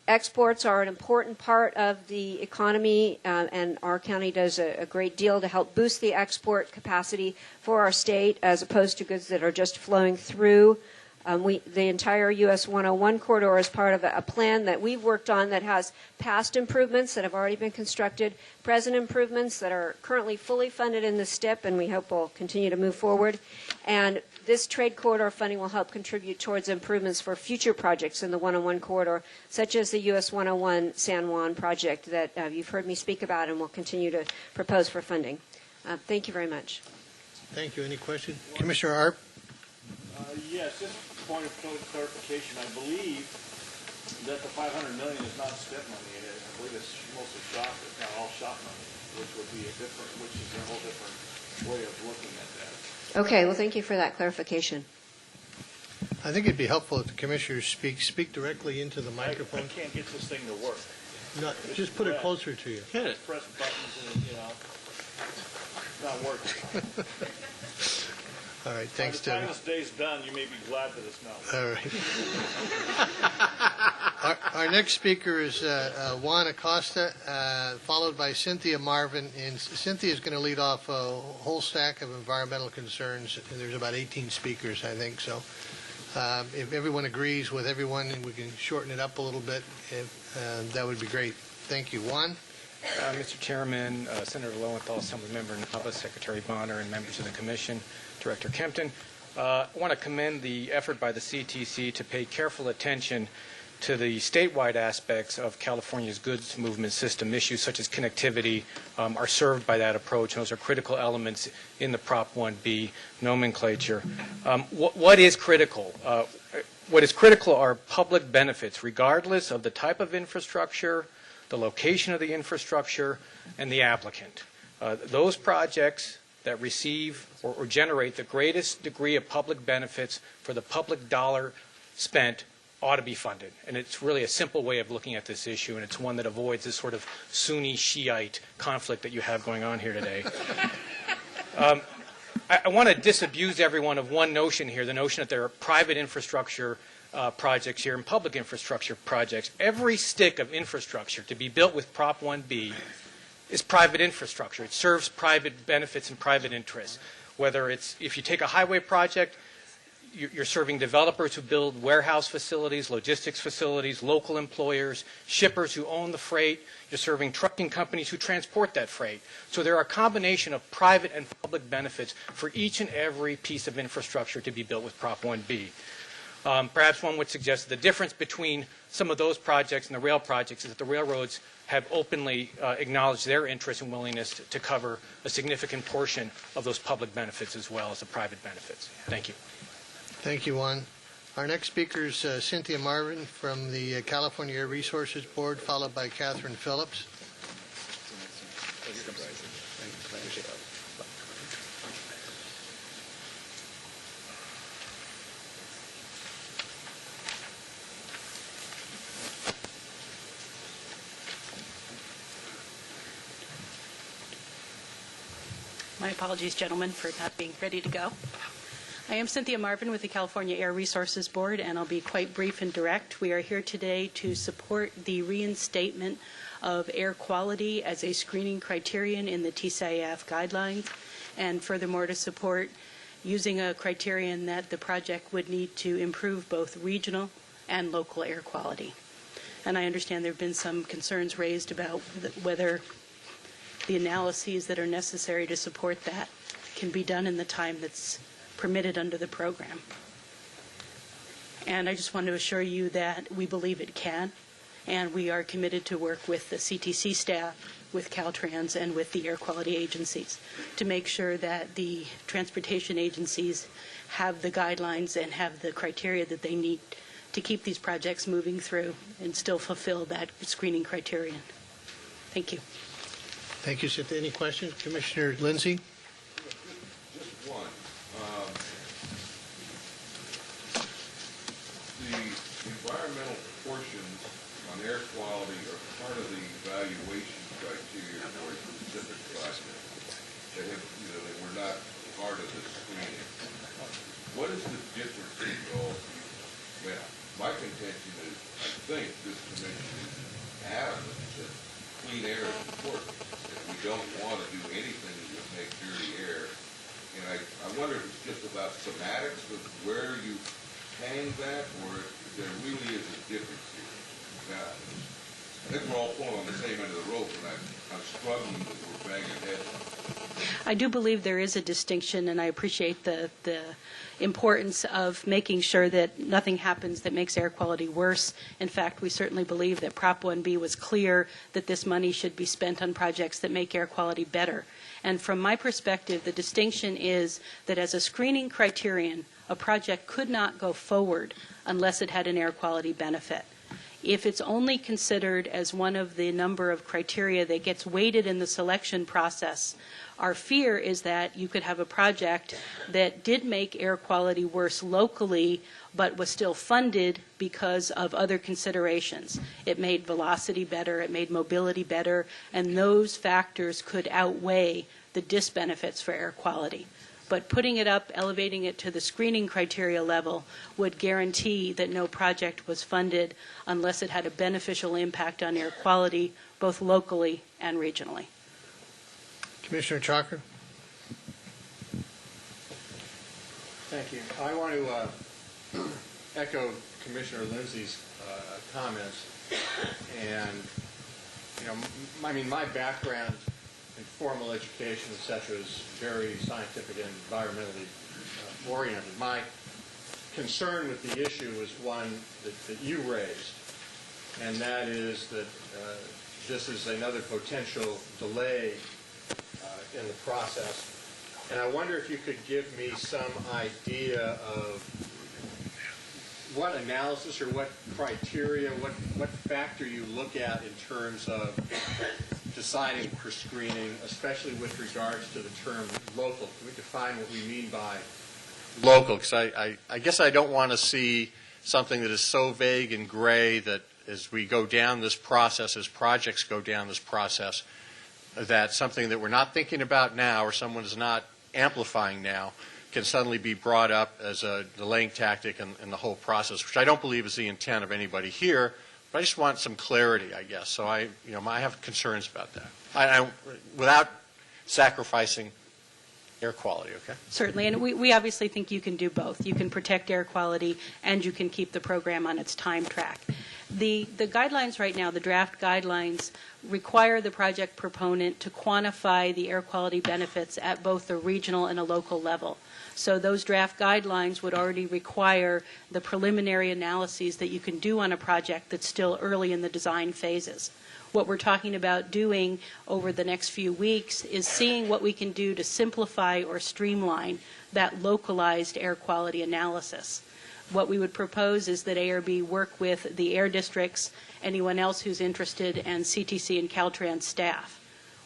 Exports are an important part of the economy, and our county does a great deal to help boost the export capacity for our state, as opposed to goods that are just flowing through. The entire US 101 corridor is part of a plan that we've worked on that has past improvements that have already been constructed, present improvements that are currently fully funded in the STIP, and we hope will continue to move forward. And this trade corridor funding will help contribute towards improvements for future projects in the 101 corridor, such as the US 101 San Juan project that you've heard me speak about and will continue to propose for funding. Thank you very much. Thank you. Any questions? Commissioner Arp? Yes, just a point of clarification. I believe that the $500 million is not spent money. I believe it's mostly shop, it's not all shop money, which would be which is a whole different way of looking at that. Okay, well, thank you for that clarification. I think it'd be helpful if the commissioners speak directly into the microphone. I can't get this thing to work. No, just put it closer to you. Hit it. Press buttons and, it's not working. All right, thanks, By the time Debbie. this day's done, you may be glad that it's not working. All right. Our next speaker is Juan Acosta, followed by Cynthia Marvin. And Cynthia is going to lead off a whole stack of environmental concerns. There's about 18 speakers, I think. So if everyone agrees with everyone and we can shorten it up a little bit, that would be great. Thank you. Juan? Mr. Chairman, Senator Lowenthal, Assemblymember Nava, Secretary Bonner, and members of the Commission, Director Kempton. I want to commend the effort by the CTC to pay careful attention to the statewide aspects of California's goods movement system. Issues such as connectivity are served by that approach, and those are critical elements in the Prop 1B nomenclature. What is critical? What is critical are public benefits, regardless of the type of infrastructure, the location of the infrastructure, and the applicant. Those projects that receive or generate the greatest degree of public benefits for the public dollar spent ought to be funded. And it's really a simple way of looking at this issue, and it's one that avoids this sort of Sunni-Shiite conflict that you have going on here today. I want to disabuse everyone of one notion here, the notion that there are private infrastructure projects here and public infrastructure projects. Every stick of infrastructure to be built with Prop 1B is private infrastructure. It serves private benefits and private interests. Whether it's, if you take a highway project, you're serving developers who build warehouse facilities, logistics facilities, local employers, shippers who own the freight. You're serving trucking companies who transport that freight. So there are a combination of private and public benefits for each and every piece of infrastructure to be built with Prop 1B. Perhaps one would suggest the difference between some of those projects and the rail projects is that the railroads have openly acknowledged their interest and willingness to cover a significant portion of those public benefits as well as the private benefits. Thank you. Thank you, Juan. Our next speaker is Cynthia Marvin from the California Air Resources Board, followed by Catherine Phillips. My apologies, gentlemen, for not being ready to go. I am Cynthia Marvin with the California Air Resources Board, and I'll be quite brief and direct. We are here today to support the reinstatement of air quality as a screening criterion in the TCIF guidelines, and furthermore to support using a criterion that the project would need to improve both regional and local air quality. And I understand there have been some concerns raised about whether the analyses that are necessary to support that can be done in the time that's permitted under the program. And I just want to assure you that we believe it can, and we are committed to work with the CTC staff, with Caltrans, and with the air quality agencies to make sure that the transportation agencies have the guidelines and have the criteria that they need to keep these projects moving through and still fulfill that screening criterion. Thank you. Thank you, Cynthia. Any questions? Commissioner Lindsay? Just one. The environmental portions on air quality are part of the evaluation criteria for a specific project. They have, they were not part of the screening. What is the difference in all? Well, my contention is, I think this commission is adamant that clean air is important. We don't want to do anything that would make dirty air. And I wonder if it's just about semantics of where you hang that, or if there really is a difference here. I think we're all pulling on the same end of the rope, and I'm struggling that we're banging heads. I do believe there is a distinction, and I appreciate the importance of making sure that nothing happens that makes air quality worse. In fact, we certainly believe that Prop 1B was clear that this money should be spent on projects that make air quality better. And from my perspective, the distinction is that as a screening criterion, a project could not go forward unless it had an air quality benefit. If it's only considered as one of the number of criteria that gets weighted in the selection process, our fear is that you could have a project that did make air quality worse locally, but was still funded because of other considerations. It made velocity better, it made mobility better, and those factors could outweigh the disbenefits for air quality. But putting it up, elevating it to the screening criteria level would guarantee that no project was funded unless it had a beneficial impact on air quality, both locally and regionally. Commissioner Chalker? Thank you. I want to echo Commissioner Lindsay's comments. And, I mean, my background in formal education, et cetera, is very scientific and environmentally oriented. My concern with the issue is one that you raised, and that is that this is another potential delay in the process. And I wonder if you could give me some idea of what analysis or what criteria, what factor you look at in terms of deciding for screening, especially with regards to the term local. Can we define what we mean by local? Because I guess I don't want to see something that is so vague and gray that as we go down this process, as projects go down this process, that something that we're not thinking about now or someone is not amplifying now can suddenly be brought up as a delaying tactic in the whole process, which I don't believe is the intent of anybody here. But I just want some clarity, I guess. So I have concerns about that. Without sacrificing air quality, okay? Certainly, and we obviously think you can do both. You can protect air quality and you can keep the program on its time track. The guidelines right now, the draft guidelines, require the project proponent to quantify the air quality benefits at both a regional and a local level. So those draft guidelines would already require the preliminary analyses that you can do on a project that's still early in the design phases. What we're talking about doing over the next few weeks is seeing what we can do to simplify or streamline that localized air quality analysis. What we would propose is that ARB work with the air districts, anyone else who's interested, and CTC and Caltrans staff.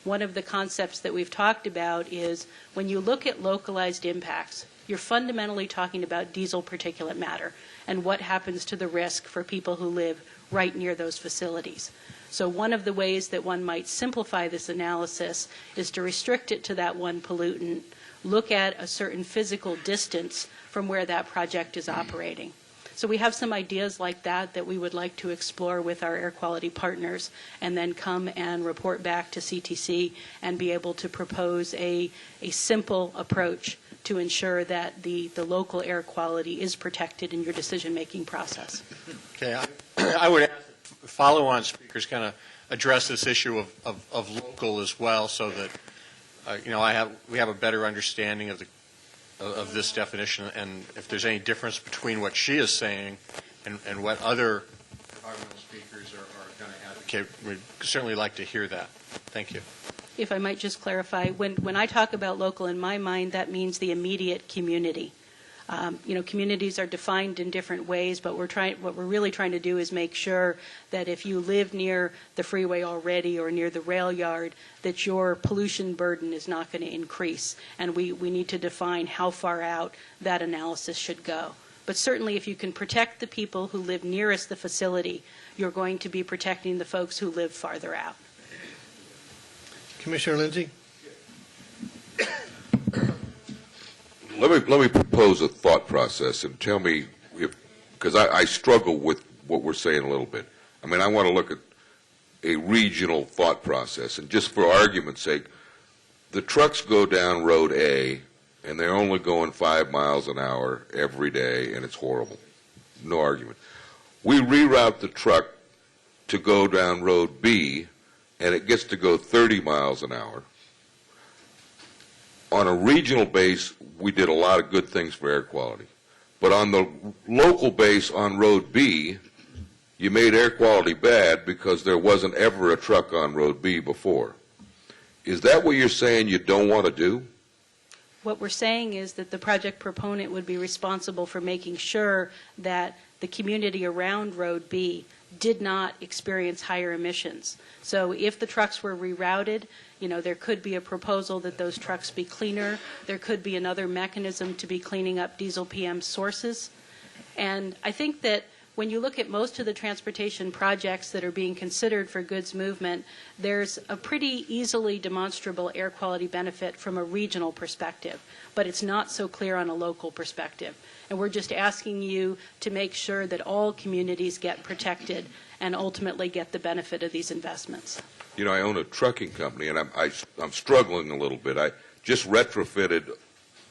One of the concepts that we've talked about is when you look at localized impacts, you're fundamentally talking about diesel particulate matter and what happens to the risk for people who live right near those facilities. So one of the ways that one might simplify this analysis is to restrict it to that one pollutant, look at a certain physical distance from where that project is operating. So we have some ideas like that that we would like to explore with our air quality partners and then come and report back to CTC and be able to propose a simple approach to ensure that the local air quality is protected in your decision-making process. Okay, I would ask that follow-on speakers kind of address this issue of local as well, so that we have a better understanding of this definition, and if there's any difference between what she is saying and what other environmental speakers are going to advocate, we'd certainly like to hear that. Thank you. If I might just clarify, when I talk about local, in my mind, that means the immediate community. Communities are defined in different ways, but what we're really trying to do is make sure that if you live near the freeway already or near the rail yard, that your pollution burden is not going to increase. And we need to define how far out that analysis should go. But certainly if you can protect the people who live nearest the facility, you're going to be protecting the folks who live farther out. Commissioner Lindsay? Let me propose a thought process and tell me if, because I struggle with what we're saying a little bit. I mean, I want to look at a regional thought process, and just for argument's sake, the trucks go down Road A, and they're only going 5 miles an hour every day, and it's horrible. No argument. We reroute the truck to go down Road B, and it gets to go 30 miles an hour. On a regional base, we did a lot of good things for air quality. But on the local base on Road B, you made air quality bad because there wasn't ever a truck on Road B before. Is that what you're saying you don't want to do? What we're saying is that the project proponent would be responsible for making sure that the community around Road B did not experience higher emissions. So if the trucks were rerouted, there could be a proposal that those trucks be cleaner. There could be another mechanism to be cleaning up diesel PM sources. And I think that when you look at most of the transportation projects that are being considered for goods movement, there's a pretty easily demonstrable air quality benefit from a regional perspective, but it's not so clear on a local perspective. And we're just asking you to make sure that all communities get protected and ultimately get the benefit of these investments. I own a trucking company, and I'm struggling a little bit. I just retrofitted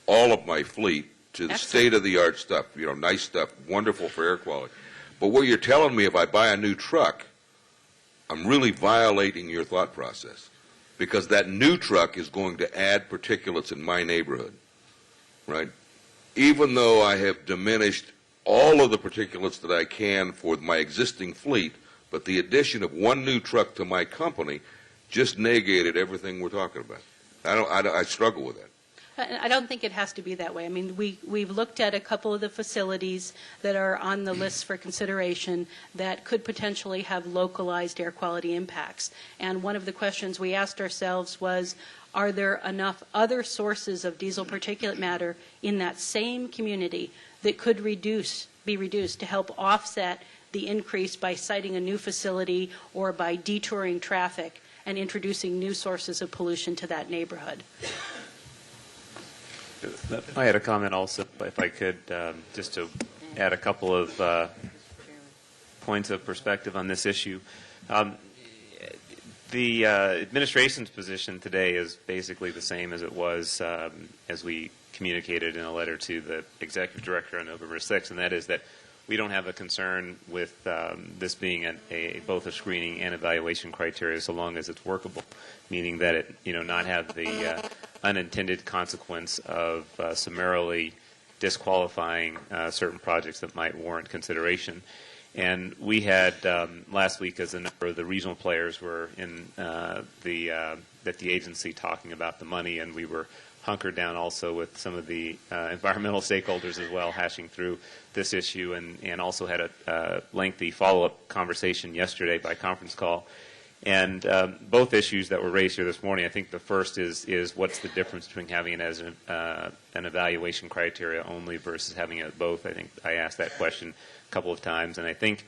all of my fleet to the state-of-the-art stuff, nice stuff, wonderful for air quality. But what you're telling me, if I buy a new truck, I'm really violating your thought process, because that new truck is going to add particulates in my neighborhood, right? Even though I have diminished all of the particulates that I can for my existing fleet, but the addition of one new truck to my company just negated everything we're talking about. I struggle with that. I don't think it has to be that way. I mean, we've looked at a couple of the facilities that are on the list for consideration that could potentially have localized air quality impacts. And one of the questions we asked ourselves was, are there enough other sources of diesel particulate matter in that same community that could be reduced to help offset the increase by siting a new facility or by detouring traffic and introducing new sources of pollution to that neighborhood? I had a comment also, if I could, just to add a couple of points of perspective on this issue. The administration's position today is basically the same as it was as we communicated in a letter to the executive director on November 6th, and that is that we don't have a concern with this being both a screening and evaluation criteria so long as it's workable, meaning that it not have the unintended consequence of summarily disqualifying certain projects that might warrant consideration. And we had last week, as a number of the regional players were in at the agency talking about the money, and we were hunkered down also with some of the environmental stakeholders as well, hashing through this issue, and also had a lengthy follow-up conversation yesterday by conference call. And both issues that were raised here this morning, I think the first is what's the difference between having it as an evaluation criteria only versus having it both. I think I asked that question a couple of times, and I think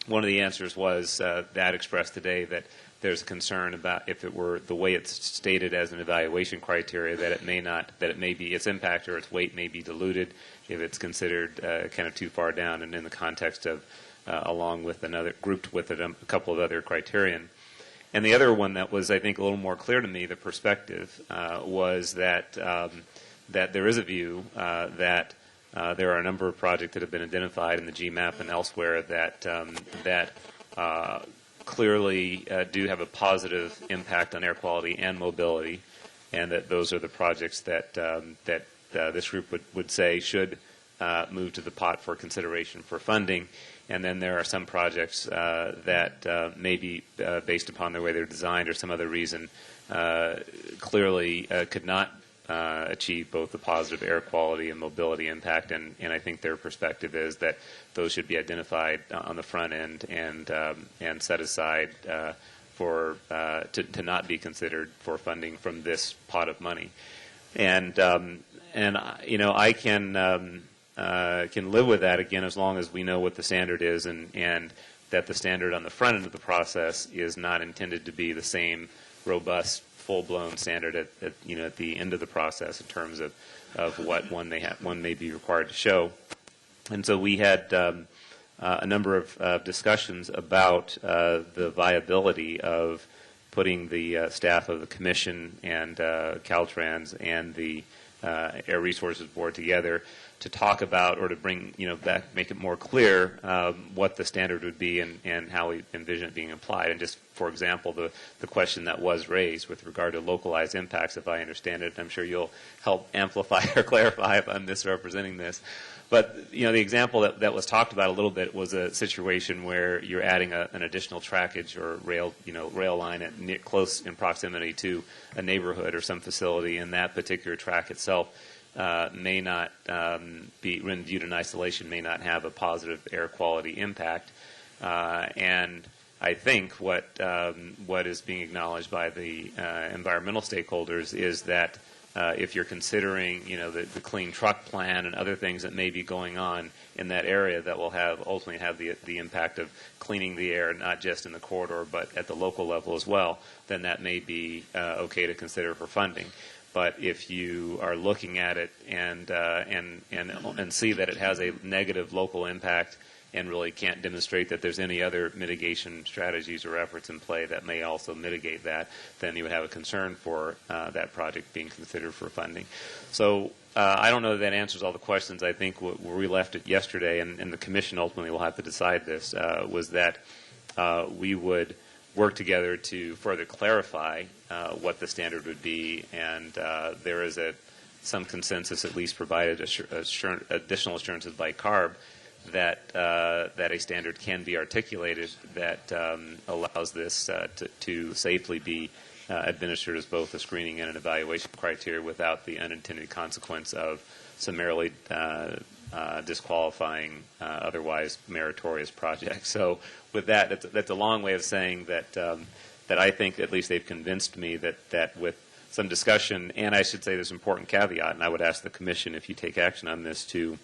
one of the answers was that expressed today, that there's a concern about if it were the way it's stated as an evaluation criteria, that it may be its impact or its weight may be diluted if it's considered kind of too far down and in the context of along with grouped with it a couple of other criterion. And the other one that was, I think, a little more clear to me, the perspective, was that that there is a view that there are a number of projects that have been identified in the GMAP and elsewhere that clearly do have a positive impact on air quality and mobility, and that those are the projects that this group would say should move to the pot for consideration for funding. And then there are some projects that maybe based upon the way they're designed or some other reason clearly could not achieve both the positive air quality and mobility impact, and I think their perspective is that those should be identified on the front end and set aside to not be considered for funding from this pot of money. And I can live with that, again, as long as we know what the standard is, and that the standard on the front end of the process is not intended to be the same robust, full-blown standard at the end of the process in terms of what one may be required to show. And so we had a number of discussions about the viability of putting the staff of the Commission and Caltrans and the Air Resources Board together to talk about or to bring, back, make it more clear what the standard would be and how we envision it being applied. And just, for example, the question that was raised with regard to localized impacts, if I understand it, I'm sure you'll help amplify or clarify if I'm misrepresenting this. But, the example that was talked about a little bit was a situation where you're adding an additional trackage or rail line close in proximity to a neighborhood or some facility, and that particular track itself may not be, when viewed in isolation, may not have a positive air quality impact. And I think what is being acknowledged by the environmental stakeholders is that if you're considering, the clean truck plan and other things that may be going on in that area that will ultimately have the impact of cleaning the air, not just in the corridor but at the local level as well, then that may be okay to consider for funding. But if you are looking at it and see that it has a negative local impact and really can't demonstrate that there's any other mitigation strategies or efforts in play that may also mitigate that, then you would have a concern for that project being considered for funding. So I don't know that answers all the questions. I think where we left it yesterday, and the Commission ultimately will have to decide this, was that we would work together to further clarify what the standard would be, and there is some consensus, at least provided additional assurances by CARB, that a standard can be articulated that allows this to safely be administered as both a screening and an evaluation criteria without the unintended consequence of summarily disqualifying otherwise meritorious projects. So with that's a long way of saying that I think at least they've convinced me that with some discussion, and I should say there's an important caveat, and I would ask the Commission, if you take action on this, to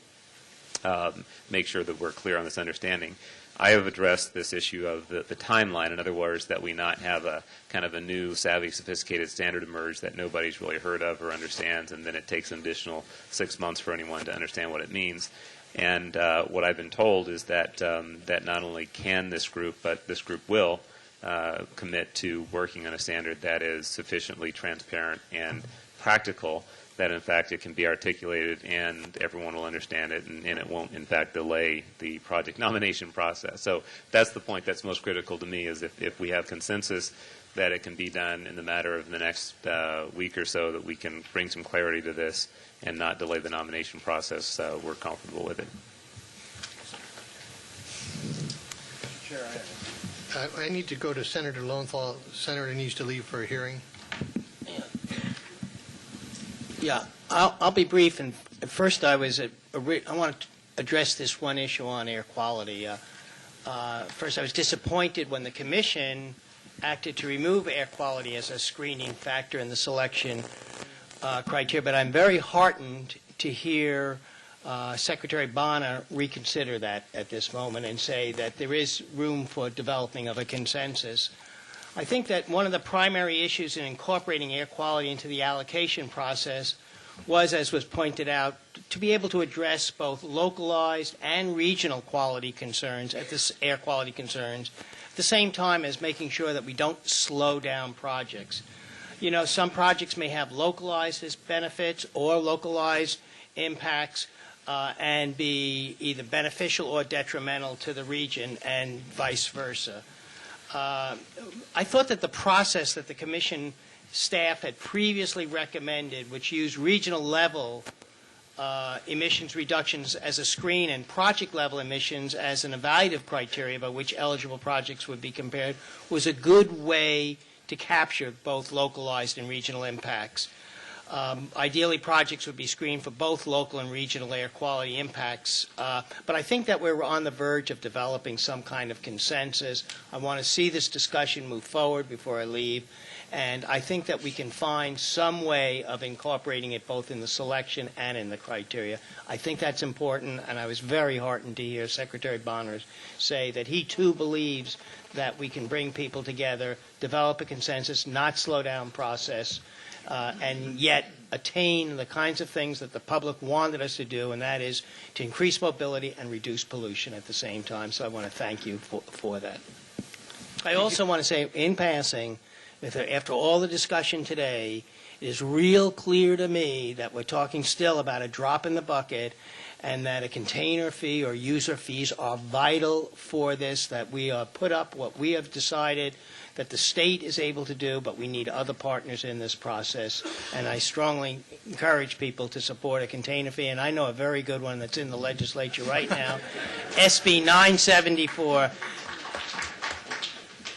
make sure that we're clear on this understanding. I have addressed this issue of the timeline. In other words, that we not have a kind of a new, savvy, sophisticated standard emerge that nobody's really heard of or understands, and then it takes an additional 6 months for anyone to understand what it means. And what I've been told is that that not only can this group, but this group will commit to working on a standard that is sufficiently transparent and practical, that in fact it can be articulated and everyone will understand it, and it won't in fact delay the project nomination process. So that's the point that's most critical to me, is if we have consensus that it can be done in the matter of the next week or so, that we can bring some clarity to this and not delay the nomination process, we're comfortable with it. I need to go to Senator Lowenthal. Senator needs to leave for a hearing. Yeah, I'll be brief. And first, I want to address this one issue on air quality. First, I was disappointed when the Commission acted to remove air quality as a screening factor in the selection criteria. But I'm very heartened to hear Secretary Bonner reconsider that at this moment and say that there is room for developing of a consensus. I think that one of the primary issues in incorporating air quality into the allocation process was, as was pointed out, to be able to address both localized and regional quality concerns, air quality concerns, at the same time as making sure that we don't slow down projects. You know, some projects may have localized benefits or localized impacts and be either beneficial or detrimental to the region, and vice versa. I thought that the process that the Commission staff had previously recommended, which used regional level emissions reductions as a screen and project level emissions as an evaluative criteria by which eligible projects would be compared, was a good way to capture both localized and regional impacts. Ideally, projects would be screened for both local and regional air quality impacts. But I think that we're on the verge of developing some kind of consensus. I want to see this discussion move forward before I leave. And I think that we can find some way of incorporating it both in the selection and in the criteria. I think that's important, and I was very heartened to hear Secretary Bonner say that he too believes that we can bring people together, develop a consensus, not slow down process, and yet attain the kinds of things that the public wanted us to do, and that is to increase mobility and reduce pollution at the same time. So I want to thank you for that. I also want to say, in passing, after all the discussion today, it is real clear to me that we're talking still about a drop in the bucket, and that a container fee or user fees are vital for this, that we put up what we have decided that the state is able to do, but we need other partners in this process. And I strongly encourage people to support a container fee, and I know a very good one that's in the legislature right now, SB 974,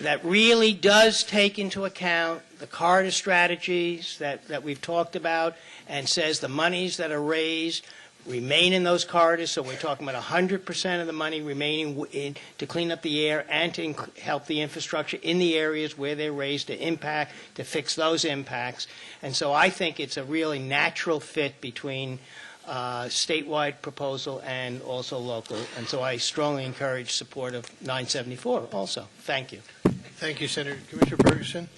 that really does take into account the corridor strategies that we've talked about, and says the monies that are raised remain in those corridors. So we're talking about 100% of the money remaining to clean up the air and to help the infrastructure in the areas where they're raised, to fix those impacts. And so I think it's a really natural fit between statewide proposal and also local. And so I strongly encourage support of 974 also. Thank you. Thank you, Senator. Commissioner Ferguson?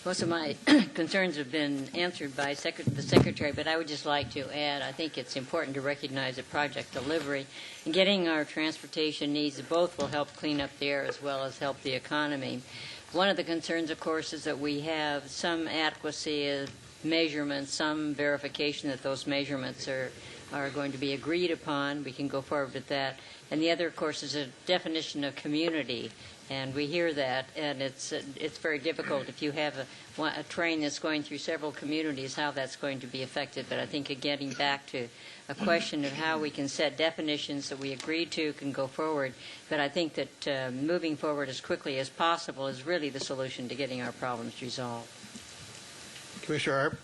Most of my concerns have been answered by the Secretary, but I would just like to add, I think it's important to recognize that project delivery and getting our transportation needs both will help clean up the air as well as help the economy. One of the concerns, of course, is that we have some adequacy of measurements, some verification that those measurements are going to be agreed upon. We can go forward with that. And the other, of course, is a definition of community. And we hear that, and it's very difficult if you have a train that's going through several communities, how that's going to be affected. But I think getting back to a question of how we can set definitions that we agree to can go forward. But I think that moving forward as quickly as possible is really the solution to getting our problems resolved. Commissioner Arp?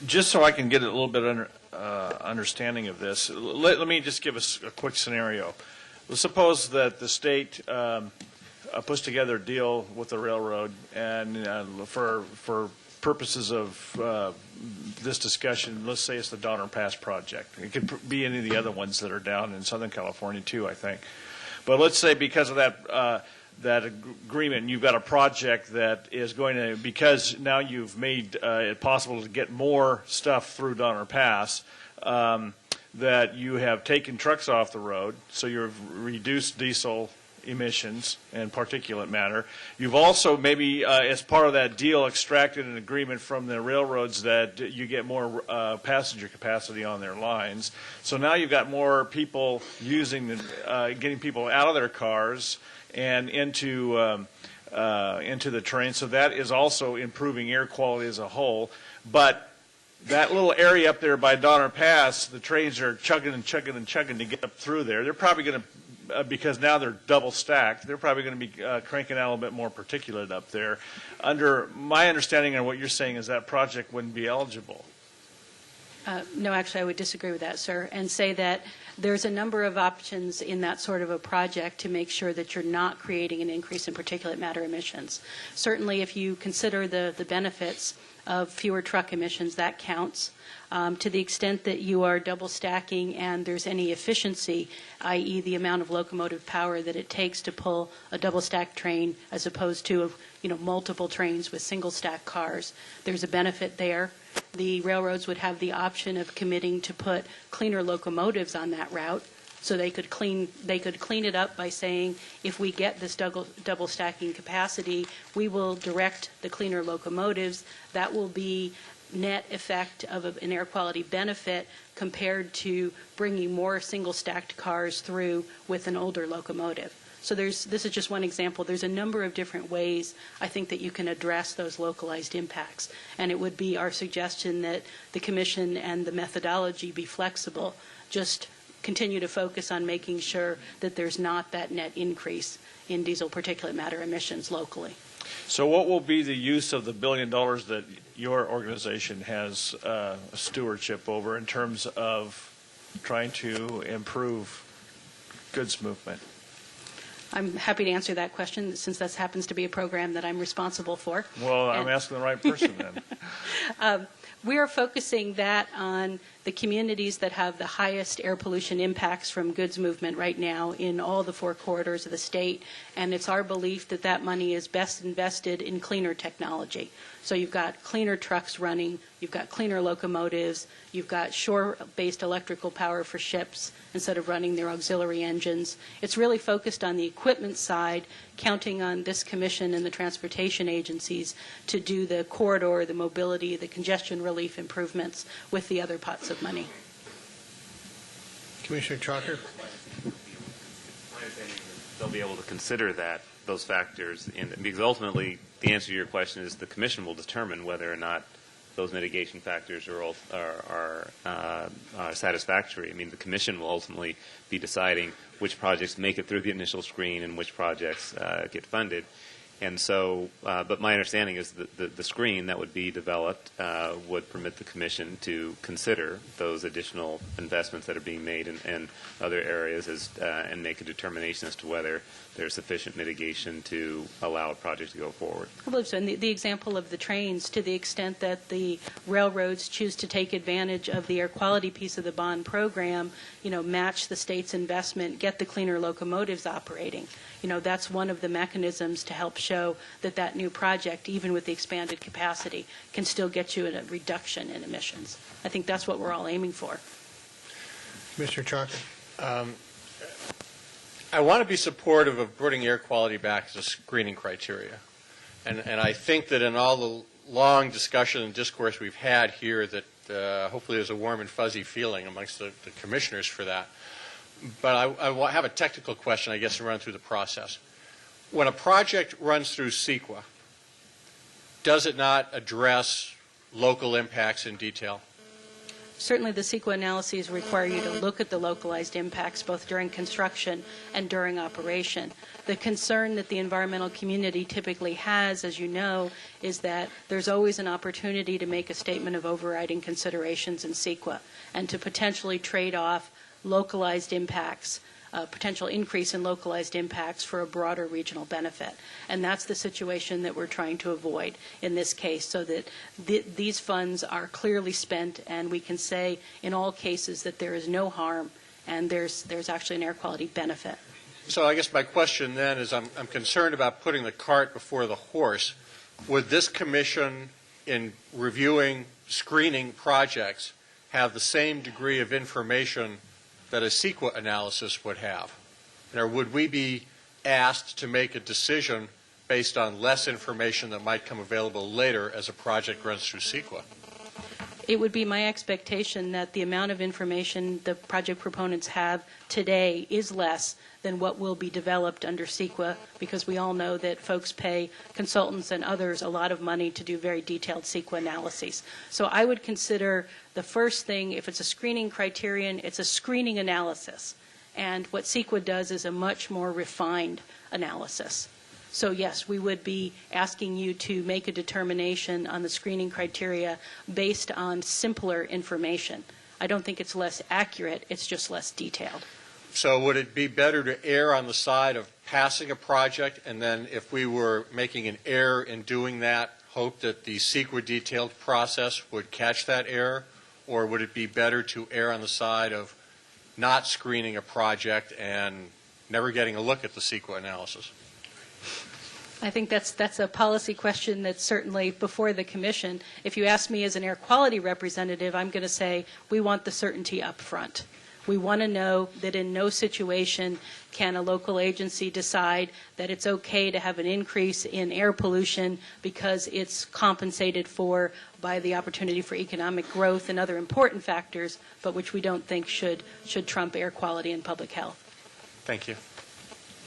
Just so I can get a little bit understanding of this, let me just give us a quick scenario. Let's suppose that the state puts together a deal with the railroad, and for purposes of this discussion, let's say it's the Donner Pass project. It could be any of the other ones that are down in Southern California too, I think. But let's say because of that agreement, you've got a project that is going to, because now you've made it possible to get more stuff through Donner Pass, that you have taken trucks off the road, so you've reduced diesel emissions and particulate matter. You've also maybe, as part of that deal, extracted an agreement from the railroads that you get more passenger capacity on their lines. So now you've got more people using, getting people out of their cars and into the train. So that is also improving air quality as a whole. But that little area up there by Donner Pass, the trains are chugging and chugging and chugging to get up through there. They're probably going to, because now they're double stacked, they're probably going to be cranking out a little bit more particulate up there. Under my understanding of what you're saying is that project wouldn't be eligible. No, actually, I would disagree with that, sir, and say that there's a number of options in that sort of a project to make sure that you're not creating an increase in particulate matter emissions. Certainly, if you consider the benefits of fewer truck emissions, that counts. To the extent that you are double stacking and there's any efficiency, i.e. the amount of locomotive power that it takes to pull a double stacked train as opposed to multiple trains with single stack cars, there's a benefit there. The railroads would have the option of committing to put cleaner locomotives on that route, so they could clean it up by saying, if we get this double stacking capacity, we will direct the cleaner locomotives. That will be net effect of an air quality benefit compared to bringing more single stacked cars through with an older locomotive. So this is just one example. There's a number of different ways I think that you can address those localized impacts. And it would be our suggestion that the Commission and the methodology be flexible. Just continue to focus on making sure that there's not that net increase in diesel particulate matter emissions locally. So what will be the use of the $1 billion that your organization has stewardship over in terms of trying to improve goods movement? I'm happy to answer that question, since that happens to be a program that I'm responsible for. Well, I'm asking the right person then. We are focusing that on the communities that have the highest air pollution impacts from goods movement right now in all the 4 corridors of the state, and it's our belief that that money is best invested in cleaner technology. So you've got cleaner trucks running, you've got cleaner locomotives, you've got shore-based electrical power for ships instead of running their auxiliary engines. It's really focused on the equipment side, counting on this commission and the transportation agencies to do the corridor, the mobility, the congestion relief improvements with the other pots of money. Commissioner Chalker? They'll be able to consider those factors, because ultimately the answer to your question is the Commission will determine whether or not those mitigation factors are satisfactory. I mean, the Commission will ultimately be deciding which projects make it through the initial screen and which projects get funded. And so, but my understanding is that the screen that would be developed would permit the Commission to consider those additional investments that are being made in other areas and make a determination as to whether there's sufficient mitigation to allow a project to go forward. I believe so. And the example of the trains, to the extent that the railroads choose to take advantage of the air quality piece of the bond program, match the state's investment, get the cleaner locomotives operating. That's one of the mechanisms to help show that that new project, even with the expanded capacity, can still get you a reduction in emissions. I think that's what we're all aiming for. Commissioner Chalker? I want to be supportive of bringing air quality back as a screening criteria. And I think that in all the long discussion and discourse we've had here that hopefully there's a warm and fuzzy feeling amongst the commissioners for that. But I have a technical question, I guess, to run through the process. When a project runs through CEQA, does it not address local impacts in detail? Certainly the CEQA analyses require you to look at the localized impacts both during construction and during operation. The concern that the environmental community typically has, as you know, is that there's always an opportunity to make a statement of overriding considerations in CEQA and to potentially trade off localized impacts, potential increase in localized impacts for a broader regional benefit. And that's the situation that we're trying to avoid in this case, so that these funds are clearly spent and we can say in all cases that there is no harm and there's actually an air quality benefit. So I guess my question then is I'm concerned about putting the cart before the horse. Would this commission, in reviewing screening projects, have the same degree of information that a CEQA analysis would have? Or would we be asked to make a decision based on less information that might come available later as a project runs through CEQA? It would be my expectation that the amount of information the project proponents have today is less than what will be developed under CEQA, because we all know that folks pay consultants and others a lot of money to do very detailed CEQA analyses. So I would consider the first thing, if it's a screening criterion, it's a screening analysis. And what CEQA does is a much more refined analysis. So yes, we would be asking you to make a determination on the screening criteria based on simpler information. I don't think it's less accurate, it's just less detailed. So would it be better to err on the side of passing a project, and then if we were making an error in doing that, hope that the CEQA detailed process would catch that error? Or would it be better to err on the side of not screening a project and never getting a look at the CEQA analysis? I think that's a policy question that's certainly before the Commission. If you ask me as an air quality representative, I'm going to say we want the certainty up front. We want to know that in no situation can a local agency decide that it's okay to have an increase in air pollution because it's compensated for by the opportunity for economic growth and other important factors, but which we don't think should trump air quality and public health. Thank you.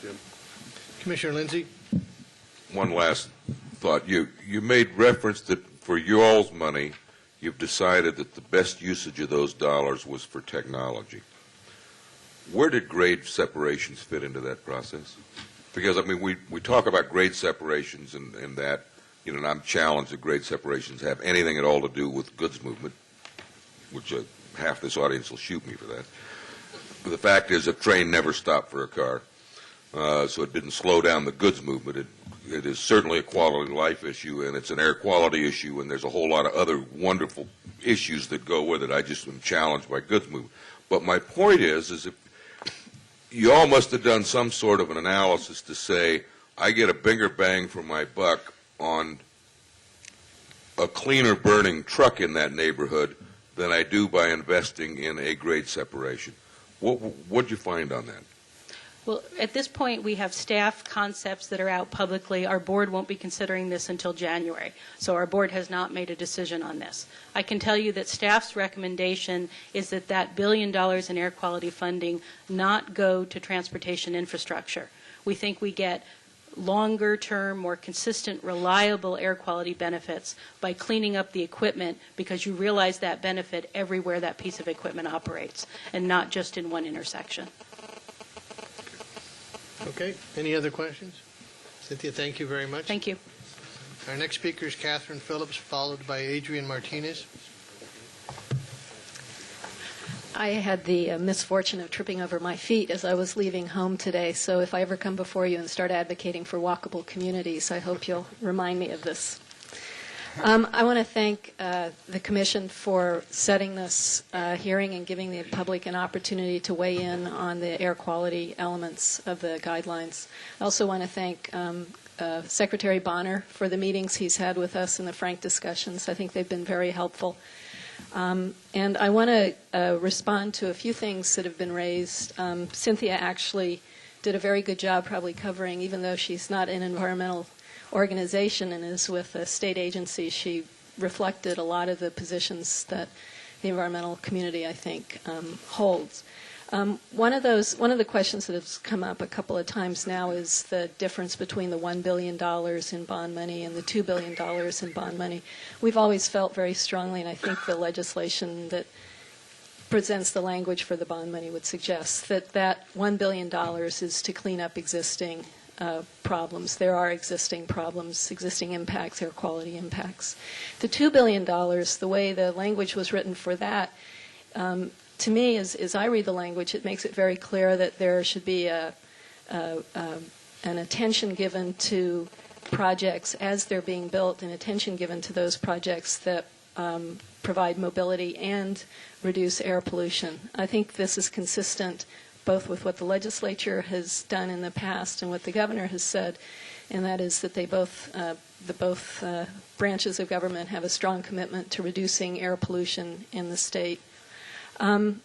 Jim? Commissioner Lindsay? One last thought. You made reference that for your all's money, you've decided that the best usage of those dollars was for technology. Where did grade separations fit into that process? Because, I mean, we talk about grade separations and that, and I'm challenged that grade separations have anything at all to do with goods movement, which half this audience will shoot me for that. But the fact is a train never stopped for a car, so it didn't slow down the goods movement. It is certainly a quality of life issue, and it's an air quality issue, and there's a whole lot of other wonderful issues that go with it. I just am challenged by goods movement. But my point is if you all must have done some sort of an analysis to say, I get a bigger bang for my buck on a cleaner burning truck in that neighborhood than I do by investing in a grade separation. What'd you find on that? Well, at this point, we have staff concepts that are out publicly. Our board won't be considering this until January, so our board has not made a decision on this. I can tell you that staff's recommendation is that $1 billion in air quality funding not go to transportation infrastructure. We think we get longer-term, more consistent, reliable air quality benefits by cleaning up the equipment, because you realize that benefit everywhere that piece of equipment operates, and not just in one intersection. Okay. Any other questions? Cynthia, thank you very much. Thank you. Our next speaker is Catherine Phillips, followed by Adrian Martinez. I had the misfortune of tripping over my feet as I was leaving home today, so if I ever come before you and start advocating for walkable communities, I hope you'll remind me of this. I want to thank the Commission for setting this hearing and giving the public an opportunity to weigh in on the air quality elements of the guidelines. I also want to thank Secretary Bonner for the meetings he's had with us and the frank discussions. I think they've been very helpful. And I want to respond to a few things that have been raised. Cynthia actually did a very good job probably covering, even though she's not an environmental organization and is with a state agency, she reflected a lot of the positions that the environmental community, I think, holds. One of the questions that has come up a couple of times now is the difference between the $1 billion in bond money and the $2 billion in bond money. We've always felt very strongly, and I think the legislation that presents the language for the bond money would suggest that that $1 billion is to clean up existing problems. There are existing problems, existing impacts, air quality impacts. The $2 billion, the way the language was written for that, to me, as I read the language, it makes it very clear that there should be an attention given to projects as they're being built, and attention given to those projects that provide mobility and reduce air pollution. I think this is consistent both with what the legislature has done in the past and what the governor has said, and that is that they both branches of government have a strong commitment to reducing air pollution in the state. The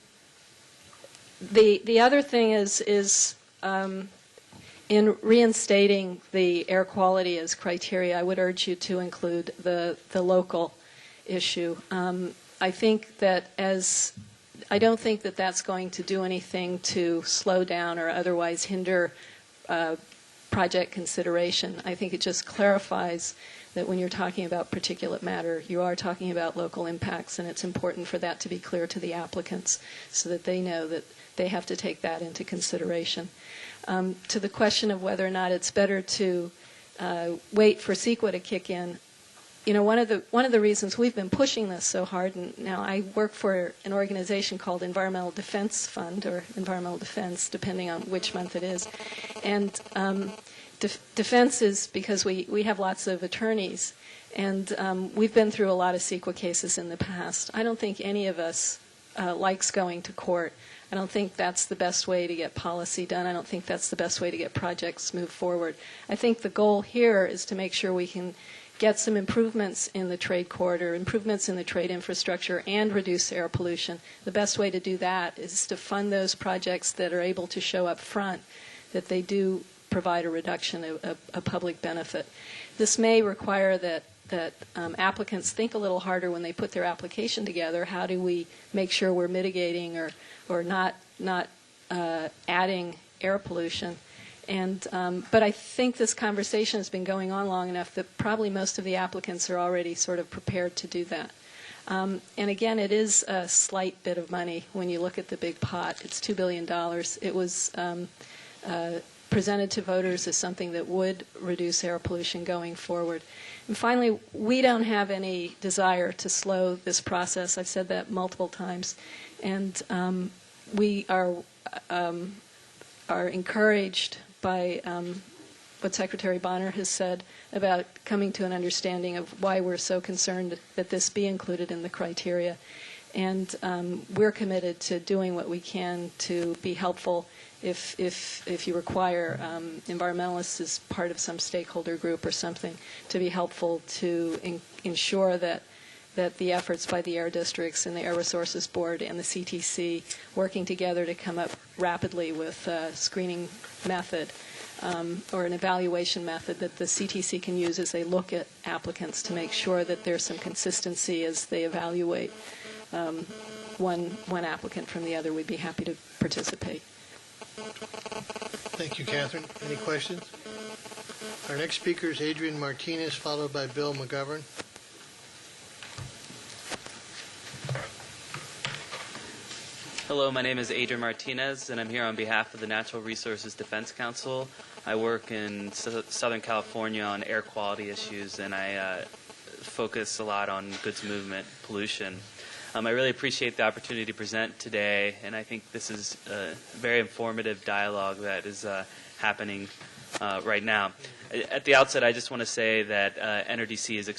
other thing is in reinstating the air quality as criteria, I would urge you to include the local issue. I don't think that that's going to do anything to slow down or otherwise hinder project consideration. I think it just clarifies that when you're talking about particulate matter, you are talking about local impacts, and it's important for that to be clear to the applicants so that they know that they have to take that into consideration. To the question of whether or not it's better to wait for CEQA to kick in, you know, one of the reasons we've been pushing this so hard, and now I work for an organization called Environmental Defense Fund, or Environmental Defense, depending on which month it is. And defense is because we have lots of attorneys, and we've been through a lot of CEQA cases in the past. I don't think any of us likes going to court. I don't think that's the best way to get policy done. I don't think that's the best way to get projects moved forward. I think the goal here is to make sure we can get some improvements in the trade corridor, improvements in the trade infrastructure, and reduce air pollution. The best way to do that is to fund those projects that are able to show up front that they do provide a reduction of a public benefit. This may require that applicants think a little harder when they put their application together. How do we make sure we're mitigating or not adding air pollution? But I think this conversation has been going on long enough that probably most of the applicants are already sort of prepared to do that. And again, it is a slight bit of money when you look at the big pot. It's $2 billion. It was presented to voters as something that would reduce air pollution going forward. And finally, we don't have any desire to slow this process. I've said that multiple times. And we are encouraged by what Secretary Bonner has said about coming to an understanding of why we're so concerned that this be included in the criteria. And we're committed to doing what we can to be helpful if you require environmentalists as part of some stakeholder group or something to be helpful to ensure that the efforts by the air districts and the Air Resources Board and the CTC working together to come up rapidly with a screening method or an evaluation method that the CTC can use as they look at applicants to make sure that there's some consistency as they evaluate one applicant from the other. We'd be happy to participate. Thank you, Catherine. Any questions? Our next speaker is Adrian Martinez, followed by Bill McGovern. Hello, my name is Adrian Martinez, and I'm here on behalf of the Natural Resources Defense Council. I work in Southern California on air quality issues, and I focus a lot on goods movement, pollution. I really appreciate the opportunity to present today, and I think this is a very informative dialogue that is happening right now. At the outset, I just want to say that NRDC is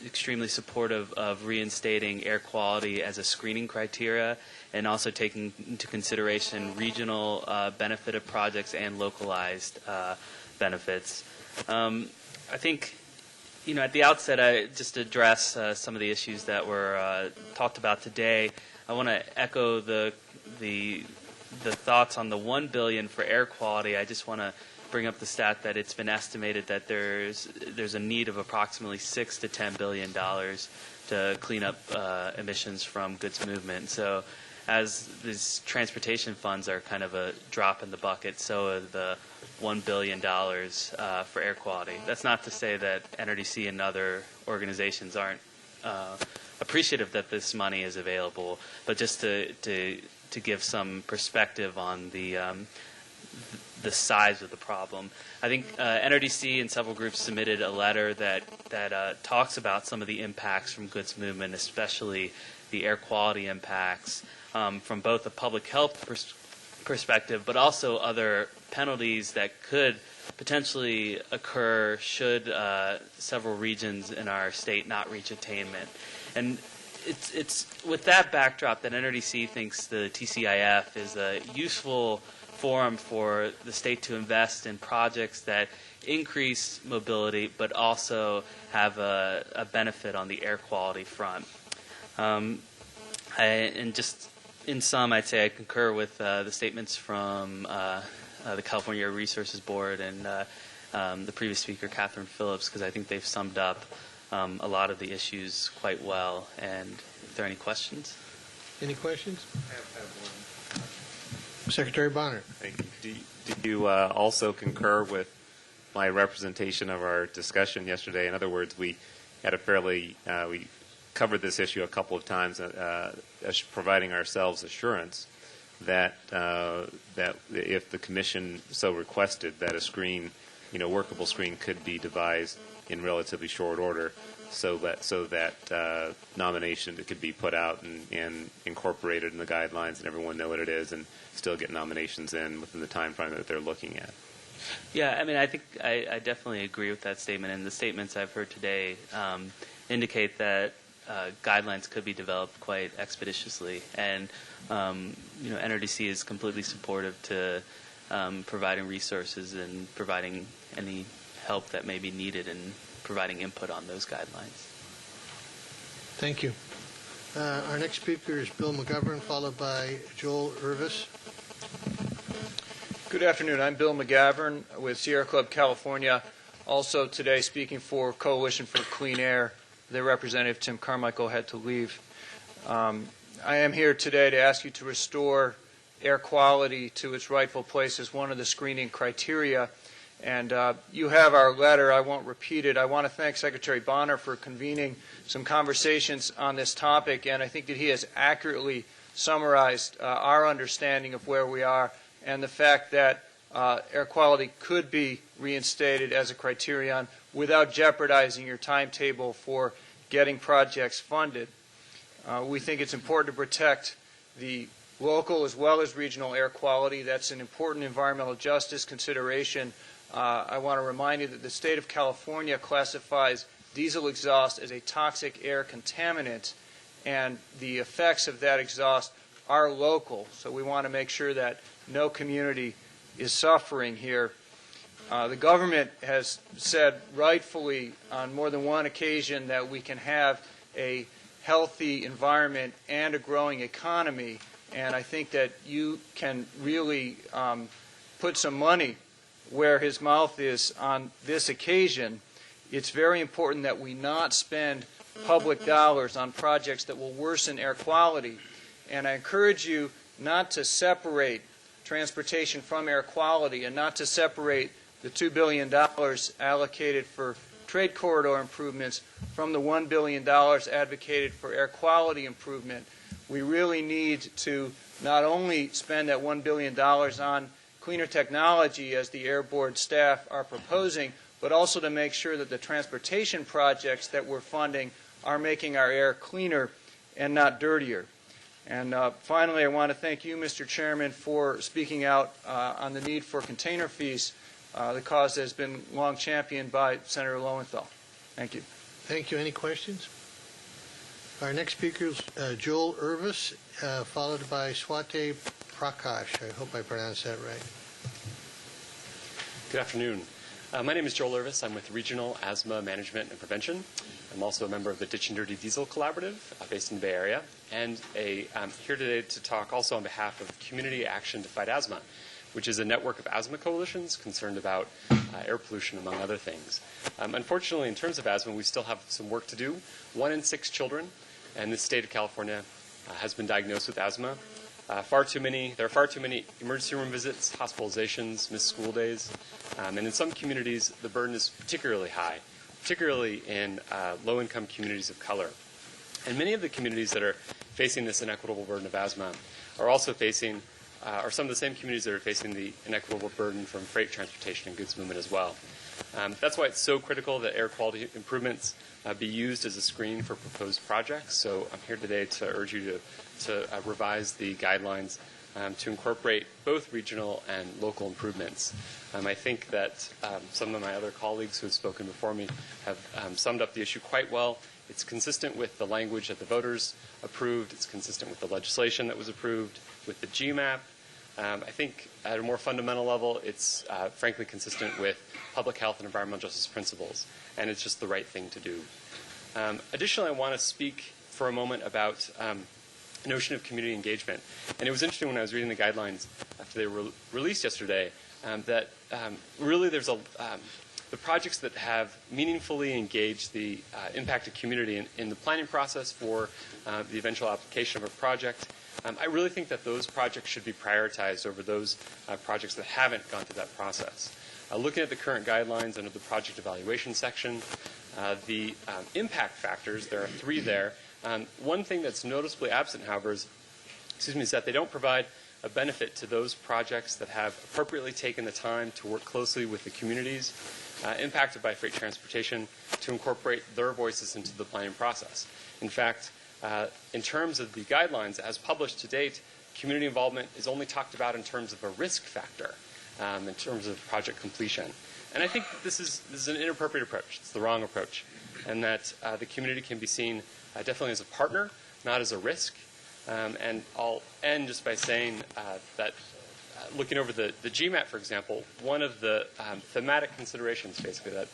extremely supportive of reinstating air quality as a screening criteria and also taking into consideration regional benefit of projects and localized benefits. I think, at the outset, just to address some of the issues that were talked about today, I want to echo the thoughts on the $1 billion for air quality. I just want to bring up the stat that it's been estimated that there's a need of approximately $6 to $10 billion to clean up emissions from goods movement. So, as these transportation funds are kind of a drop in the bucket, so are the $1 billion for air quality. That's not to say that NRDC and other organizations aren't appreciative that this money is available, but just to give some perspective on the size of the problem. I think NRDC and several groups submitted a letter that talks about some of the impacts from goods movement, especially the air quality impacts from both a public health perspective, but also other penalties that could potentially occur should several regions in our state not reach attainment. And it's with that backdrop that NRDC thinks the TCIF is a useful forum for the state to invest in projects that increase mobility but also have a benefit on the air quality front. And just in sum, I'd say I concur with the statements from the California Air Resources Board and the previous speaker, Catherine Phillips, because I think they've summed up a lot of the issues quite well. And if there are any questions? Any questions? I have one. Secretary Bonner. Thank you. Do you also concur with my representation of our discussion yesterday? In other words, we had a fairly we covered this issue a couple of times, providing ourselves assurance that that if the commission so requested, that a screen, workable screen, could be devised in relatively short order, so that nomination could be put out and incorporated in the guidelines, and everyone know what it is, and still get nominations in within the time frame that they're looking at. Yeah, I think I definitely agree with that statement, and the statements I've heard today indicate that guidelines could be developed quite expeditiously, and NRDC is completely supportive to providing resources and providing any help that may be needed in providing input on those guidelines. Thank you. Our next speaker is Bill McGovern, followed by Joel Irvis. Good afternoon. I'm Bill McGovern with Sierra Club California. Also today speaking for Coalition for Clean Air. Their representative, Tim Carmichael, had to leave. I am here today to ask you to restore air quality to its rightful place as one of the screening criteria. And you have our letter. I won't repeat it. I want to thank Secretary Bonner for convening some conversations on this topic, and I think that he has accurately summarized our understanding of where we are and the fact that air quality could be reinstated as a criterion without jeopardizing your timetable for getting projects funded. We think it's important to protect the local as well as regional air quality. That's an important environmental justice consideration I want to remind you that the state of California classifies diesel exhaust as a toxic air contaminant, and the effects of that exhaust are local. So we want to make sure that no community is suffering here. The government has said rightfully on more than one occasion that we can have a healthy environment and a growing economy, and I think that you can really put some money where his mouth is on this occasion. It's very important that we not spend public dollars on projects that will worsen air quality, and I encourage you not to separate transportation from air quality and not to separate the $2 billion allocated for trade corridor improvements from the $1 billion advocated for air quality improvement. We really need to not only spend that $1 billion on cleaner technology, as the Air Board staff are proposing, but also to make sure that the transportation projects that we're funding are making our air cleaner and not dirtier. And finally, I want to thank you, Mr. Chairman, for speaking out on the need for container fees, the cause that has been long championed by Senator Lowenthal. Thank you. Thank you. Any questions? Our next speaker is Joel Urvis, followed by Swati Prakash. I hope I pronounced that right. Good afternoon. My name is Joel Urvis. I'm with Regional Asthma Management and Prevention. I'm also a member of the Ditch and Dirty Diesel Collaborative based in the Bay Area, and I'm here today to talk also on behalf of Community Action to Fight Asthma, which is a network of asthma coalitions concerned about air pollution, among other things. Unfortunately, in terms of asthma, we still have some work to do. 1 in 6 children in the state of California has been diagnosed with asthma. There are far too many emergency room visits, hospitalizations, missed school days, and in some communities, the burden is particularly high, particularly in low-income communities of color. And many of the communities that are facing this inequitable burden of asthma are also facing are some of the same communities that are facing the inequitable burden from freight transportation and goods movement as well. That's why it's so critical that air quality improvements be used as a screen for proposed projects. So I'm here today to urge you to revise the guidelines to incorporate both regional and local improvements. I think that some of my other colleagues who have spoken before me have summed up the issue quite well. It's consistent with the language that the voters approved. It's consistent with the legislation that was approved, with the GMAP. I think at a more fundamental level, it's frankly consistent with public health and environmental justice principles, and it's just the right thing to do. Additionally, I want to speak for a moment about the notion of community engagement. And it was interesting when I was reading the guidelines after they were released yesterday that really there's the projects that have meaningfully engaged the impacted community in the planning process for the eventual application of a project. I really think that those projects should be prioritized over those projects that haven't gone through that process. Looking at the current guidelines under the project evaluation section, the impact factors, there are 3 there. One thing that's noticeably absent, however, is that they don't provide a benefit to those projects that have appropriately taken the time to work closely with the communities impacted by freight transportation to incorporate their voices into the planning process. In fact, in terms of the guidelines as published to date, community involvement is only talked about in terms of a risk factor, in terms of project completion. And I think this is an inappropriate approach. It's the wrong approach. And that the community can be seen definitely as a partner, not as a risk. And I'll end just by saying that looking over the GMAP, for example, one of the thematic considerations, basically, that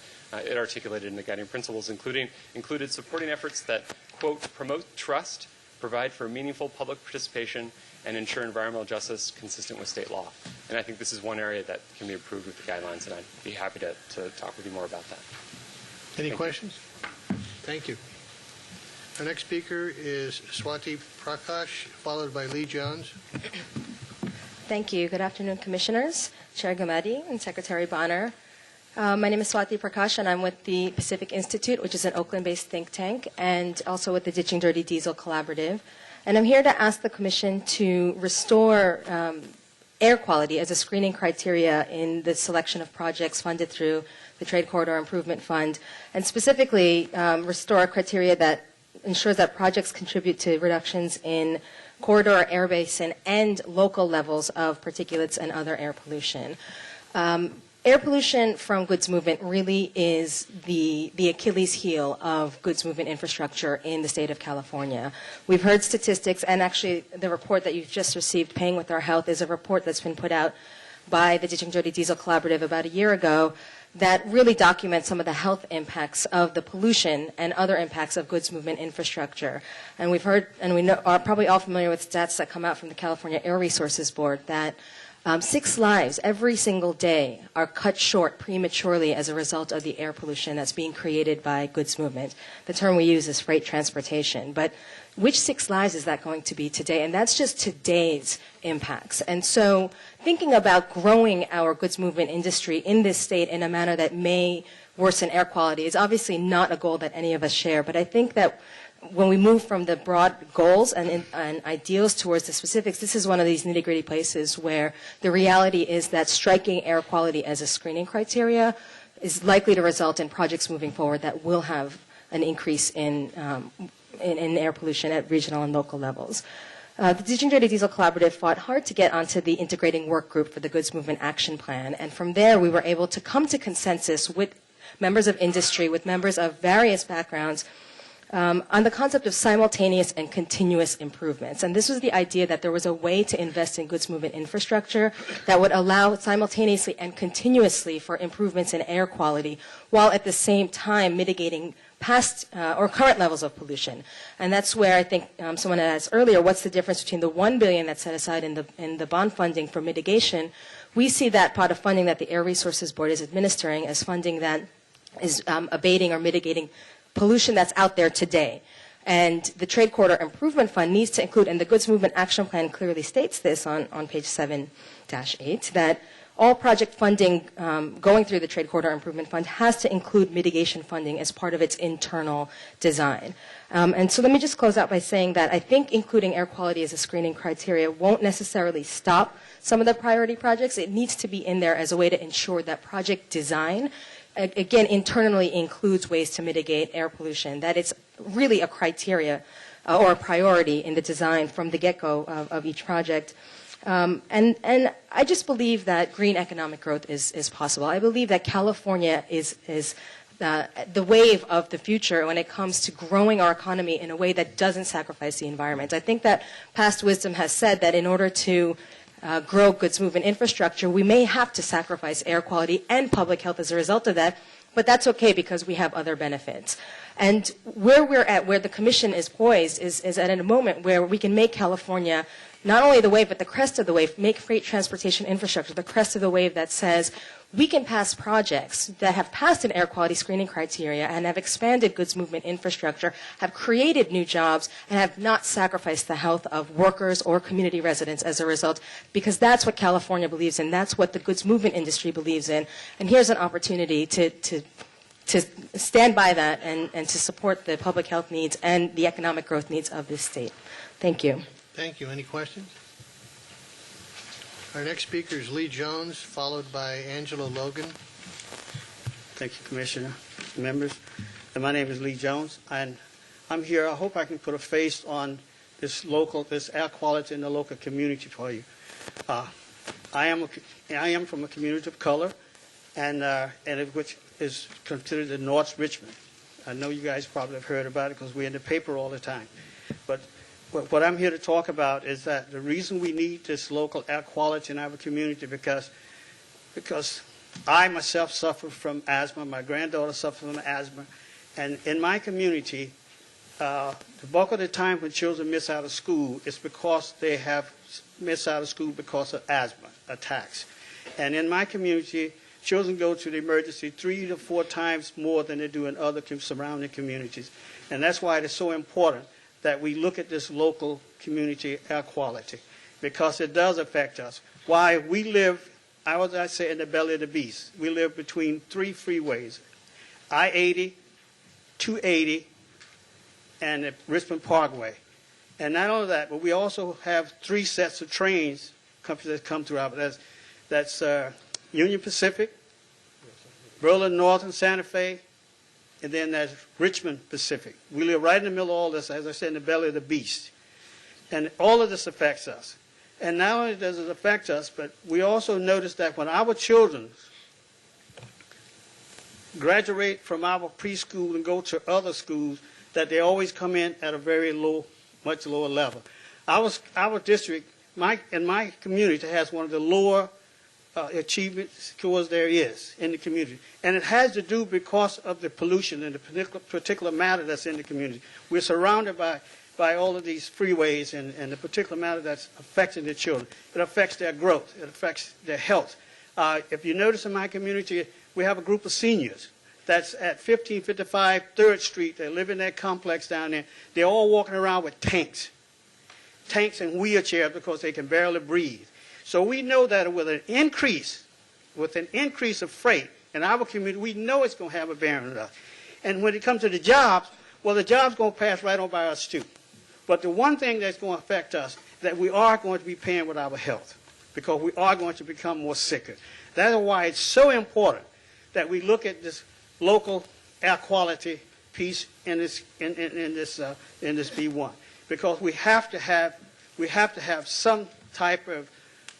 it articulated in the guiding principles included supporting efforts that, quote, promote trust, provide for meaningful public participation, and ensure environmental justice consistent with state law. And I think this is one area that can be improved with the guidelines, and I'd be happy to talk with you more about that. Any questions? Thank you. Our next speaker is Swati Prakash, followed by Lee Jones. Thank you. Good afternoon, Commissioners, Chair Gamedi, and Secretary Bonner. My name is Swati Prakash, and I'm with the Pacific Institute, which is an Oakland-based think tank, and also with the Ditching Dirty Diesel Collaborative. And I'm here to ask the Commission to restore air quality as a screening criteria in the selection of projects funded through the Trade Corridor Improvement Fund, and specifically restore a criteria that ensures that projects contribute to reductions in corridor, air basin, and local levels of particulates and other air pollution. Air pollution from goods movement really is the Achilles heel of goods movement infrastructure in the state of California. We've heard statistics, and actually the report that you've just received, Paying with Our Health, is a report that's been put out by the Ditching Dirty Diesel Collaborative about a year ago that really documents some of the health impacts of the pollution and other impacts of goods movement infrastructure. And we've heard, and we are probably all familiar with stats that come out from the California Air Resources Board that 6 lives every single day are cut short prematurely as a result of the air pollution that's being created by goods movement. The term we use is freight transportation. But which 6 lives is that going to be today? And that's just today's impacts. And so thinking about growing our goods movement industry in this state in a manner that may worsen air quality is obviously not a goal that any of us share. But I think that when we move from the broad goals and ideals towards the specifics, this is one of these nitty-gritty places where the reality is that striking air quality as a screening criteria is likely to result in projects moving forward that will have an increase in air pollution at regional and local levels. The Ditching Dirty Diesel Collaborative fought hard to get onto the integrating work group for the Goods Movement Action Plan, and from there we were able to come to consensus with members of industry, with members of various backgrounds, on the concept of simultaneous and continuous improvements. And this was the idea that there was a way to invest in goods movement infrastructure that would allow simultaneously and continuously for improvements in air quality, while at the same time mitigating past or current levels of pollution. And that's where I think someone had asked earlier, what's the difference between the $1 billion that's set aside in the bond funding for mitigation? We see that pot of funding that the Air Resources Board is administering as funding that is abating or mitigating pollution that's out there today. And the Trade Corridor Improvement Fund needs to include, and the Goods Movement Action Plan clearly states this on page 7-8, that all project funding going through the Trade Corridor Improvement Fund has to include mitigation funding as part of its internal design. And so let me just close out by saying that I think including air quality as a screening criteria won't necessarily stop some of the priority projects. It needs to be in there as a way to ensure that project design again, internally includes ways to mitigate air pollution, that it's really a criteria or a priority in the design from the get-go of each project. And I just believe that green economic growth is possible. I believe that California is the wave of the future when it comes to growing our economy in a way that doesn't sacrifice the environment. I think that past wisdom has said that in order to grow goods movement infrastructure, we may have to sacrifice air quality and public health as a result of that, but that's okay because we have other benefits. And where we're at, where the Commission is poised, is at a moment where we can make California not only the wave, but the crest of the wave, make freight transportation infrastructure the crest of the wave that says we can pass projects that have passed an air quality screening criteria and have expanded goods movement infrastructure, have created new jobs, and have not sacrificed the health of workers or community residents as a result, because that's what California believes in. That's what the goods movement industry believes in. And here's an opportunity to stand by that and to support the public health needs and the economic growth needs of this state. Thank you. Thank you. Any questions? Our next speaker is Lee Jones, followed by Angela Logan. Thank you, Commissioner, members. And my name is Lee Jones, and I'm here. I hope I can put a face on this air quality in the local community for you. I am from a community of color, and which is considered the North Richmond. I know you guys probably have heard about it because we're in the paper all the time. But what I'm here to talk about is that the reason we need this local air quality in our community because I myself suffer from asthma, my granddaughter suffers from asthma, and in my community, the bulk of the time when children miss out of school is because they have missed out of school because of asthma attacks. And in my community, children go to the emergency 3 to 4 times more than they do in other surrounding communities. And that's why it is so important that we look at this local community air quality, because it does affect us. Why we live, I say, in the belly of the beast. We live between 3 freeways, I-80, 280, and the Richmond Parkway. And not only that, but we also have 3 sets of trains that come throughout. That's Union Pacific, Berlin Northern Santa Fe, and then there's Richmond Pacific. We live right in the middle of all this, as I said, in the belly of the beast. And all of this affects us. And not only does it affect us, but we also notice that when our children graduate from our preschool and go to other schools, that they always come in at a very low, much lower level. Our district, in my community, has one of the lower achievement scores there is in the community. And it has to do because of the pollution and the particular matter that's in the community. We're surrounded by all of these freeways and the particular matter that's affecting the children. It affects their growth. It affects their health. If you notice in my community, we have a group of seniors that's at 1555 3rd Street. They live in that complex down there. They're all walking around with tanks and wheelchairs because they can barely breathe. So we know that with an increase of freight in our community, we know it's going to have a bearing on us. And when it comes to the jobs, well, the job's going to pass right on by us too. But the one thing that's going to affect us, that we are going to be paying with our health, because we are going to become more sicker. That is why it's so important that we look at this local air quality piece in this B1, because we have to have some type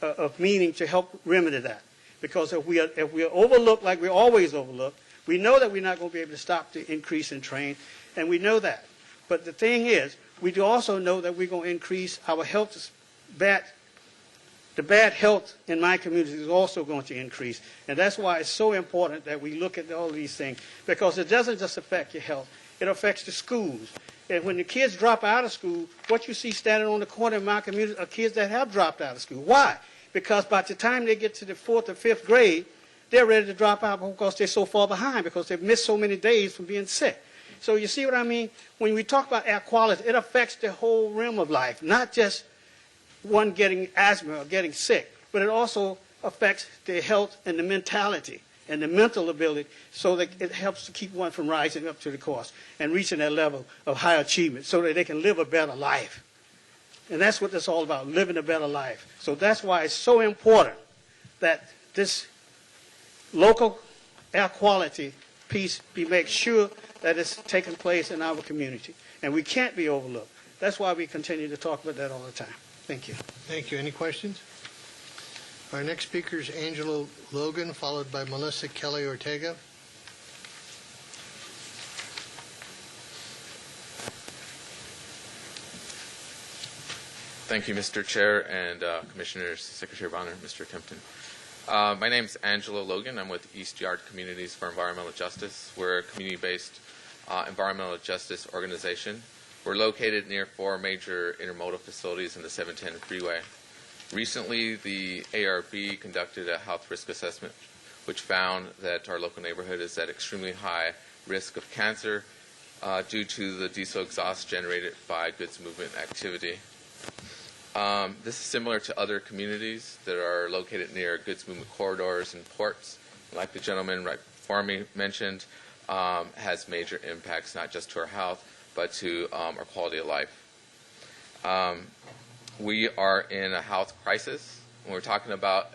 of meaning to help remedy that. Because if we are overlooked like we always overlook, we know that we're not going to be able to stop the increase in train, and we know that. But the thing is, we do also know that we're going to increase our health. The bad health in my community is also going to increase. And that's why it's so important that we look at all these things, because it doesn't just affect your health. It affects the schools. And when the kids drop out of school, what you see standing on the corner in my community are kids that have dropped out of school. Why? Because by the time they get to the 4th or 5th grade, they're ready to drop out because they're so far behind, because they've missed so many days from being sick. So you see what I mean? When we talk about air quality, it affects the whole realm of life, not just one getting asthma or getting sick, but it also affects their health and the mentality and the mental ability, so that it helps to keep one from rising up to the course and reaching that level of high achievement so that they can live a better life. And that's what it's all about, living a better life. So that's why it's so important that this local air quality piece be make sure that it's taking place in our community. And we can't be overlooked. That's why we continue to talk about that all the time. Thank you. Thank you. Any questions? Our next speaker is Angela Logan, followed by Melissa Kelly Ortega. Thank you, Mr. Chair and Commissioners, Secretary Bonner, Mr. Kempton. My name is Angela Logan. I'm with East Yard Communities for Environmental Justice. We're a community-based environmental justice organization. We're located near 4 major intermodal facilities in the 710 freeway. Recently, the ARB conducted a health risk assessment, which found that our local neighborhood is at extremely high risk of cancer due to the diesel exhaust generated by goods movement activity. This is similar to other communities that are located near goods movement corridors and ports. Like the gentleman right before me mentioned, has major impacts not just to our health, but to our quality of life. We are in a health crisis. When we're talking about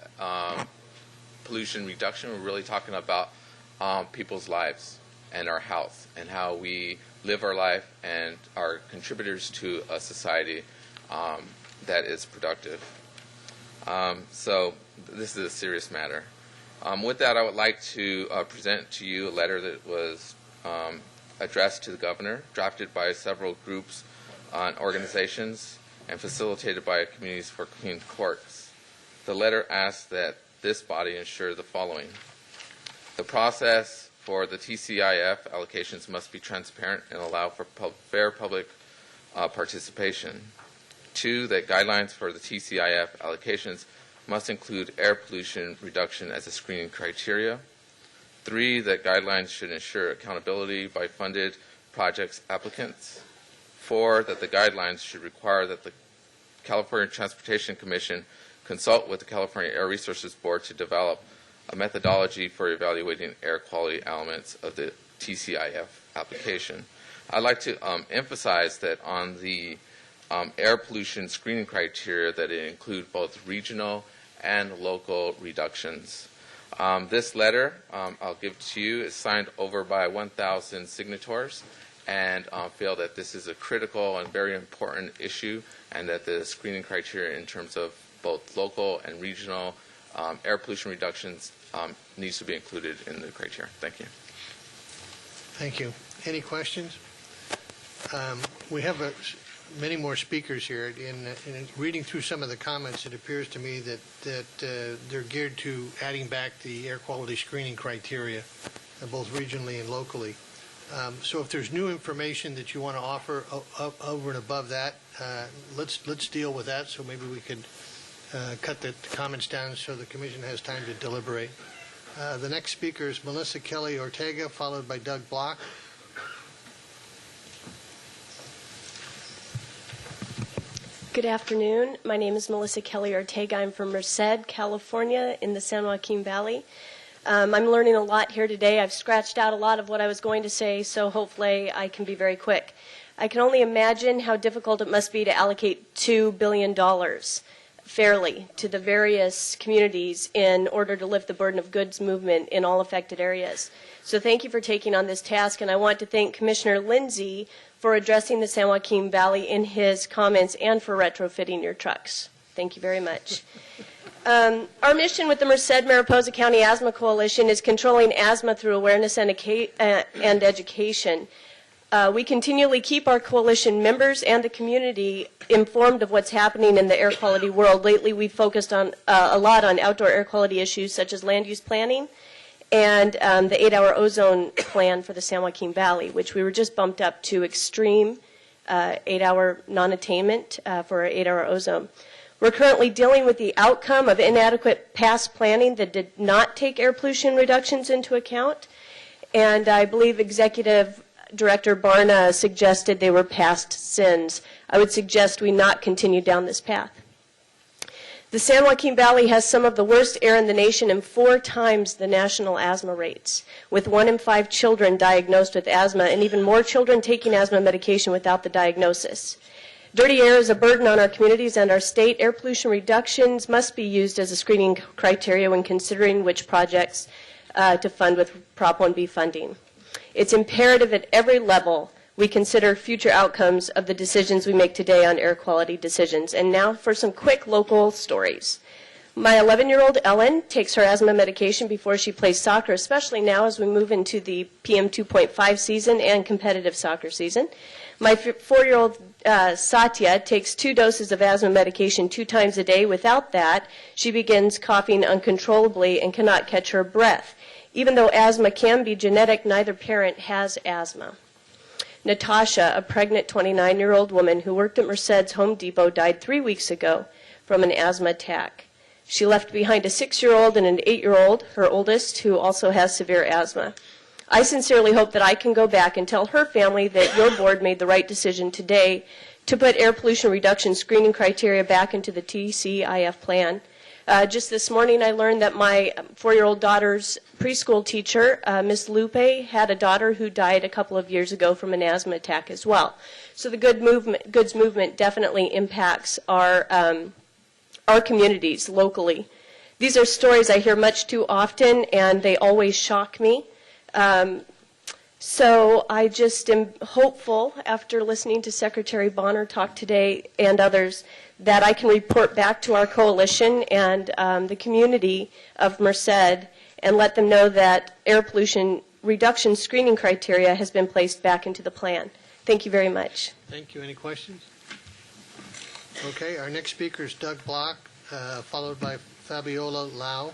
pollution reduction, we're really talking about people's lives and our health and how we live our life and are contributors to a society that is productive. So this is a serious matter. With that, I would like to present to you a letter that was addressed to the governor, drafted by several groups and organizations, and facilitated by Communities for Clean Courts. The letter asks that this body ensure the following. The process for the TCIF allocations must be transparent and allow for fair public participation. 2, that guidelines for the TCIF allocations must include air pollution reduction as a screening criteria. 3, that guidelines should ensure accountability by funded projects applicants. 4, that the guidelines should require that the California Transportation Commission consult with the California Air Resources Board to develop a methodology for evaluating air quality elements of the TCIF application. I'd like to emphasize that on the air pollution screening criteria, that it include both regional and local reductions. This letter, I'll give to you, is signed over by 1,000 signatories, and feel that this is a critical and very important issue, and that the screening criteria in terms of both local and regional air pollution reductions needs to be included in the criteria. Thank you. Thank you. Any questions? We have many more speakers here. In reading through some of the comments, it appears to me that they're geared to adding back the air quality screening criteria, both regionally and locally. So if there's new information that you want to offer over and above that, let's deal with that. So maybe we could cut the comments down so the commission has time to deliberate. The next speaker is Melissa Kelly Ortega, followed by Doug Block. Good afternoon. My name is Melissa Kelly Ortega. I'm from Merced, California, in the San Joaquin Valley. I'm learning a lot here today. I've scratched out a lot of what I was going to say, so hopefully I can be very quick. I can only imagine how difficult it must be to allocate $2 billion fairly to the various communities in order to lift the burden of goods movement in all affected areas. So thank you for taking on this task, and I want to thank Commissioner Lindsay for addressing the San Joaquin Valley in his comments and for retrofitting your trucks. Thank you very much. Our mission with the Merced-Mariposa County Asthma Coalition is controlling asthma through awareness and education. We continually keep our coalition members and the community informed of what's happening in the air quality world. Lately, we've focused on a lot on outdoor air quality issues such as land use planning and the 8-hour ozone plan for the San Joaquin Valley, which we were just bumped up to extreme 8-hour non-attainment for 8-hour ozone. We're currently dealing with the outcome of inadequate past planning that did not take air pollution reductions into account, and I believe Executive Director Barna suggested they were past sins. I would suggest we not continue down this path. The San Joaquin Valley has some of the worst air in the nation and 4 times the national asthma rates, with 1 in 5 children diagnosed with asthma and even more children taking asthma medication without the diagnosis. Dirty air is a burden on our communities and our state. Air pollution reductions must be used as a screening criteria when considering which projects to fund with Prop 1B funding. It's imperative at every level we consider future outcomes of the decisions we make today on air quality decisions. And now for some quick local stories. My 11-year-old Ellen takes her asthma medication before she plays soccer, especially now as we move into the PM 2.5 season and competitive soccer season. My 4-year-old Satya takes 2 doses of asthma medication 2 times a day. Without that, she begins coughing uncontrollably and cannot catch her breath. Even though asthma can be genetic, neither parent has asthma. Natasha, a pregnant 29-year-old woman who worked at Merced's Home Depot, died 3 weeks ago from an asthma attack. She left behind a 6-year-old and an 8-year-old, her oldest, who also has severe asthma. I sincerely hope that I can go back and tell her family that your board made the right decision today to put air pollution reduction screening criteria back into the TCIF plan. Just this morning, I learned that my 4-year-old daughter's preschool teacher, Miss Lupe, had a daughter who died a couple of years ago from an asthma attack as well. So the goods movement definitely impacts our communities locally. These are stories I hear much too often, and they always shock me. So I just am hopeful, after listening to Secretary Bonner talk today and others, that I can report back to our coalition and the community of Merced and let them know that air pollution reduction screening criteria has been placed back into the plan. Thank you very much. Thank you. Any questions? Okay, our next speaker is Doug Block, followed by Fabiola Lau.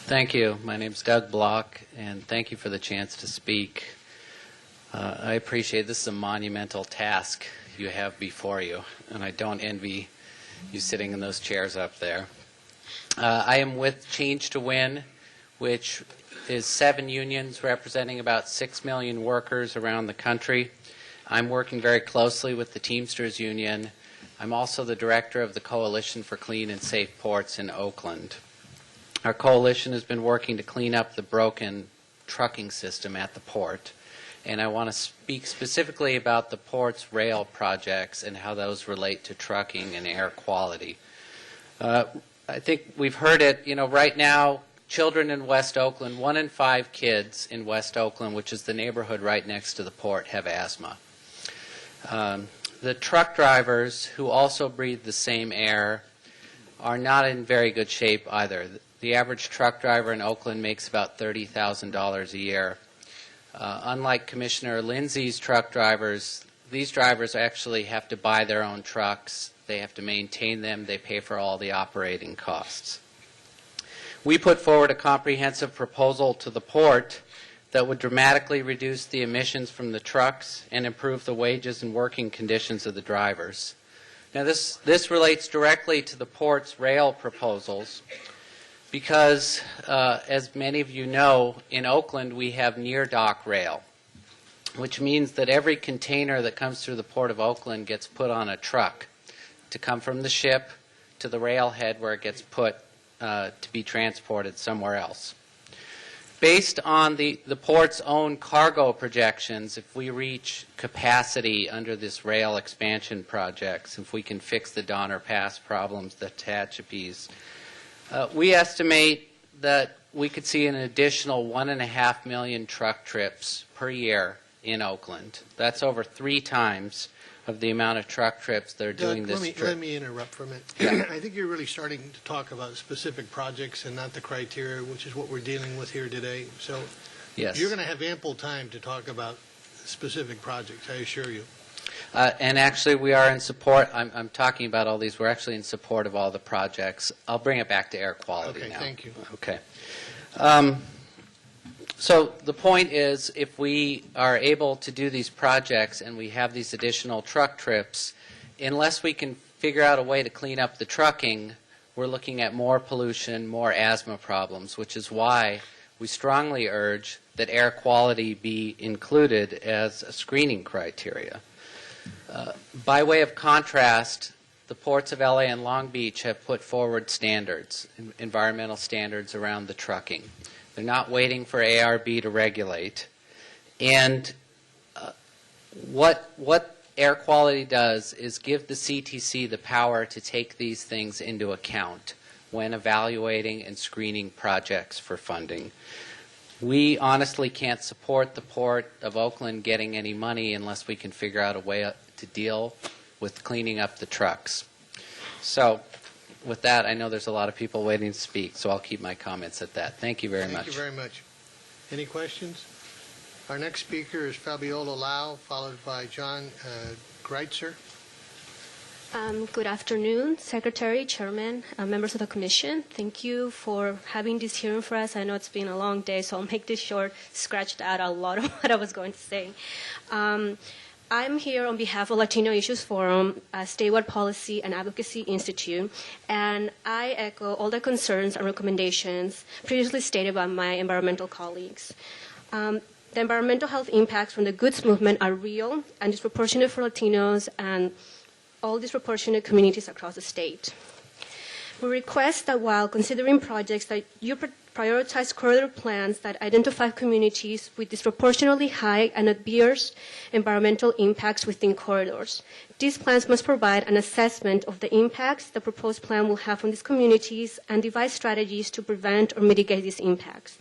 Thank you. My name is Doug Block, and thank you for the chance to speak. I appreciate this is a monumental task you have before you, and I don't envy you sitting in those chairs up there. I am with Change to Win, which is 7 unions representing about 6 million workers around the country. I'm working very closely with the Teamsters Union. I'm also the director of the Coalition for Clean and Safe Ports in Oakland. Our coalition has been working to clean up the broken trucking system at the port, and I want to speak specifically about the port's rail projects and how those relate to trucking and air quality. I think we've heard it, right now, children in West Oakland, 1 in 5 kids in West Oakland, which is the neighborhood right next to the port, have asthma. The truck drivers who also breathe the same air are not in very good shape either. the average truck driver in Oakland makes about $30,000 a year. Unlike Commissioner Lindsay's truck drivers, these drivers actually have to buy their own trucks. They have to maintain them. They pay for all the operating costs. We put forward a comprehensive proposal to the port that would dramatically reduce the emissions from the trucks and improve the wages and working conditions of the drivers. Now, this relates directly to the port's rail proposals because, as many of you know, in Oakland we have near-dock rail, which means that every container that comes through the Port of Oakland gets put on a truck to come from the ship to the railhead where it gets put to be transported somewhere else. Based on the port's own cargo projections, if we reach capacity under this rail expansion projects, if we can fix the Donner Pass problems, the Tehachapi's, we estimate that we could see an additional 1.5 million truck trips per year in Oakland. That's over 3 times of the amount of truck trips that are doing this trip. Let me interrupt for a minute. Yeah. I think you're really starting to talk about specific projects and not the criteria, which is what we're dealing with here today. So Yes. you're going to have ample time to talk about specific projects, I assure you. And actually, we are in support. I'm talking about all these. We're actually in support of all the projects. I'll bring it back to air quality now. Okay, thank you. Okay. So the point is, if we are able to do these projects and we have these additional truck trips, unless we can figure out a way to clean up the trucking, we're looking at more pollution, more asthma problems, which is why we strongly urge that air quality be included as a screening criteria. By way of contrast, the ports of LA and Long Beach have put forward standards, environmental standards around the trucking. They're not waiting for ARB to regulate. And what air quality does is give the CTC the power to take these things into account when evaluating and screening projects for funding. We honestly can't support the Port of Oakland getting any money unless we can figure out a way to deal with cleaning up the trucks. So with that, I know there's a lot of people waiting to speak, so I'll keep my comments at that. Thank you very much. Thank you very much. Any questions? Our next speaker is Fabiola Lau, followed by John Greitzer. Good afternoon, Secretary, Chairman, members of the Commission. Thank you for having this hearing for us. I know it's been a long day, so I'll make this short, scratched out a lot of what I was going to say. I'm here on behalf of Latino Issues Forum, Statewide Policy and Advocacy Institute, and I echo all the concerns and recommendations previously stated by my environmental colleagues. The environmental health impacts from the goods movement are real and disproportionate for Latinos and all disproportionate communities across the state. We request that while considering projects that you prioritize corridor plans that identify communities with disproportionately high and adverse environmental impacts within corridors. These plans must provide an assessment of the impacts the proposed plan will have on these communities and devise strategies to prevent or mitigate these impacts.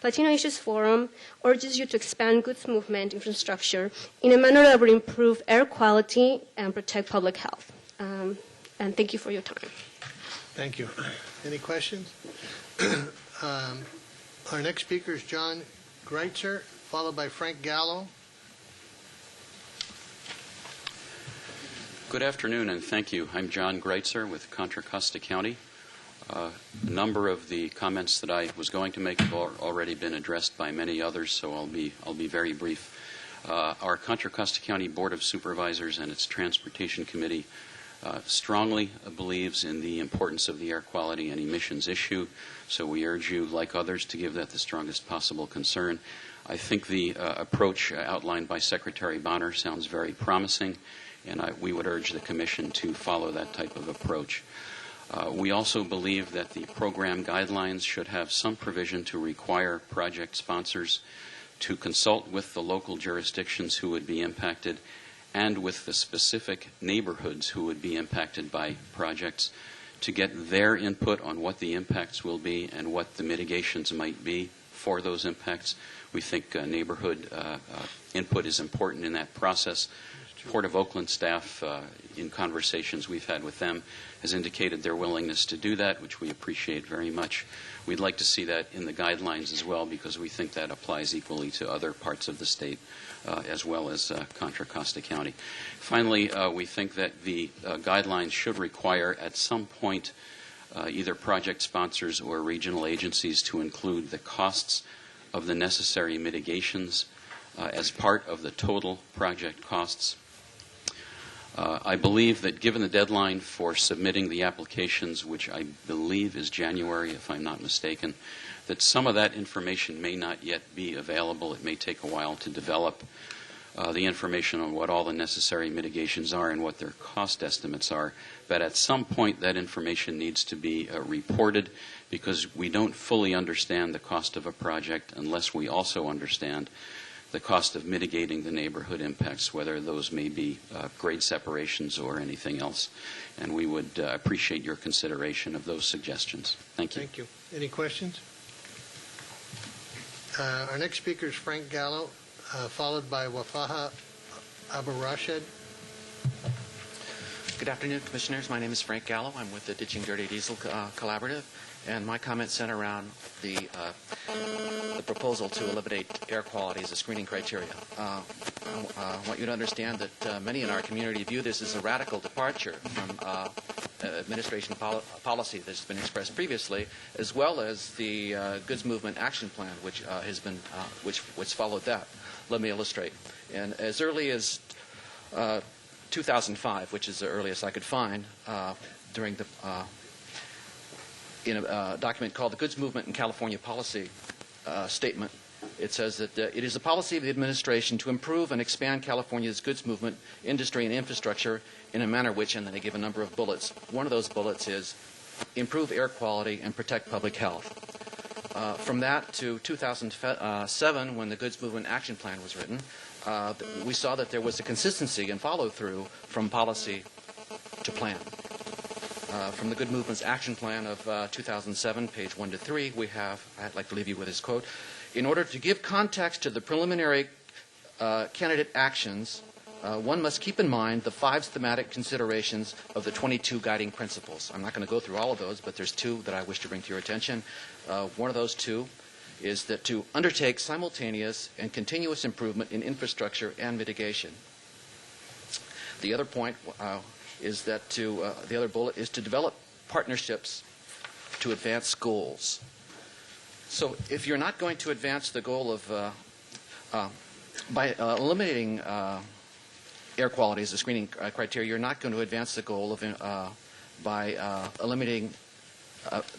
Latino Issues Forum urges you to expand goods movement infrastructure in a manner that will improve air quality and protect public health. And thank you for your time. Thank you. Any questions? Our next speaker is John Greitzer, followed by Frank Gallo. Good afternoon, and thank you. I'm John Greitzer with Contra Costa County. A number of the comments that I was going to make have already been addressed by many others, so I'll be very brief. Our Contra Costa County Board of Supervisors and its Transportation Committee strongly believes in the importance of the air quality and emissions issue, so we urge you, like others, to give that the strongest possible concern. I think the approach outlined by Secretary Bonner sounds very promising, and we would urge the Commission to follow that type of approach. We also believe that the program guidelines should have some provision to require project sponsors to consult with the local jurisdictions who would be impacted and with the specific neighborhoods who would be impacted by projects to get their input on what the impacts will be and what the mitigations might be for those impacts. We think neighborhood input is important in that process Port of Oakland staff, in conversations we've had with them, has indicated their willingness to do that, which we appreciate very much. We'd like to see that in the guidelines as well, because we think that applies equally to other parts of the state, as well as Contra Costa County. Finally, we think that the guidelines should require at some point either project sponsors or regional agencies to include the costs of the necessary mitigations as part of the total project costs. I believe that given the deadline for submitting the applications, which I believe is January, if I'm not mistaken, that some of that information may not yet be available. It may take a while to develop the information on what all the necessary mitigations are and what their cost estimates are. But at some point, that information needs to be reported, because we don't fully understand the cost of a project unless we also understand the cost of mitigating the neighborhood impacts, whether those may be grade separations or anything else. And we would appreciate your consideration of those suggestions. Thank you. Thank you. Any questions? Our next speaker is Frank Gallo, followed by Wafaha Abu-Rashid. Good afternoon, Commissioners. My name is Frank Gallo. I'm with the Ditching Dirty Diesel Collaborative, and my comments center around the proposal to eliminate air quality as a screening criteria. I want you to understand that many in our community view this as a radical departure from administration policy that's been expressed previously, as well as the Goods Movement Action Plan, which has been which followed that. Let me illustrate. And as early as 2005, which is the earliest I could find, during the in a document called the Goods Movement in California Policy Statement, it says that it is the policy of the administration to improve and expand California's goods movement, industry, and infrastructure in a manner which, and then they give a number of bullets. One of those bullets is improve air quality and protect public health. From that to 2007, when the Goods Movement Action Plan was written, we saw that there was a consistency and follow-through from policy to plan. From the Good Movement's Action Plan of 2007, page 1 to 3, we have, I'd like to leave you with this quote, in order to give context to the preliminary candidate actions, one must keep in mind the 5 thematic considerations of the 22 guiding principles. I'm not going to go through all of those, but there's 2 that I wish to bring to your attention. One of those 2 is that to undertake simultaneous and continuous improvement in infrastructure and mitigation. The other point is that the other bullet is to develop partnerships to advance goals. So if you're not going to advance the goal of, by eliminating air quality as a screening criteria, you're not going to advance the goal of, by eliminating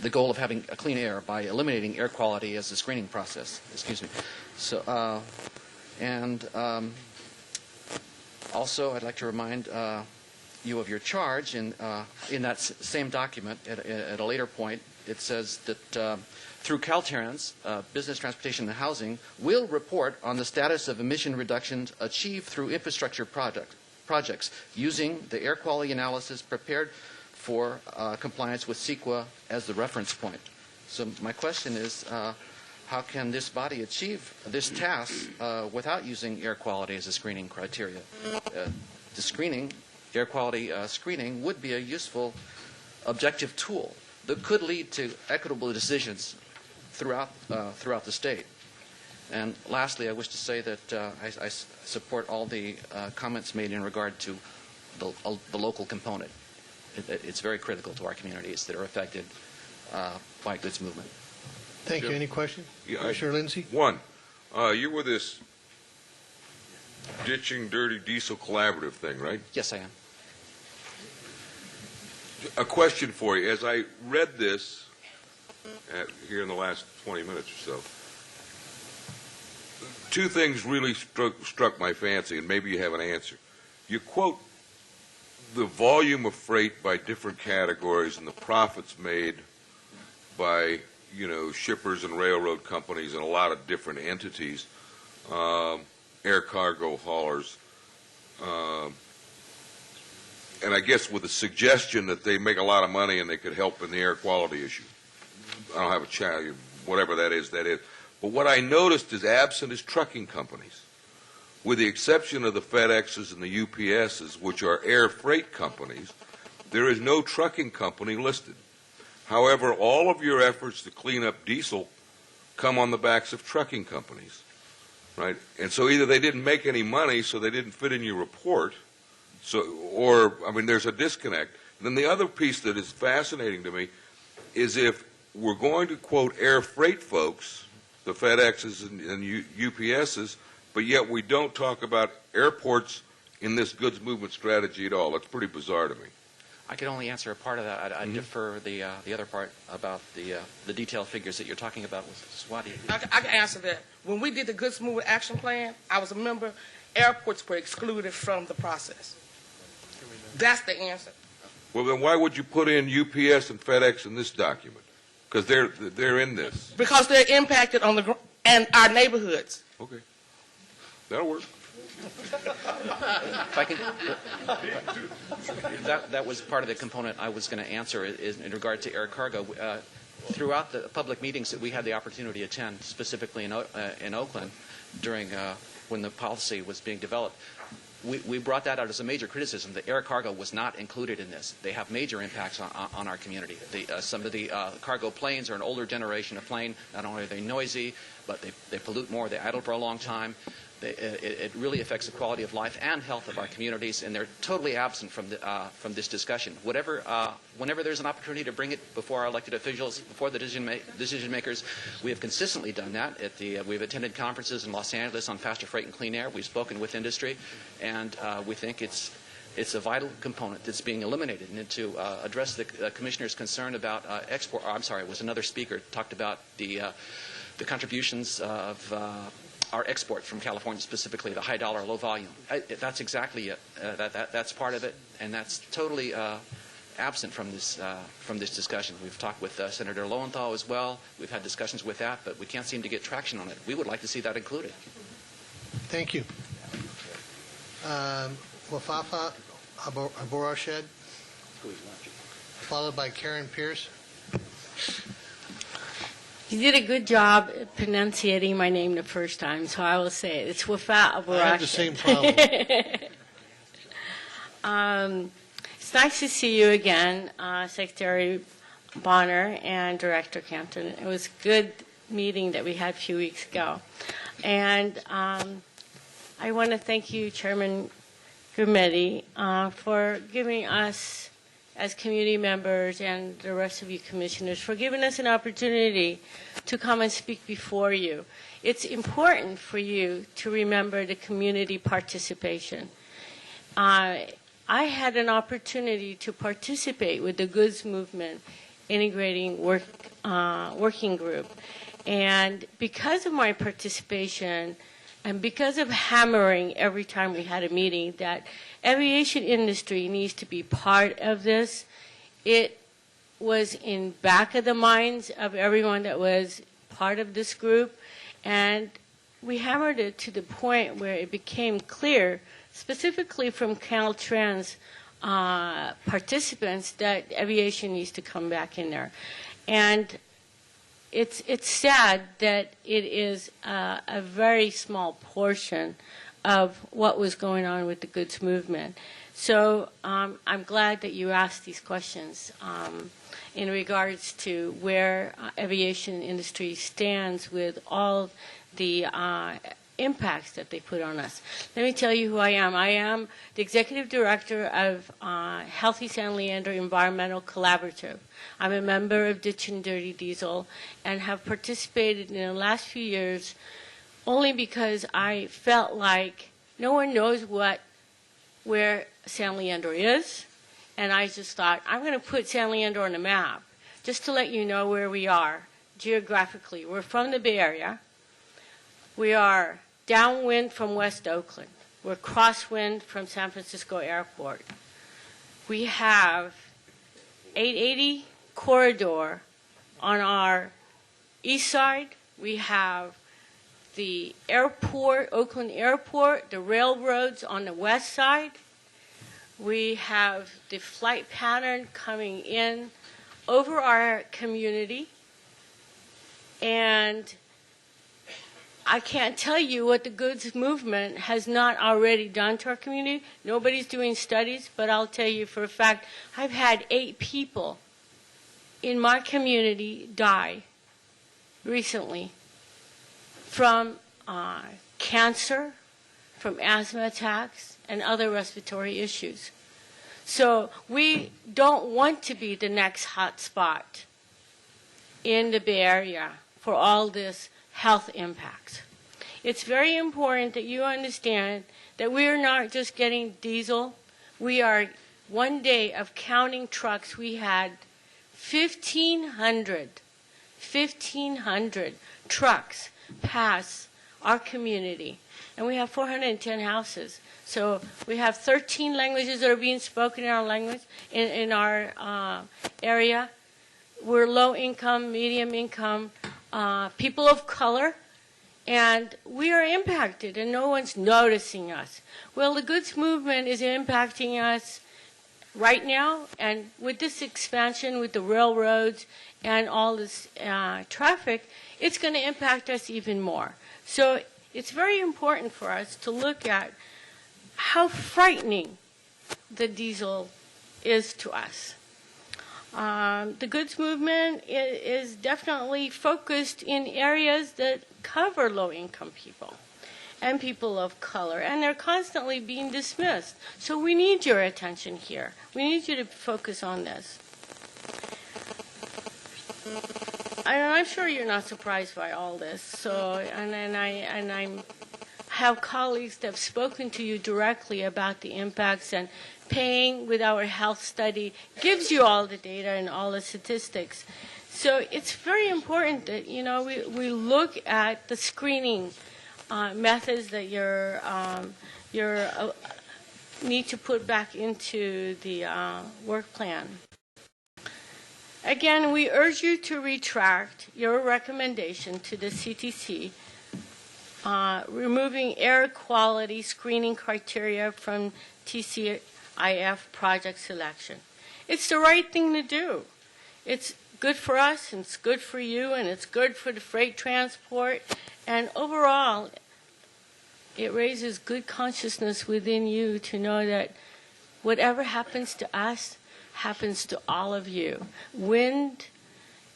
the goal of having a clean air by eliminating air quality as a screening process. Excuse me. So, also, I'd like to remind you of your charge in that same document. At a later point, it says that through Caltrans, Business, Transportation, and Housing will report on the status of emission reductions achieved through infrastructure projects using the air quality analysis prepared for compliance with CEQA as the reference point. So my question is, how can this body achieve this task without using air quality as a screening criteria? The screening, air quality screening, would be a useful objective tool that could lead to equitable decisions throughout the state. And lastly, I wish to say that I support all the comments made in regard to the local component. It's very critical to our communities that are affected by goods movement. Thank you. Any questions? Yeah, Commissioner Lindsay? One, you're with this Ditching Dirty Diesel Collaborative thing, right? Yes, I am. A question for you. As I read this here in the last 20 minutes or so, 2 things really struck my fancy, and maybe you have an answer. You quote the volume of freight by different categories and the profits made by, shippers and railroad companies and a lot of different entities, air cargo haulers, and I guess with the suggestion that they make a lot of money and they could help in the air quality issue. I don't have a child, whatever that is. But what I noticed is absent is trucking companies. with the exception of the FedExes and the UPSs, which are air freight companies, there is no trucking company listed. However, all of your efforts to clean up diesel come on the backs of trucking companies, right? And so either they didn't make any money, so they didn't fit in your report, or there's a disconnect. And then the other piece that is fascinating to me is if we're going to quote air freight folks, the FedExes and UPSs, but yet we don't talk about airports in this goods movement strategy at all. That's pretty bizarre to me. I can only answer a part of that. I'd defer the other part about the detailed figures that you're talking about with Swati. I can answer that. When we did the Goods Movement Action Plan, I was a member. Airports were excluded from the process. That's the answer. Well, then why would you put in UPS and FedEx in this document? Because they're in this. Because they're impacted on and our neighborhoods. Okay. That'll work. If I can, that was part of the component I was going to answer in regard to air cargo. Throughout the public meetings that we had the opportunity to attend, specifically in Oakland, during when the policy was being developed, we brought that out as a major criticism. The air cargo was not included in this. They have major impacts on our community. Some of the cargo planes are an older generation of plane. Not only are they noisy, but they pollute more. They idle for a long time. It really affects the quality of life and health of our communities, and they're totally absent from this discussion. Whenever there's an opportunity to bring it before our elected officials, before the decision makers, we have consistently done that. We've attended conferences in Los Angeles on faster freight and clean air. We've spoken with industry, and we think it's a vital component that's being eliminated. And to address the commissioner's concern about export, it was another speaker talked about the contributions of our export from California, specifically the high dollar, low volume. That's exactly it. That's part of it, and that's totally absent from this discussion. We've talked with Senator Lowenthal as well. We've had discussions with that, but we can't seem to get traction on it. We would like to see that included. Thank you. Wafafa Aborashed, followed by Karen Pierce. You did a good job pronunciating my name the first time, so I will say it. It's Wafa Abu I have the same problem. It's nice to see you again, Secretary Bonner and Director Campton. It was a good meeting that we had a few weeks ago. And I want to thank you, Chairman Gurmedi, for giving us, as community members and the rest of you commissioners, for giving us an opportunity to come and speak before you. It's important for you to remember the community participation. I had an opportunity to participate with the Goods Movement Integrating Working Group. And because of my participation and because of hammering every time we had a meeting that aviation industry needs to be part of this, it was in back of the minds of everyone that was part of this group, and we hammered it to the point where it became clear, specifically from Caltrans participants, that aviation needs to come back in there. And it's sad that it is a very small portion of what was going on with the goods movement. So I'm glad that you asked these questions in regards to where aviation industry stands with all the impacts that they put on us. Let me tell you who I am. I am the Executive Director of Healthy San Leandro Environmental Collaborative. I'm a member of Ditch and Dirty Diesel and have participated in the last few years only because I felt like no one knows where San Leandro is, and I just thought, I'm going to put San Leandro on the map just to let you know where we are geographically. We're from the Bay Area. We are downwind from West Oakland. We're crosswind from San Francisco Airport. We have 880 corridor on our east side. We have the airport, Oakland Airport, the railroads on the west side. We have the flight pattern coming in over our community. And I can't tell you what the goods movement has not already done to our community. Nobody's doing studies, but I'll tell you for a fact, I've had 8 people in my community die recently from cancer, from asthma attacks, and other respiratory issues. So we don't want to be the next hot spot in the Bay Area for all this health impacts. It's very important that you understand that we are not just getting diesel. We are, one day of counting trucks, we had 1,500 trucks pass our community. And we have 410 houses. So we have 13 languages that are being spoken in our language, in our area. We're low income, medium income, people of color, and we are impacted, and no one's noticing us. Well, the goods movement is impacting us right now, and with this expansion, with the railroads and all this traffic, it's going to impact us even more. So it's very important for us to look at how frightening the diesel is to us. The goods movement is definitely focused in areas that cover low-income people and people of color, and they're constantly being dismissed. So we need your attention here. We need you to focus on this. I'm sure you're not surprised by all this. So, and I have colleagues that have spoken to you directly about the impacts, and paying with our health study gives you all the data and all the statistics. So it's very important that, you know, we look at the screening methods that you need to put back into the work plan. Again, we urge you to retract your recommendation to the CTC, removing air quality screening criteria from TCIF project selection. It's the right thing to do. It's good for us, and it's good for you, and it's good for the freight transport, and overall, it raises good consciousness within you to know that whatever happens to us happens to all of you. Wind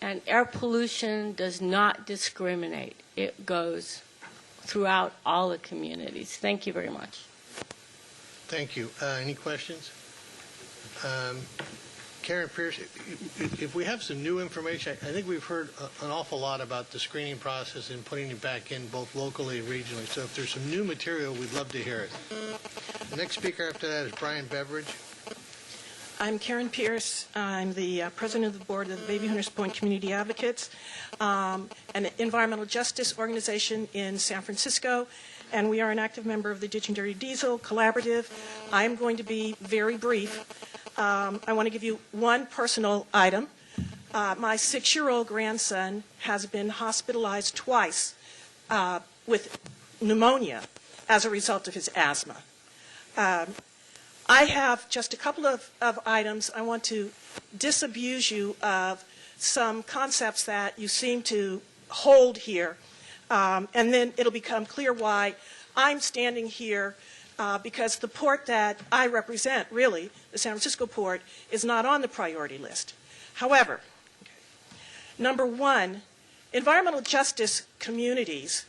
and air pollution does not discriminate. It goes throughout all the communities. Thank you very much. Thank you. Any questions? Karen Pierce, if we have some new information, I think we've heard an awful lot about the screening process and putting it back in both locally and regionally. So if there's some new material, we'd love to hear it. The next speaker after that is Brian Beveridge. I'm Karen Pierce. I'm the president of the board of the Bayview Hunters Point Community Advocates, an environmental justice organization in San Francisco, and we are an active member of the Ditching Dirty Diesel Collaborative. I'm going to be very brief. I want to give you one personal item. My 6-year-old grandson has been hospitalized twice with pneumonia as a result of his asthma. I have just a couple of items. I want to disabuse you of some concepts that you seem to hold here, and then it'll become clear why I'm standing here, because the port that I represent, really, the San Francisco port, is not on the priority list. However, number one, environmental justice communities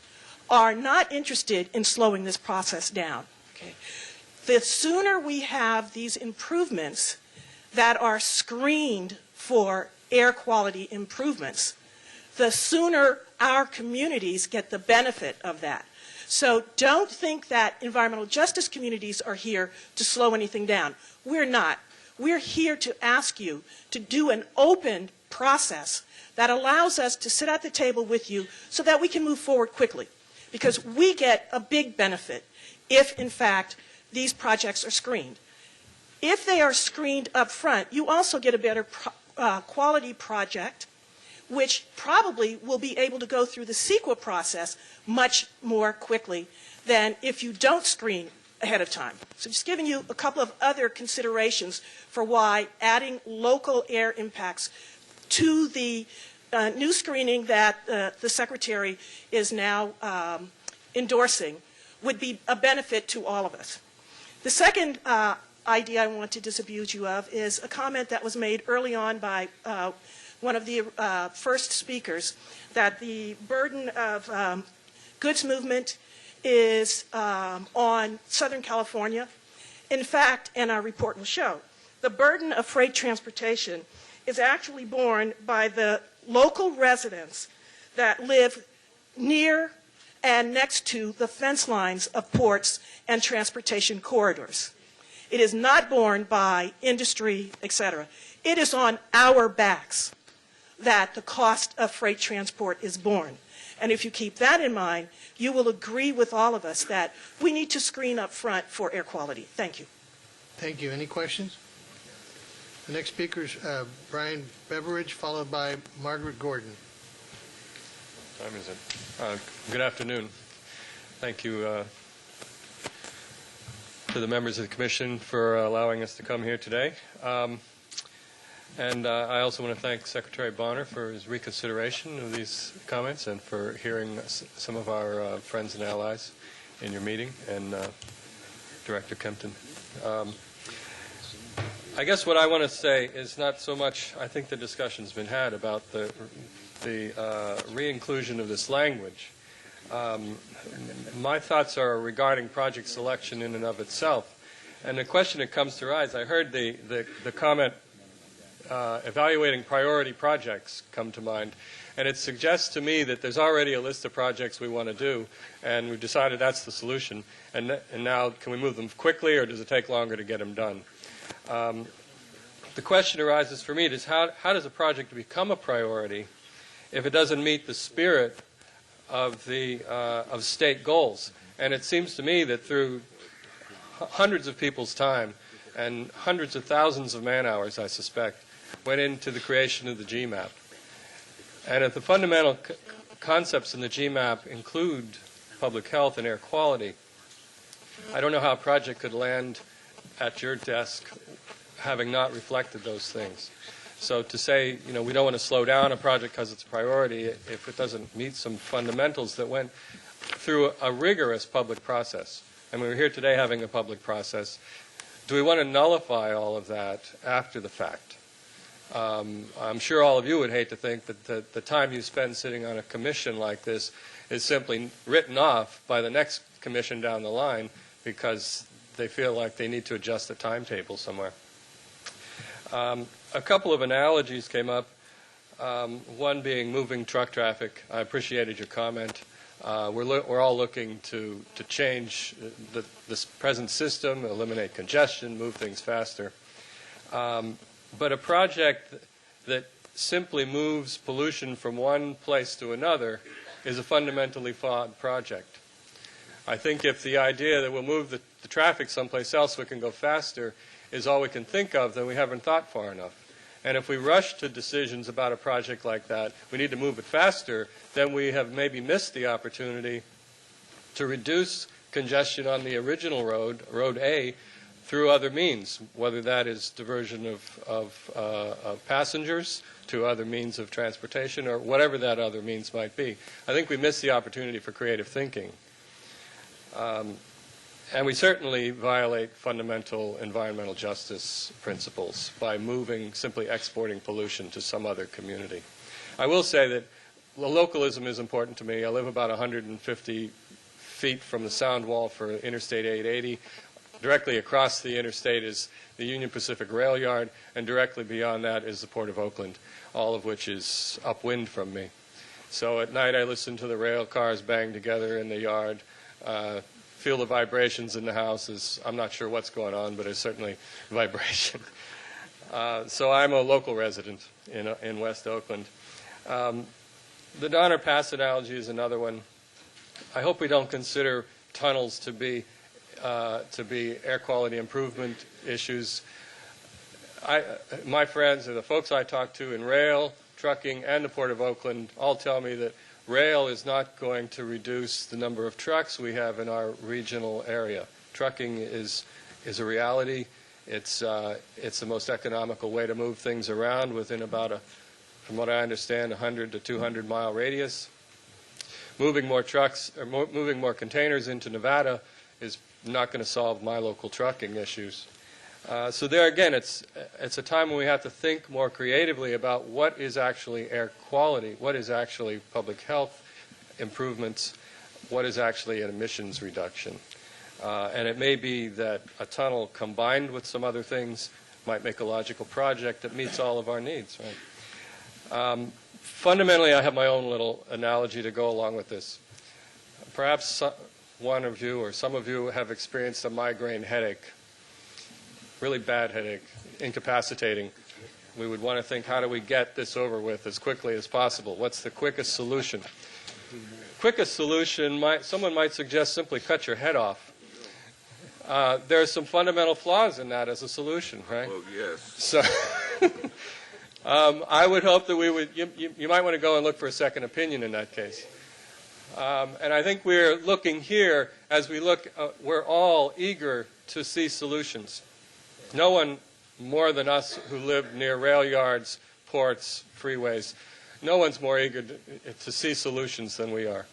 are not interested in slowing this process down. Okay? The sooner we have these improvements that are screened for air quality improvements, the sooner our communities get the benefit of that. So don't think that environmental justice communities are here to slow anything down. We're not. We're here to ask you to do an open process that allows us to sit at the table with you so that we can move forward quickly. Because we get a big benefit if, in fact, these projects are screened. If they are screened up front, you also get a better quality project, which probably will be able to go through the CEQA process much more quickly than if you don't screen ahead of time. So just giving you a couple of other considerations for why adding local air impacts to the new screening that the Secretary is now endorsing would be a benefit to all of us. The second idea I want to disabuse you of is a comment that was made early on by one of the first speakers, that the burden of goods movement is on Southern California. In fact, and our report will show, the burden of freight transportation is actually borne by the local residents that live near and next to the fence lines of ports and transportation corridors. It is not borne by industry, etc. It is on our backs that the cost of freight transport is borne. And if you keep that in mind, you will agree with all of us that we need to screen up front for air quality. Thank you. Thank you. Any questions? The next speaker is Brian Beveridge, followed by Margaret Gordon. What time is it? Good afternoon. Thank you to the members of the Commission for allowing us to come here today. And I also want to thank Secretary Bonner for his reconsideration of these comments and for hearing some of our friends and allies in your meeting, and Director Kempton. I guess what I want to say is not so much, I think the discussion's been had about the re-inclusion of this language. My thoughts are regarding project selection in and of itself. And the question that comes to rise, I heard the comment evaluating priority projects come to mind. And it suggests to me that there's already a list of projects we want to do, and we've decided that's the solution. And now, can we move them quickly, or does it take longer to get them done? The question arises for me is how does a project become a priority if it doesn't meet the spirit of the of state goals? And it seems to me that through hundreds of people's time and hundreds of thousands of man-hours, I suspect, went into the creation of the GMAP. And if the fundamental concepts in the GMAP include public health and air quality, I don't know how a project could land at your desk having not reflected those things. So to say, you know, we don't want to slow down a project because it's a priority if it doesn't meet some fundamentals that went through a rigorous public process. And we were here today having a public process. Do we want to nullify all of that after the fact? I'm sure all of you would hate to think that the time you spend sitting on a commission like this is simply written off by the next commission down the line because they feel like they need to adjust the timetable somewhere. A couple of analogies came up, one being moving truck traffic. I appreciated your comment. We're all looking to change this present system, eliminate congestion, move things faster. But a project that simply moves pollution from one place to another is a fundamentally flawed project. I think if the idea that we'll move the traffic someplace else so we can go faster is all we can think of, then we haven't thought far enough. And if we rush to decisions about a project like that, we need to move it faster, then we have maybe missed the opportunity to reduce congestion on the original road, Road A, through other means, whether that is diversion of passengers to other means of transportation or whatever that other means might be. I think we missed the opportunity for creative thinking. And we certainly violate fundamental environmental justice principles by simply exporting pollution to some other community. I will say that localism is important to me. I live about 150 feet from the sound wall for Interstate 880. Directly across the interstate is the Union Pacific Rail Yard, and directly beyond that is the Port of Oakland, all of which is upwind from me. So at night I listen to the rail cars bang together in the yard, feel the vibrations in the houses. I'm not sure what's going on, but there's certainly vibration. So I'm a local resident in West Oakland. The Donner Pass analogy is another one. I hope we don't consider tunnels to be air quality improvement issues. My friends, or the folks I talk to in rail, trucking, and the Port of Oakland all tell me that rail is not going to reduce the number of trucks we have in our regional area. Trucking is a reality. It's the most economical way to move things around within about a from what I understand, 100 to 200 mile radius. Moving more trucks or moving more containers into Nevada is not going to solve my local trucking issues. So there again, it's a time when we have to think more creatively about what is actually air quality, what is actually public health improvements, what is actually an emissions reduction. And it may be that a tunnel combined with some other things might make a logical project that meets all of our needs, right? Fundamentally, I have my own little analogy to go along with this. Perhaps one of you or some of you have experienced a migraine headache, really bad headache, incapacitating. We would want to think, how do we get this over with as quickly as possible? What's the quickest solution? Quickest solution, someone might suggest simply cut your head off. There are some fundamental flaws in that as a solution, right? Oh, yes. So I would hope that we would, you might want to go and look for a second opinion in that case. And I think we're looking here, as we look, we're all eager to see solutions. No one more than us who live near rail yards, ports, freeways, no one's more eager to see solutions than we are.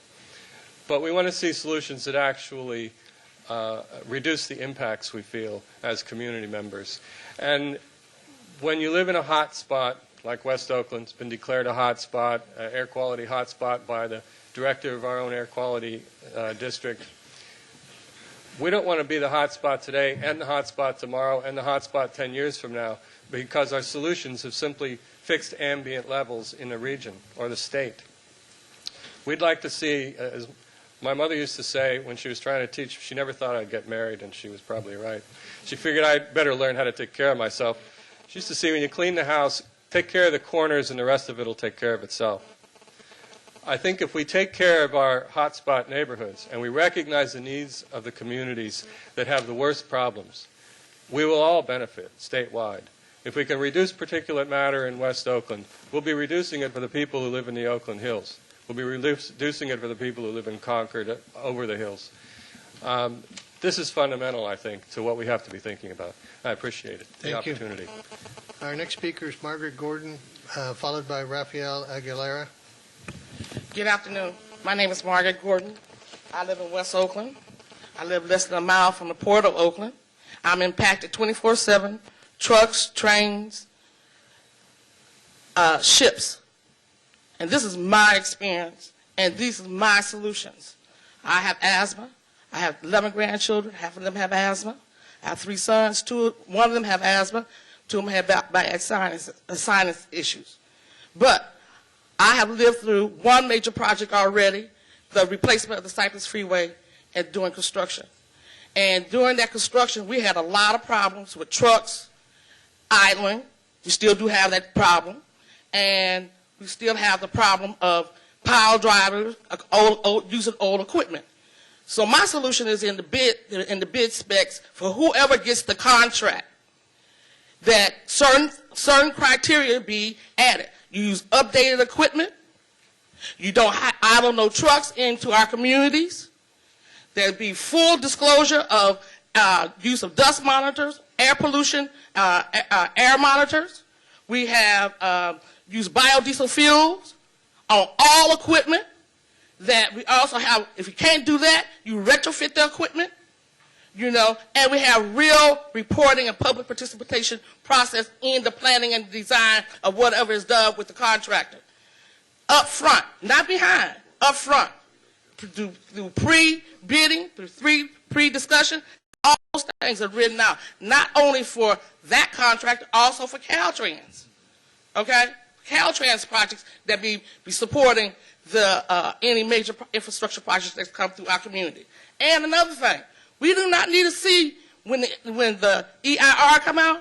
But we want to see solutions that actually reduce the impacts we feel as community members. And when you live in a hot spot, like West Oakland's been declared a hot spot, air quality hot spot by the director of our own air quality district, we don't want to be the hot spot today and the hot spot tomorrow and the hot spot 10 years from now, because our solutions have simply fixed ambient levels in the region or the state. We'd like to see, as my mother used to say when she was trying to teach, she never thought I'd get married, and she was probably right. She figured I'd better learn how to take care of myself. She used to say, when you clean the house, take care of the corners and the rest of it will take care of itself. I think if we take care of our hotspot neighborhoods and we recognize the needs of the communities that have the worst problems, we will all benefit statewide. If we can reduce particulate matter in West Oakland, we'll be reducing it for the people who live in the Oakland Hills. We'll be reducing it for the people who live in Concord over the hills. This is fundamental, I think, to what we have to be thinking about. I appreciate it, the opportunity. Our next speaker is Margaret Gordon, followed by Rafael Aguilera. Good afternoon. My name is Margaret Gordon. I live in West Oakland. I live less than a mile from the Port of Oakland. I'm impacted 24/7, trucks, trains, ships. And this is my experience, and these are my solutions. I have asthma. I have 11 grandchildren. Half of them have asthma. I have 3 sons. One of them have asthma. 2 of them have bad sinus issues. But I have lived through one major project already, the replacement of the Cypress Freeway, and doing construction. And during that construction, we had a lot of problems with trucks idling. We still do have that problem. And we still have the problem of pile drivers using old equipment. So my solution is in the bid specs for whoever gets the contract, that certain criteria be added. You use updated equipment. You don't idle no trucks into our communities. There'd be full disclosure of use of dust monitors, air pollution, air monitors. We have used biodiesel fuels on all equipment. That we also have, if you can't do that, you retrofit the equipment. You know, and we have real reporting and public participation process in the planning and design of whatever is done with the contractor. Up front, not behind, up front. Through pre-bidding, through pre-discussion, all those things are written out. Not only for that contractor, also for Caltrans. Okay? Caltrans projects that be supporting the any major infrastructure projects that come through our community. And another thing, we do not need to see when the EIR come out,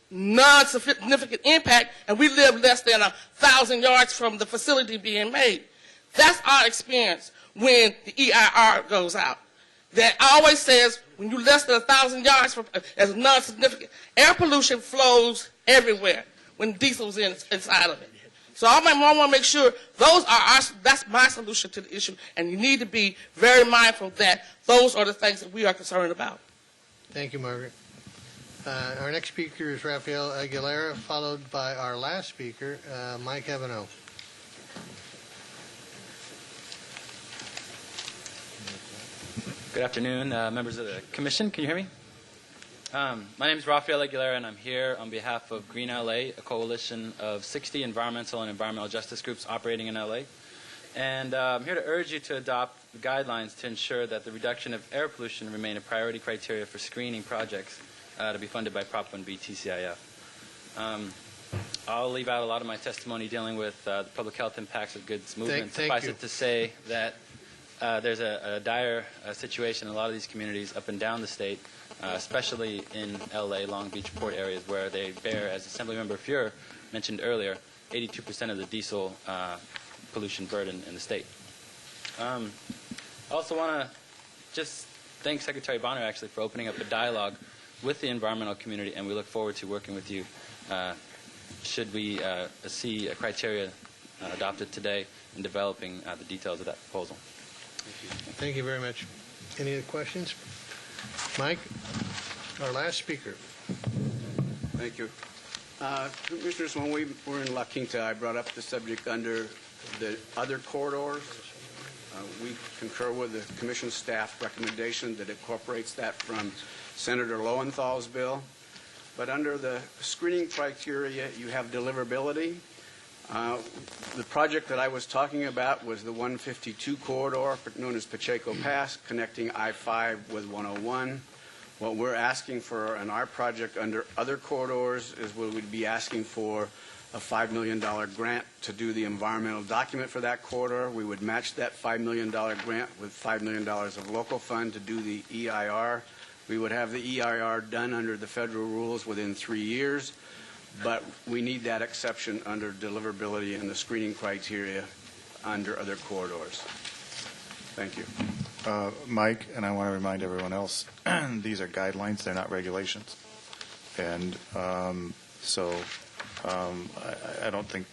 non-significant impact, and we live less than 1,000 yards from the facility being made. That's our experience when the EIR goes out. That always says when you're less than 1,000 yards from as non-significant, air pollution flows everywhere when diesel's inside of it. So I want to make sure that's my solution to the issue, and you need to be very mindful that those are the things that we are concerned about. Thank you, Margaret. Our next speaker is Rafael Aguilera, followed by our last speaker, Mike Evano. Good afternoon, members of the Commission. Can you hear me? My name is Rafael Aguilera, and I'm here on behalf of Green LA, a coalition of 60 environmental and environmental justice groups operating in LA. And I'm here to urge you to adopt guidelines to ensure that the reduction of air pollution remain a priority criteria for screening projects to be funded by Prop 1B TCIF. I'll leave out a lot of my testimony dealing with the public health impacts of goods movement. Suffice it to say that there's a dire situation in a lot of these communities up and down the state, especially in LA, Long Beach, Port areas, where they bear, as Assemblymember Fuhr mentioned earlier, 82% of the diesel pollution burden in the state. I also want to just thank Secretary Bonner, actually, for opening up a dialogue with the environmental community, and we look forward to working with you should we see a criteria adopted today in developing the details of that proposal. Thank you very much. Any other questions? Mike, our last speaker. Thank you. Commissioners, when we were in La Quinta, I brought up the subject under the other corridors. We concur with the Commission staff recommendation that incorporates that from Senator Lowenthal's bill. But under the screening criteria, you have deliverability. The project that I was talking about was the 152 corridor, known as Pacheco Pass, connecting I-5 with 101. What we're asking for in our project under other corridors is we would be asking for a $5 million grant to do the environmental document for that corridor. We would match that $5 million grant with $5 million of local fund to do the EIR. We would have the EIR done under the federal rules within 3 years, but we need that exception under deliverability and the screening criteria under other corridors. Thank you. Mike, and I want to remind everyone else, these are guidelines, they're not regulations. And I don't think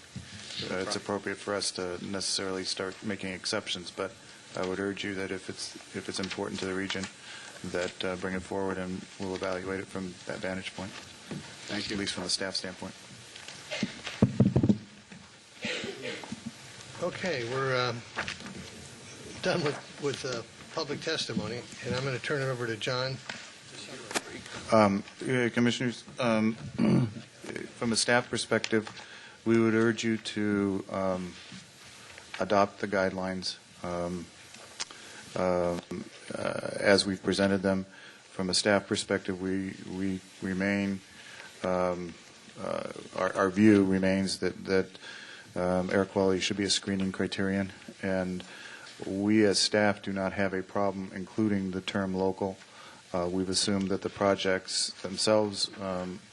it's appropriate for us to necessarily start making exceptions, but I would urge you that if it's important to the region, that bring it forward and we'll evaluate it from that vantage point. Thank you. At least from the staff standpoint. Okay, we're done with public testimony, and I'm going to turn it over to John. Commissioners, from a staff perspective, we would urge you to adopt the guidelines as we've presented them. From a staff perspective, we remain, our view remains that air quality should be a screening criterion, and we as staff do not have a problem including the term local. We've assumed that the projects themselves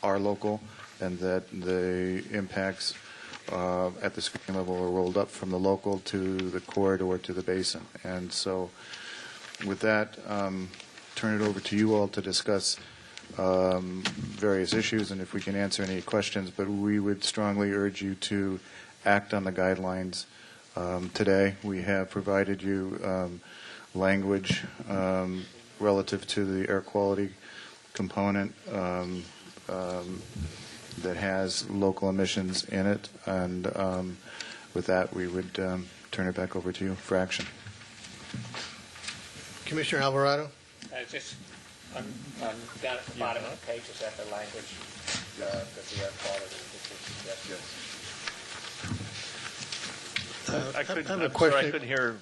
are local and that the impacts at the screening level are rolled up from the local to the corridor to the basin. And so with that, turn it over to you all to discuss various issues and if we can answer any questions, but we would strongly urge you to act on the guidelines today. We have provided you language relative to the air quality component that has local emissions in it, and with that we would turn it back over to you for action. Commissioner Alvarado. Just down at the bottom of the page, is that the language that the air quality I couldn't hear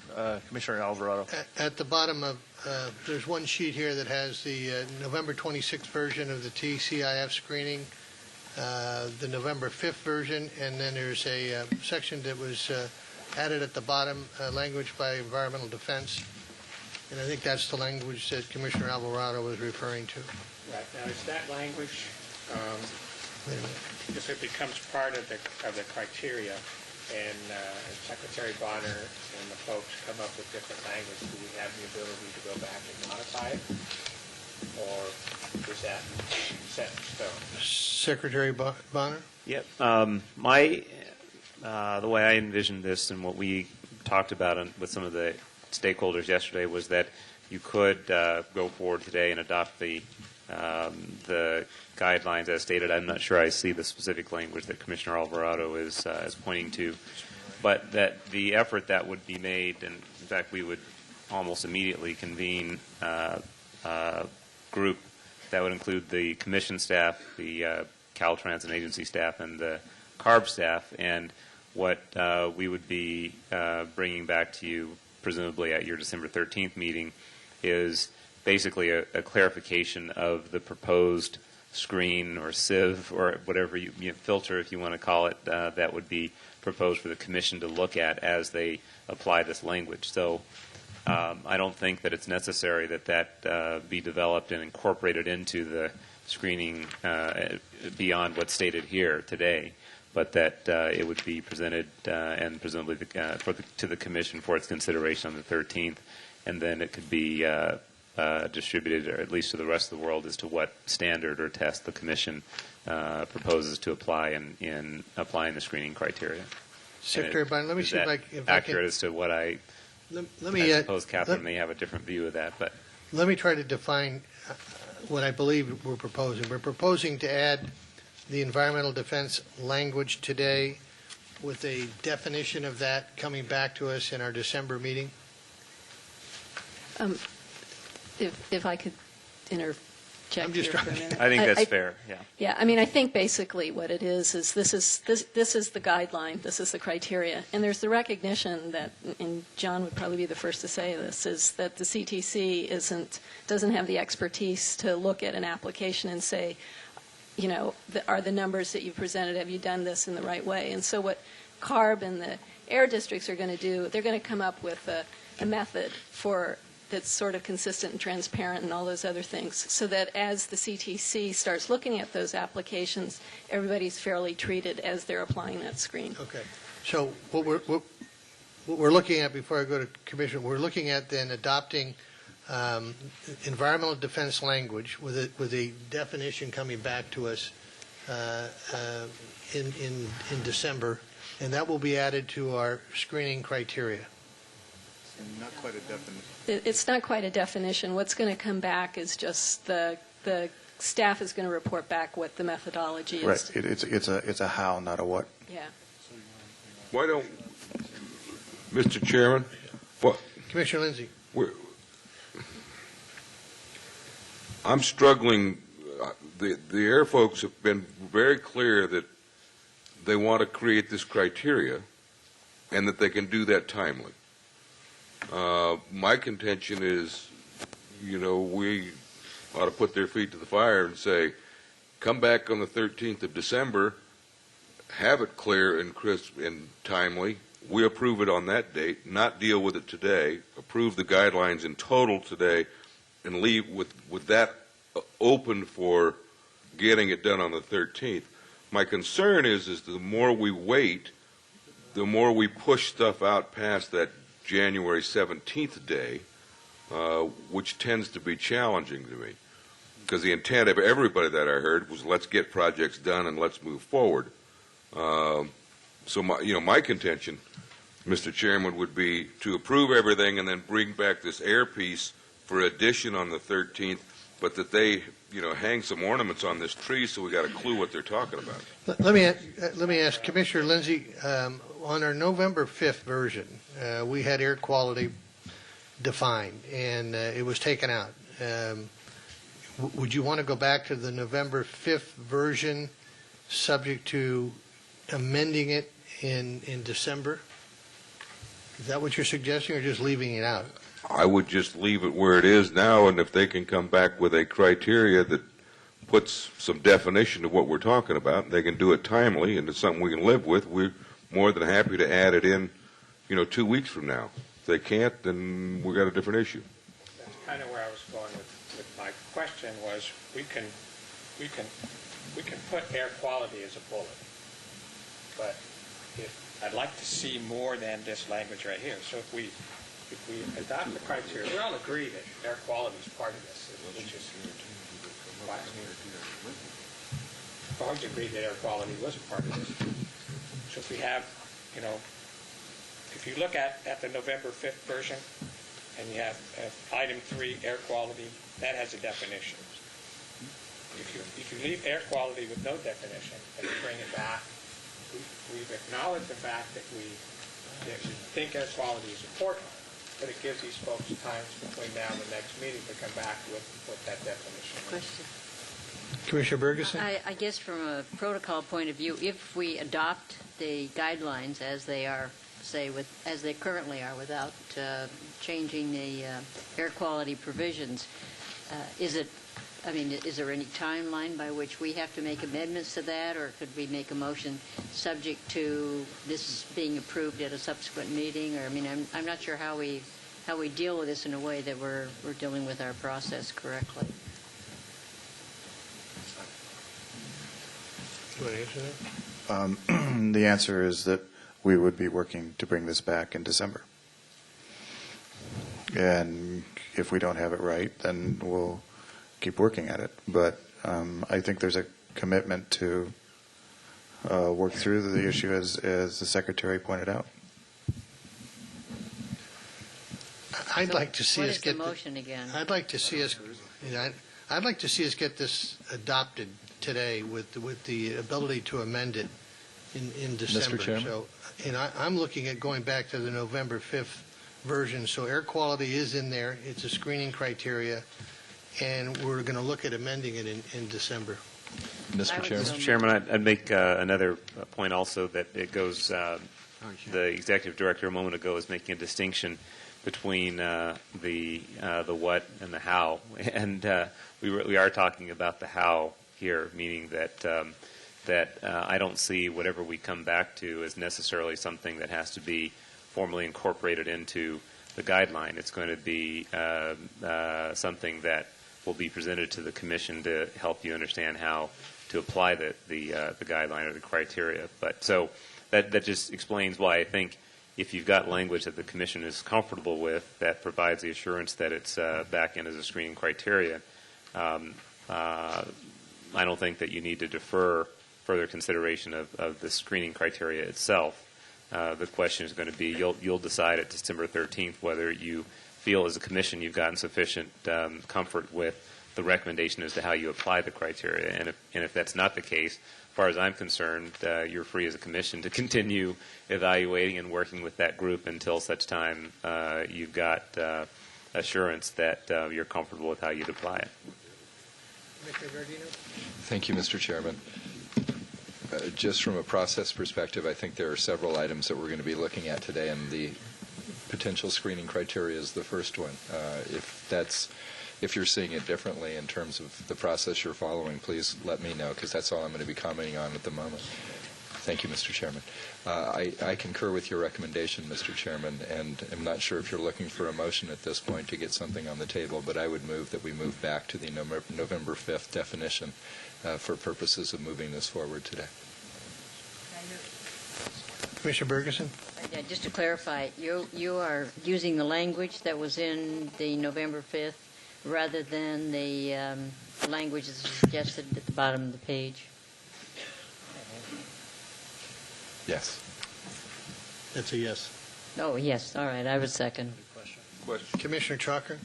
Commissioner Alvarado. At the bottom of, there's one sheet here that has the November 26th version of the TCIF screening, the November 5th version, and then there's a section that was added at the bottom, language by Environmental Defense. And I think that's the language that Commissioner Alvarado was referring to. Right. Now, is that language, if it becomes part of the criteria, and Secretary Bonner and the folks come up with different language, do we have the ability to go back and modify it? Or is that set in stone? Secretary Bonner? Yep. The way I envisioned this and what we talked about with some of the stakeholders yesterday was that you could go forward today and adopt the the guidelines as stated. I'm not sure I see the specific language that Commissioner Alvarado is pointing to, but that the effort that would be made, and in fact we would almost immediately convene a group that would include the commission staff, the Caltrans and agency staff, and the CARB staff, and what we would be bringing back to you presumably at your December 13th meeting is basically a clarification of the proposed screen or sieve or whatever you filter, if you want to call it, that would be proposed for the commission to look at as they apply this language. So I don't think that it's necessary that be developed and incorporated into the screening beyond what's stated here today, but that it would be presented and presumably to the commission for its consideration on the 13th, and then it could be distributed, or at least to the rest of the world, as to what standard or test the commission proposes to apply in applying the screening criteria. Secretary Bynum, let me see if I can... accurate as to what I suppose Catherine may have a different view of that, but... Let me try to define what I believe we're proposing. We're proposing to add the environmental defense language today with a definition of that coming back to us in our December meeting. If I could interject here for a minute. I think that's fair, yeah. Yeah, I mean, I think basically what it is this is the guideline, this is the criteria, and there's the recognition that, and John would probably be the first to say this, is that the CTC doesn't have the expertise to look at an application and say, you know, are the numbers that you presented, have you done this in the right way? And so what CARB and the air districts are going to do, they're going to come up with a method that's sort of consistent and transparent and all those other things, so that as the CTC starts looking at those applications, everybody's fairly treated as they're applying that screen. Okay. So what we're looking at, before I go to Commissioner, we're looking at then adopting environmental defense language with a definition coming back to us in December, and that will be added to our screening criteria. Not quite a definition. It's not quite a definition. What's going to come back is just the staff is going to report back what the methodology is. Right. It's a how, not a what. Yeah. Why don't, Mr. Chairman, Commissioner Lindsay. I'm struggling. The air folks have been very clear that they want to create this criteria and that they can do that timely. My contention is, you know, we ought to put their feet to the fire and say, come back on the 13th of December, have it clear and crisp and timely. We approve it on that date, not deal with it today, approve the guidelines in total today, and leave with that open for getting it done on the 13th. My concern is the more we wait, the more we push stuff out past that January 17th day, which tends to be challenging to me. Because the intent of everybody that I heard was let's get projects done and let's move forward. So my contention, Mr. Chairman, would be to approve everything and then bring back this air piece for addition on the 13th, but that they, hang some ornaments on this tree so we got a clue what they're talking about. Let me ask Commissioner Lindsay, on our November 5th version, we had air quality defined, and it was taken out. Would you want to go back to the November 5th version, subject to amending it in December? Is that what you're suggesting, or just leaving it out? I would just leave it where it is now, and if they can come back with a criteria that puts some definition to what we're talking about, they can do it timely, and it's something we can live with, we're more than happy to add it in, 2 weeks from now. If they can't, then we got a different issue. That's kind of where I was going with my question was we can put air quality as a bullet, but I'd like to see more than this language right here. So if we adopt the criteria, we all agree that air quality is part of this, which is why I've always agreed that air quality was a part of this. So if we have, if you look at the November 5th version, and you have item 3, air quality, that has a definition. if you leave air quality with no definition and you bring it back, we've acknowledged the fact that we think air quality is important, but it gives these folks time between now and the next meeting to come back with that definition. Question. Commissioner Bergeson? I guess from a protocol point of view, if we adopt the guidelines as they are, say, as they currently are, without changing the air quality provisions, is there any timeline by which we have to make amendments to that, or could we make a motion subject to this being approved at a subsequent meeting? Or I'm not sure how we deal with this in a way that we're dealing with our process correctly. Do you want to answer that? The answer is that we would be working to bring this back in December. And if we don't have it right, then we'll keep working at it. But I think there's a commitment to work through the issue as the Secretary pointed out. I'd like to see us get the motion again? I'd like to see us, I'd like to see us get this adopted today with the ability to amend it in December. Mr. Chairman? So, I'm looking at going back to the November 5th version. So air quality is in there. It's a screening criteria, and we're going to look at amending it in December. Mr. Chairman? Mr. Chairman, I'd make another point also that it goes. The executive director a moment ago was making a distinction between the what and the how, and we are talking about the how here, meaning that I don't see whatever we come back to as necessarily something that has to be formally incorporated into the guideline. It's going to be something that will be presented to the Commission to help you understand how to apply the guideline or the criteria. But so that just explains why I think if you've got language that the Commission is comfortable with that provides the assurance that it's back in as a screening criteria, I don't think that you need to defer further consideration of the screening criteria itself. The question is going to be, you'll decide at December 13th whether you feel as a Commission you've gotten sufficient comfort with the recommendation as to how you apply the criteria. And if that's not the case, as far as I'm concerned, you're free as a Commission to continue evaluating and working with that group until such time you've got assurance that you're comfortable with how you'd apply it. Thank you, Mr. Chairman. Just from a process perspective, I think there are several items that we're going to be looking at today, and the potential screening criteria is the first one. If you're seeing it differently in terms of the process you're following, please let me know, because that's all I'm going to be commenting on at the moment. Thank you, Mr. Chairman. I concur with your recommendation, Mr. Chairman, and I'm not sure if you're looking for a motion at this point to get something on the table, but I would move that we move back to the November 5th definition for purposes of moving this forward today. Commissioner Bergeson? Yeah, just to clarify, you are using the language that was in the November 5th rather than the language that's suggested at the bottom of the page? Yes. That's a yes. Oh, yes. All right. I would second. Commissioner Chalker?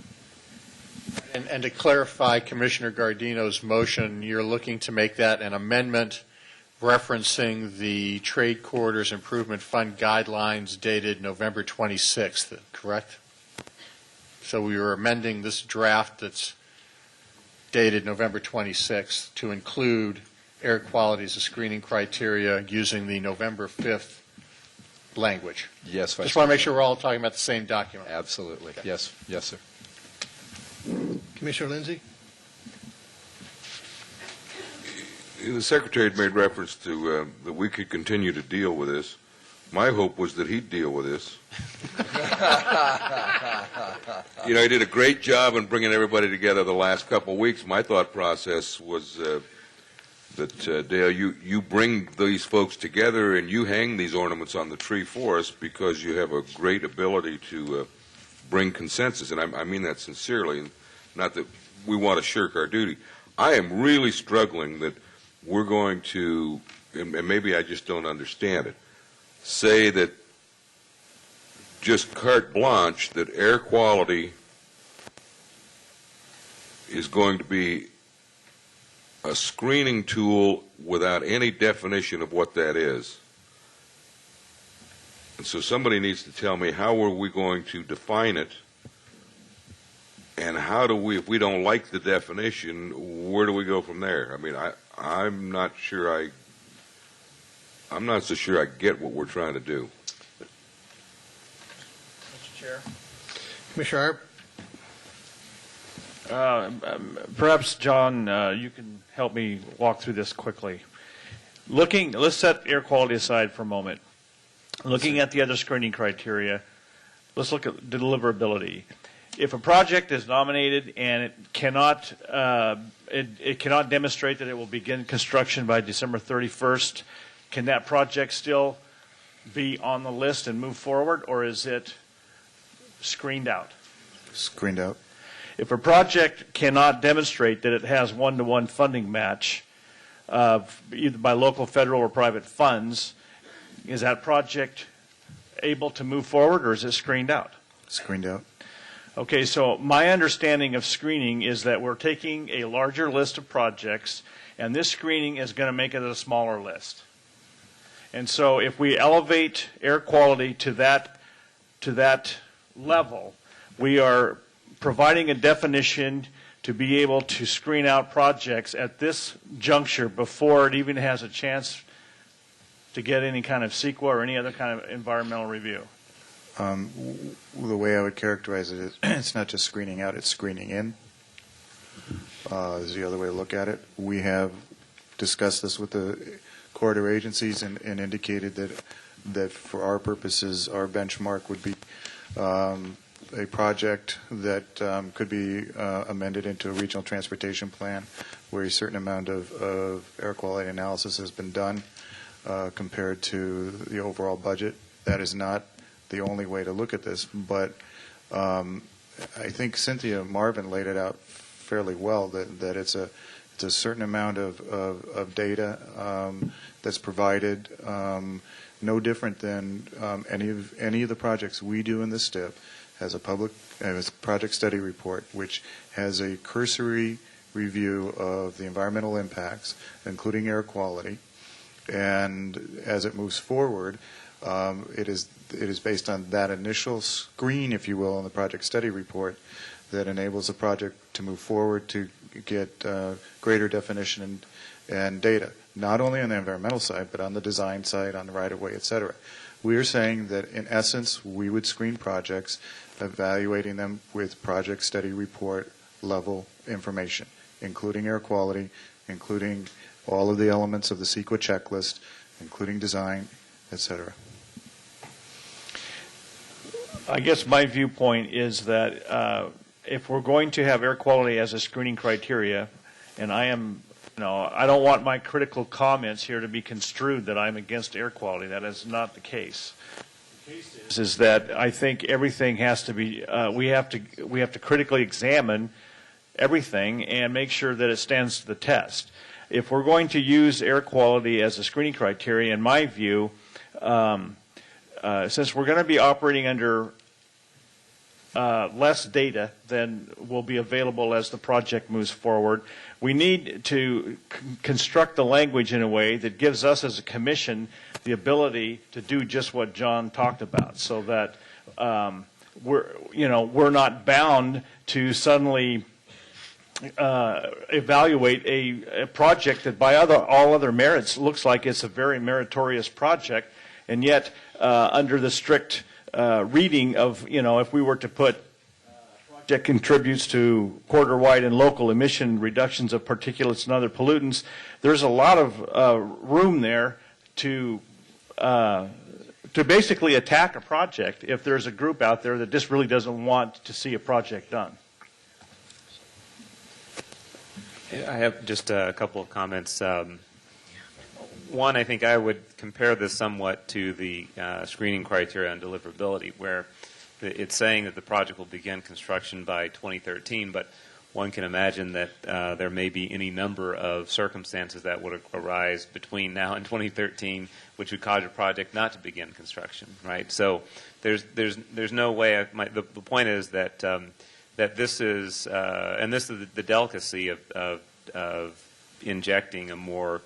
And to clarify Commissioner Gardino's motion, you're looking to make that an amendment referencing the Trade Corridors Improvement Fund guidelines dated November 26th, correct? So we were amending this draft that's dated November 26th to include air quality as a screening criteria using the November 5th language. Yes, Vice Just want to make sure we're all talking about the same document. Absolutely. Okay. Yes, sir. Commissioner Lindsay? The Secretary had made reference to that we could continue to deal with this. My hope was that he'd deal with this. He did a great job in bringing everybody together the last couple of weeks. My thought process was that, Dale, you bring these folks together and you hang these ornaments on the tree for us because you have a great ability to bring consensus. And I mean that sincerely, not that we want to shirk our duty. I am really struggling that we're going to, and maybe I just don't understand it, say that just carte blanche that air quality is going to be a screening tool without any definition of what that is. And so somebody needs to tell me, how are we going to define it? And how do we, if we don't like the definition, where do we go from there? I mean, I'm not so sure I get what we're trying to do. Mr. Chair. Commissioner Perhaps, John, you can help me walk through this quickly. Let's set air quality aside for a moment. Looking at the other screening criteria, let's look at deliverability. If a project is nominated and it cannot demonstrate that it will begin construction by December 31st, can that project still be on the list and move forward, or is it screened out? Screened out. If a project cannot demonstrate that it has one-to-one funding match either by local, federal, or private funds, is that project able to move forward, or is it screened out? Screened out. Okay, so my understanding of screening is that we're taking a larger list of projects, and this screening is going to make it a smaller list. And so if we elevate air quality to that level, we are providing a definition to be able to screen out projects at this juncture before it even has a chance to get any kind of CEQA or any other kind of environmental review. The way I would characterize it is it's not just screening out, it's screening in, is the other way to look at it. We have discussed this with the corridor agencies and indicated that for our purposes, our benchmark would be a project that could be amended into a regional transportation plan where a certain amount of air quality analysis has been done compared to the overall budget. That is not the only way to look at this, but I think Cynthia Marvin laid it out fairly well, that it's a certain amount of data that's provided, no different than any of the projects we do in the STIP has a project study report, which has a cursory review of the environmental impacts, including air quality, and as it moves forward, it is based on that initial screen, if you will, on the project study report that enables the project to move forward to get greater definition and data, not only on the environmental side, but on the design side, on the right-of-way, et cetera. We are saying that, in essence, we would screen projects, evaluating them with project study report level information, including air quality, including all of the elements of the CEQA checklist, including design, et cetera. I guess my viewpoint is that if we're going to have air quality as a screening criteria, and I don't want my critical comments here to be construed that I'm against air quality. That is not the case. The case is that I think everything has to be. We have to critically examine everything and make sure that it stands to the test. If we're going to use air quality as a screening criteria, in my view, since we're going to be operating under less data than will be available as the project moves forward, we need to construct the language in a way that gives us as a commission the ability to do just what John talked about, so that we're not bound to suddenly evaluate a project that by all other merits looks like it's a very meritorious project, and yet under the strict reading of, if we were to put project contributes to corridor-wide and local emission reductions of particulates and other pollutants, there's a lot of room there to basically attack a project if there's a group out there that just really doesn't want to see a project done. I have just a couple of comments. One, I think I would compare this somewhat to the screening criteria on deliverability, where it's saying that the project will begin construction by 2013, but one can imagine that there may be any number of circumstances that would arise between now and 2013 which would cause your project not to begin construction, right? So there's no way. The point is that that this is and this is the delicacy of injecting a more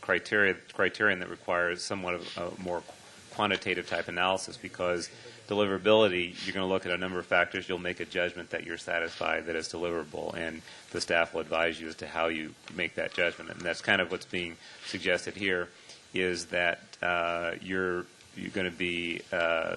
criterion that requires somewhat of a more quantitative type analysis, because deliverability, you're going to look at a number of factors. You'll make a judgment that you're satisfied that it's deliverable, and the staff will advise you as to how you make that judgment. And that's kind of what's being suggested here, is that you're going to be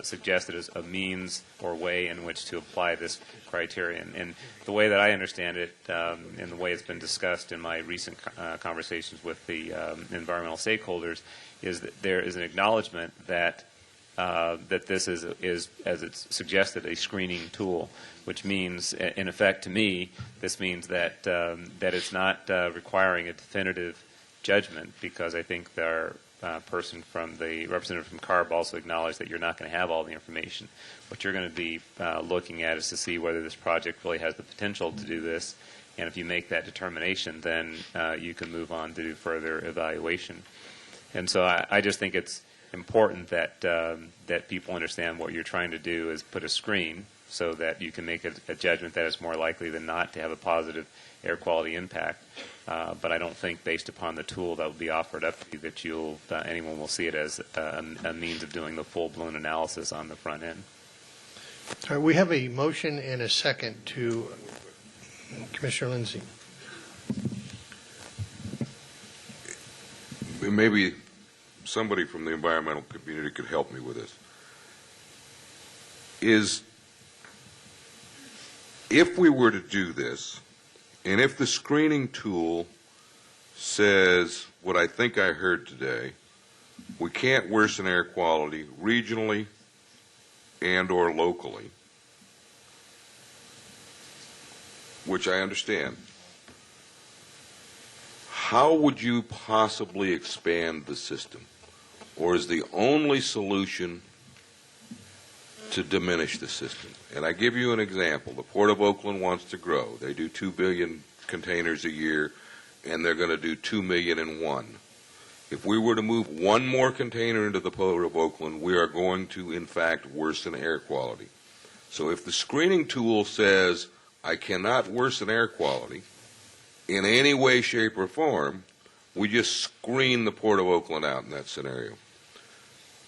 suggested as a means or way in which to apply this criterion. And the way that I understand it, and the way it's been discussed in my recent conversations with the environmental stakeholders, is that there is an acknowledgement that that this is, as it's suggested, a screening tool, which means, in effect, to me, this means that that it's not requiring a definitive judgment, because I think our person from the representative from CARB also acknowledged that you're not going to have all the information. What you're going to be looking at is to see whether this project really has the potential to do this, and if you make that determination, then you can move on to do further evaluation. And so I just think it's important that that people understand what you're trying to do is put a screen so that you can make a judgment that is more likely than not to have a positive air quality impact. But I don't think, based upon the tool that will be offered up to you, that anyone will see it as a means of doing the full-blown analysis on the front end. All right, we have a motion and a second to Commissioner Lindsay. Maybe somebody from the environmental community could help me with this. Is, if we were to do this, and if the screening tool says what I think I heard today, we can't worsen air quality regionally and or locally, which I understand, how would you possibly expand the system? Or is the only solution to diminish the system? And I give you an example. The Port of Oakland wants to grow. They do 2 billion containers a year, and they're going to do 2 million in one. If we were to move one more container into the Port of Oakland, we are going to, in fact, worsen air quality. So if the screening tool says, I cannot worsen air quality in any way, shape, or form, we just screen the Port of Oakland out in that scenario.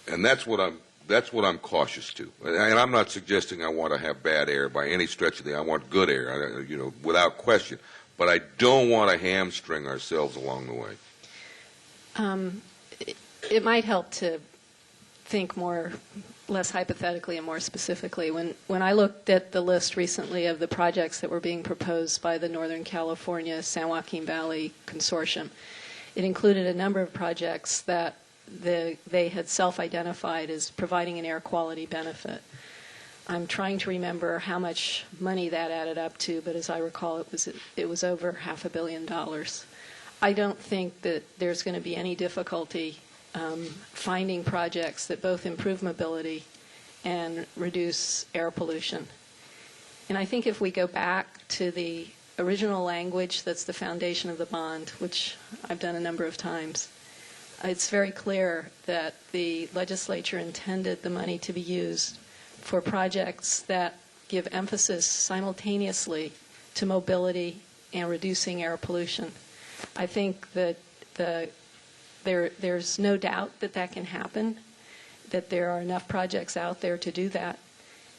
And that's what I'm cautious to. And I'm not suggesting I want to have bad air by any stretch of the. I want good air, without question. But I don't want to hamstring ourselves along the way. It might help to think less hypothetically and more specifically. When I looked at the list recently of the projects that were being proposed by the Northern California San Joaquin Valley Consortium, it included a number of projects that they had self-identified as providing an air quality benefit. I'm trying to remember how much money that added up to, but as I recall, it was over $500 million. I don't think that there's going to be any difficulty finding projects that both improve mobility and reduce air pollution. And I think if we go back to the original language that's the foundation of the bond, which I've done a number of times, it's very clear that the legislature intended the money to be used for projects that give emphasis simultaneously to mobility and reducing air pollution. I think that there's no doubt that that can happen, that there are enough projects out there to do that.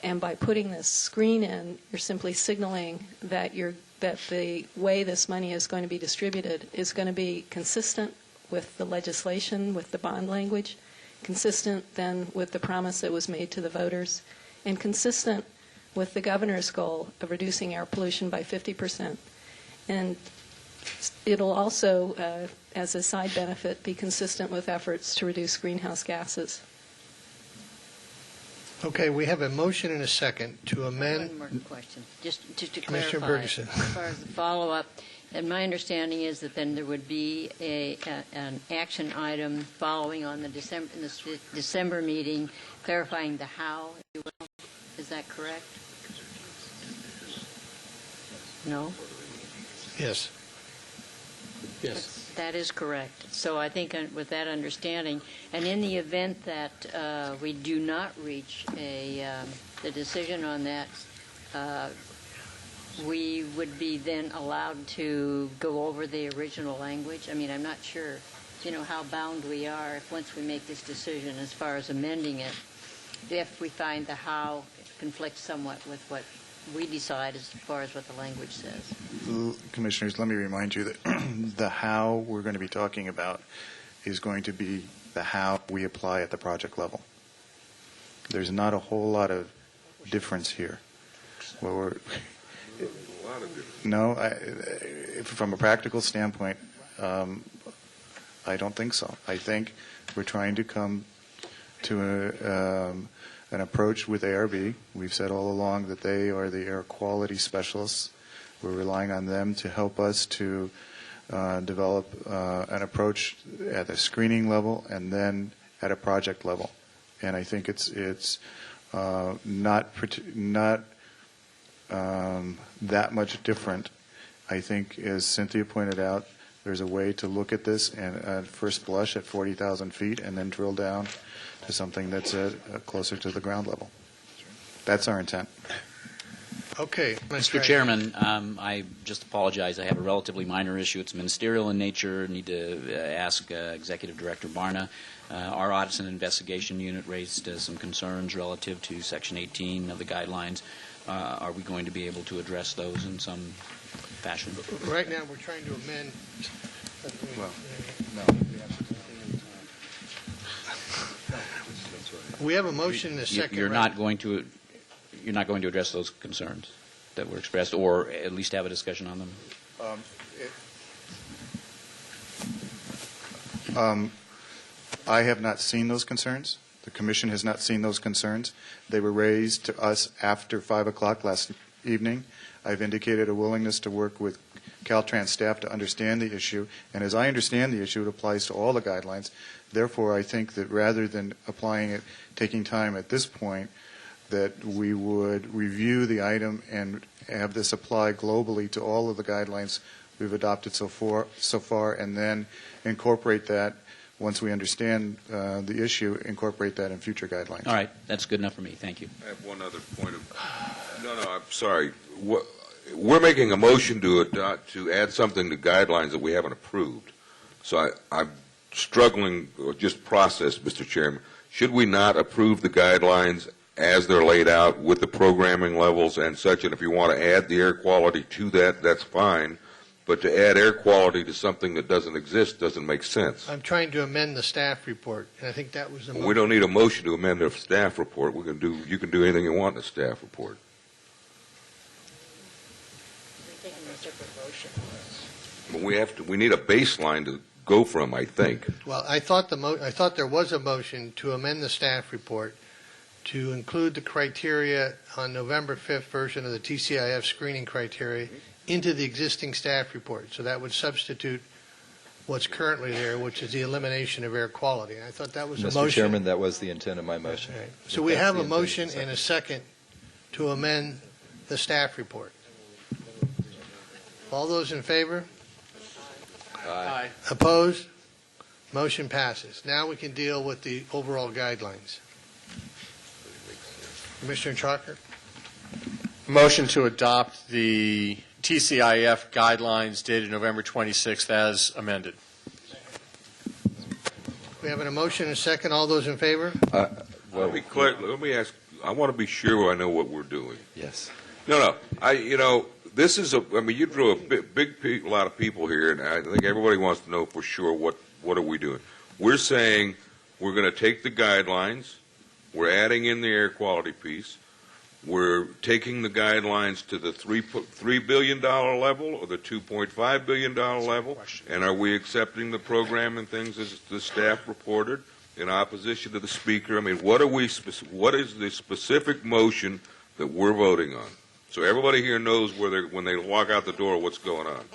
And by putting this screen in, you're simply signaling that the way this money is going to be distributed is going to be consistent with the legislation, with the bond language, consistent then with the promise that was made to the voters, and consistent with the governor's goal of reducing air pollution by 50%. And it'll also, as a side benefit, be consistent with efforts to reduce greenhouse gases. Okay, we have a motion and a second to amend. One more question, just to Commissioner clarify. Bergeson. As far as the follow-up, and my understanding is that then there would be an action item following on the December meeting, clarifying the how, if you will. Is that correct? No? Yes. Yes. That is correct. So I think with that understanding, and in the event that we do not reach the decision on that we would be then allowed to go over the original language? I mean, I'm not sure, how bound we are if once we make this decision as far as amending it, if we find the how conflicts somewhat with what we decide as far as what the language says. Commissioners, let me remind you that the how we're going to be talking about is going to be the how we apply at the project level. There's not a whole lot of difference here. No, from a practical standpoint, I don't think so. I think we're trying to come to an approach with ARB. We've said all along that they are the air quality specialists. We're relying on them to help us to develop an approach at the screening level and then at a project level. And I think it's not that much different. I think, as Cynthia pointed out, there's a way to look at this and at first blush at 40,000 feet and then drill down to something that's closer to the ground level. That's our intent. Okay. Mr. Chairman, I just apologize. I have a relatively minor issue. It's ministerial in nature. I need to ask Executive Director Barna. Our Audits and Investigation Unit raised some concerns relative to Section 18 of the guidelines. Are we going to be able to address those in some fashion? Right now, we're trying to amend. Well, no. We have a motion in a second. You're not going to address those concerns that were expressed, or at least have a discussion on them? I have not seen those concerns. The Commission has not seen those concerns. They were raised to us after 5 o'clock last evening. I've indicated a willingness to work with Caltrans staff to understand the issue, and as I understand the issue, it applies to all the guidelines. Therefore, I think that rather than applying it, taking time at this point, that we would review the item and have this apply globally to all of the guidelines we've adopted so far, and then incorporate that, once we understand the issue, incorporate that in future guidelines. All right. That's good enough for me. Thank you. I have one other point of... No, I'm sorry. We're making a motion to add something to guidelines that we haven't approved. So I'm struggling, or just process, Mr. Chairman. Should we not approve the guidelines as they're laid out with the programming levels and such? And if you want to add the air quality to that, that's fine. But to add air quality to something that doesn't exist doesn't make sense. I'm trying to amend the staff report, and I think that was the motion. We don't need a motion to amend the staff report. You can do anything you want in the staff report. But we need a baseline to go from, I think. Well, I thought there was a motion to amend the staff report to include the criteria on November 5th version of the TCIF screening criteria into the existing staff report. So that would substitute what's currently there, which is the elimination of air quality. I thought that was a motion. Mr. Chairman, that was the intent of my motion. Right. So we have a motion and a second to amend the staff report. All those in favor? Aye. Opposed? Motion passes. Now we can deal with the overall guidelines. Commissioner Chalker? Motion to adopt the TCIF guidelines dated November 26th as amended. We have a motion and a second. All those in favor? Let me ask. I want to be sure I know what we're doing. Yes. No. This is you drew a lot of people here, and I think everybody wants to know for sure what are we doing. We're saying we're going to take the guidelines, we're adding in the air quality piece, we're taking the guidelines to the $3 billion level or the $2.5 billion level, and are we accepting the program and things as the staff reported in opposition to the speaker? I mean, what is the specific motion that we're voting on? So everybody here knows when they walk out the door what's going on.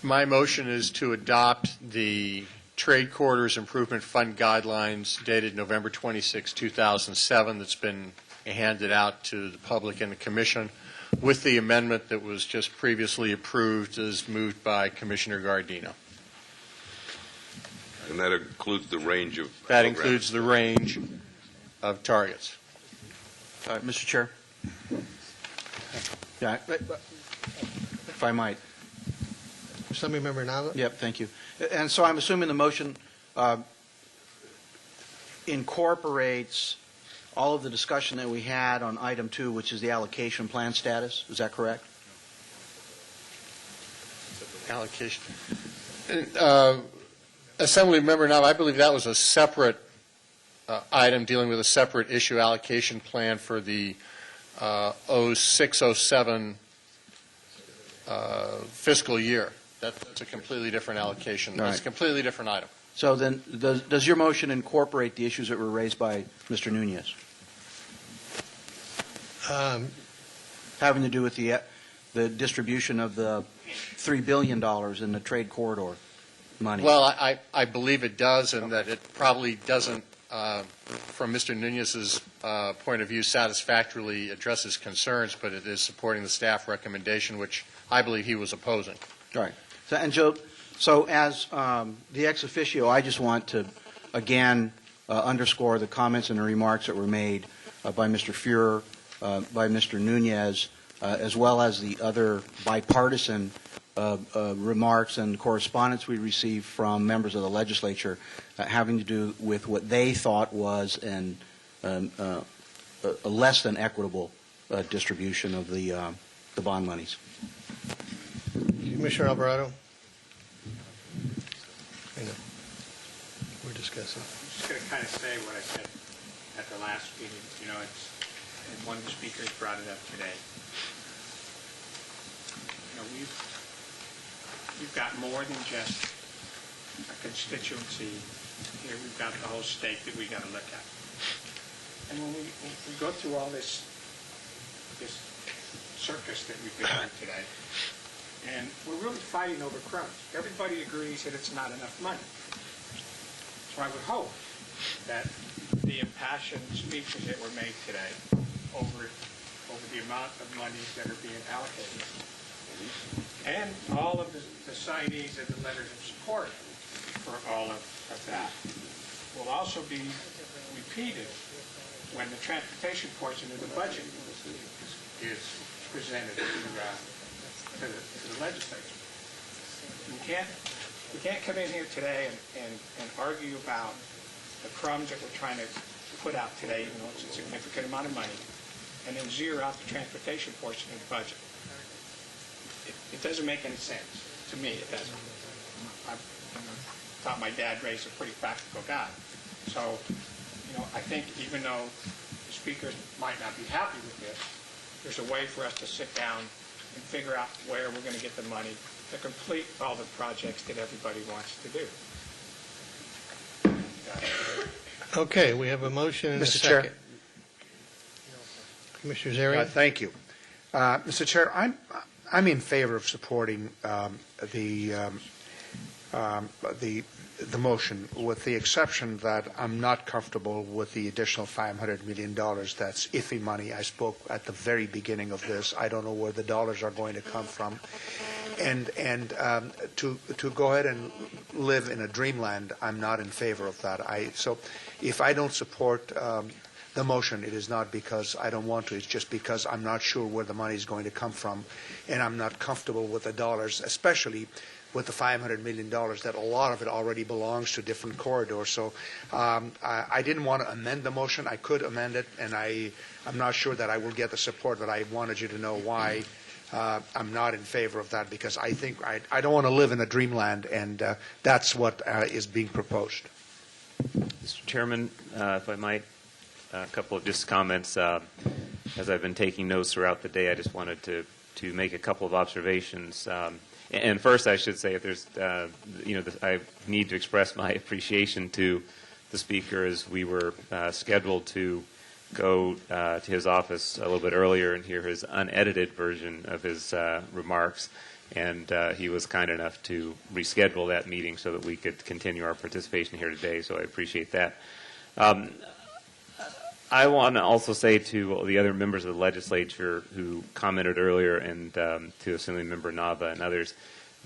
My motion is to adopt the Trade Corridors Improvement Fund guidelines dated November 26, 2007 that's been handed out to the public and the Commission with the amendment that was just previously approved as moved by Commissioner Gardino. And that includes the range of That includes the range of targets. Mr. Chair. Yeah, if I might. Assemblymember Nava? Yep, thank you. And so I'm assuming the motion incorporates all of the discussion that we had on item 2, which is the allocation plan status. Is that correct? Allocation. Assemblymember Nava, I believe that was a separate item dealing with a separate issue allocation plan for the 06-07 fiscal year. That's a completely different allocation. Right. That's a completely different item. So then, does your motion incorporate the issues that were raised by Mr. Nunez? Having to do with the distribution of the $3 billion in the trade corridor money. Well, I believe it does, and that it probably doesn't, from Mr. Nunez's point of view, satisfactorily address his concerns, but it is supporting the staff recommendation, which I believe he was opposing. Right. So as the ex officio, I just want to, again, underscore the comments and the remarks that were made by Mr. Fuhrer, by Mr. Nunez, as well as the other bipartisan remarks and correspondence we received from members of the legislature having to do with what they thought was a less than equitable distribution of the bond monies. Commissioner Alvarado? I know. We're discussing. I'm just going to kind of say what I said at the last meeting. You know, it's, and one of the speakers brought it up today. You know, we've got more than just a constituency. Here we've got the whole state that we got to look at. And when we go through all this circus that we've been on today, and we're really fighting over crumbs. Everybody agrees that it's not enough money. So I would hope that the impassioned speeches that were made today over the amount of monies that are being allocated, and all of the signees of the letters of support for all of that, will also be repeated when the transportation portion of the budget is presented to the legislature. We can't come in here today and argue about the crumbs that we're trying to put out today, you know, it's a significant amount of money, and then zero out the transportation portion of the budget. It doesn't make any sense. To me, it doesn't. I thought my dad raised a pretty practical guy. So, you know, I think even though the speakers might not be happy with this, there's a way for us to sit down and figure out where we're going to get the money to complete all the projects that everybody wants to do. Okay, we have a motion and a Mr. second. Chair. Commissioner Zarian? Thank you. Mr. Chair, I'm in favor of supporting the motion, with the exception that I'm not comfortable with the additional $500 million. That's iffy money. I spoke at the very beginning of this. I don't know where the dollars are going to come from. And to go ahead and live in a dreamland, I'm not in favor of that. So if I don't support the motion, it is not because I don't want to. It's just because I'm not sure where the money is going to come from, and I'm not comfortable with the dollars, especially with the $500 million, that a lot of it already belongs to different corridors. So I didn't want to amend the motion. I could amend it, and I'm not sure that I will get the support, but I wanted you to know why I'm not in favor of that, because I think I don't want to live in a dreamland, and that's what is being proposed. Mr. Chairman, if I might, a couple of just comments. As I've been taking notes throughout the day, I just wanted to make a couple of observations. And first, I should say, if there's, I need to express my appreciation to the speaker, as we were scheduled to go to his office a little bit earlier and hear his unedited version of his remarks. And he was kind enough to reschedule that meeting so that we could continue our participation here today. So I appreciate that. I want to also say to the other members of the legislature who commented earlier, and to Assemblymember Nava and others,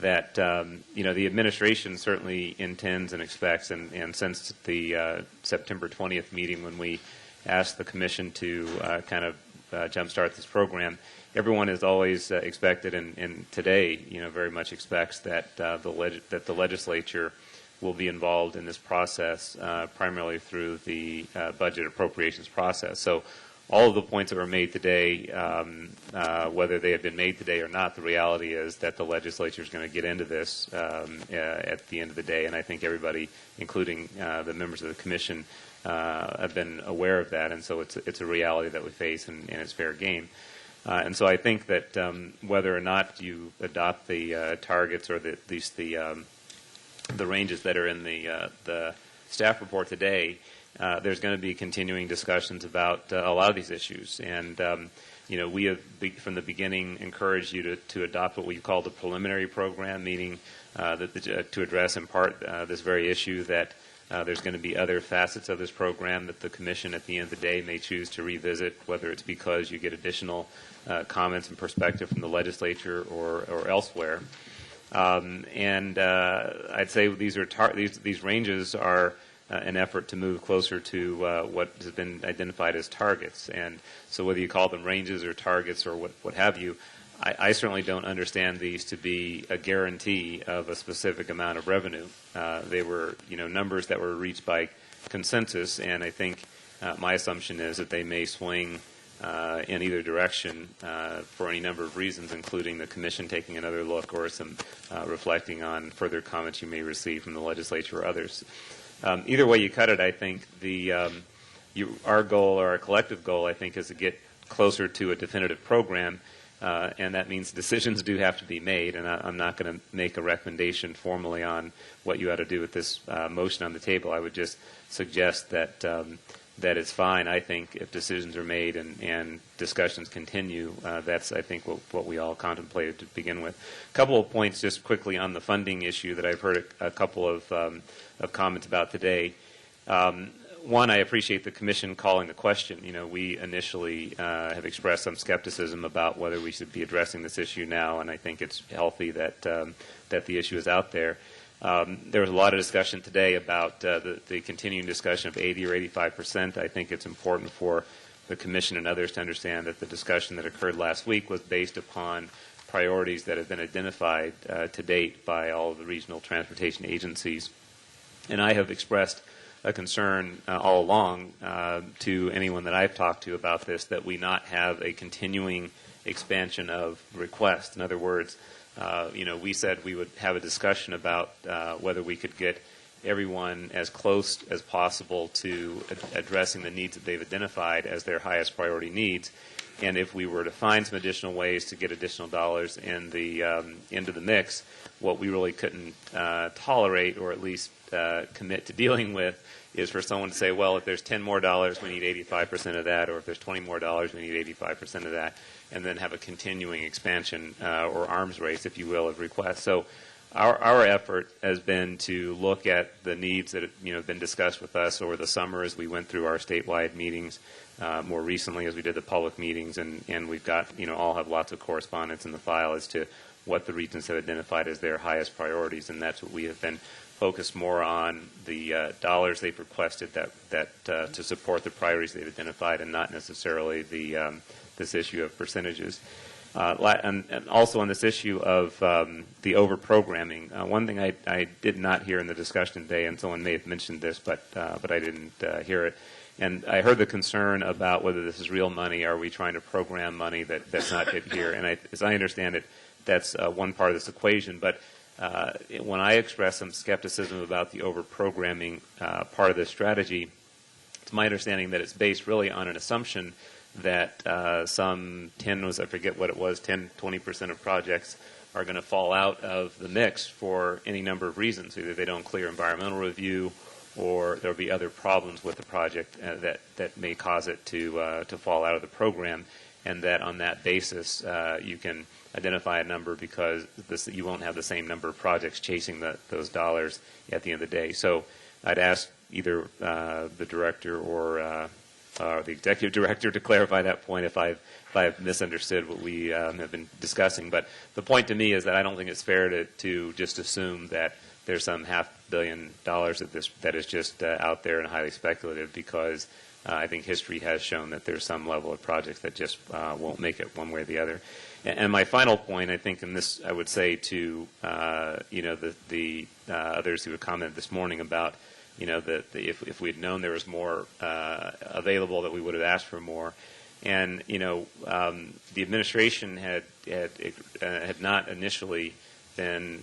that the administration certainly intends and expects, and since the September 20th meeting when we asked the commission to kind of jumpstart this program. Everyone has always expected, and today, very much expects that the legislature will be involved in this process primarily through the budget appropriations process. So all of the points that were made today, whether they have been made today or not, the reality is that the legislature is going to get into this at the end of the day, and I think everybody, including the members of the commission, have been aware of that, and so it's a reality that we face, and it's fair game. And so I think that whether or not you adopt the targets or at least the ranges that are in the staff report today, there's going to be continuing discussions about a lot of these issues. And, we have, from the beginning, encouraged you to adopt what we call the preliminary program, meaning to address in part this very issue that there's going to be other facets of this program that the Commission at the end of the day may choose to revisit, whether it's because you get additional comments and perspective from the legislature or elsewhere. I'd say these ranges are an effort to move closer to what has been identified as targets. And so whether you call them ranges or targets or what have you, I certainly don't understand these to be a guarantee of a specific amount of revenue. They were, numbers that were reached by consensus, and I think my assumption is that they may swing in either direction for any number of reasons, including the Commission taking another look or some reflecting on further comments you may receive from the legislature or others. Either way you cut it, I think our goal, or our collective goal, I think, is to get closer to a definitive program. And that means decisions do have to be made, and I'm not going to make a recommendation formally on what you ought to do with this motion on the table. I would just suggest that it's fine, I think, if decisions are made and discussions continue. That's, I think, what we all contemplated to begin with. A couple of points just quickly on the funding issue that I've heard a couple of comments about today. One, I appreciate the Commission calling the question. We initially have expressed some skepticism about whether we should be addressing this issue now, and I think it's healthy that the issue is out there. There was a lot of discussion today about the continuing discussion of 80 or 85%. I think it's important for the Commission and others to understand that the discussion that occurred last week was based upon priorities that have been identified to date by all of the regional transportation agencies. And I have expressed a concern all along to anyone that I've talked to about this, that we not have a continuing expansion of requests. In other words, we said we would have a discussion about whether we could get everyone as close as possible to addressing the needs that they've identified as their highest priority needs. And if we were to find some additional ways to get additional dollars into the mix, what we really couldn't tolerate, or at least commit to dealing with, is for someone to say, well, if there's $10 more, we need 85% of that, or if there's $20 more, we need 85% of that, and then have a continuing expansion or arms race, if you will, of requests. So our effort has been to look at the needs that have been discussed with us over the summer as we went through our statewide meetings, more recently as we did the public meetings, and we've got, all have lots of correspondence in the file as to what the regions have identified as their highest priorities, and that's what we have been focused more on, the dollars they've requested that to support the priorities they've identified, and not necessarily this issue of percentages. And also on this issue of the over-programming, one thing I did not hear in the discussion today, and someone may have mentioned this, but I didn't hear it, and I heard the concern about whether this is real money. Are we trying to program money that's not hit here? And as I understand it, that's one part of this equation. But when I express some skepticism about the over-programming part of this strategy, it's my understanding that it's based really on an assumption that some 20% of projects are going to fall out of the mix for any number of reasons. Either they don't clear environmental review, or there'll be other problems with the project that may cause it to fall out of the program, and that on that basis you can identify a number because you won't have the same number of projects chasing those dollars at the end of the day. So I'd ask either the director or the executive director to clarify that point if I've misunderstood what we have been discussing. But the point to me is that I don't think it's fair to just assume that there's some billion that is just out there and highly speculative, because I think history has shown that there's some level of projects that just won't make it one way or the other. And my final point, I think, in this, I would say to the others who have commented this morning about if we'd known there was more available, that we would have asked for more. And the administration had not initially been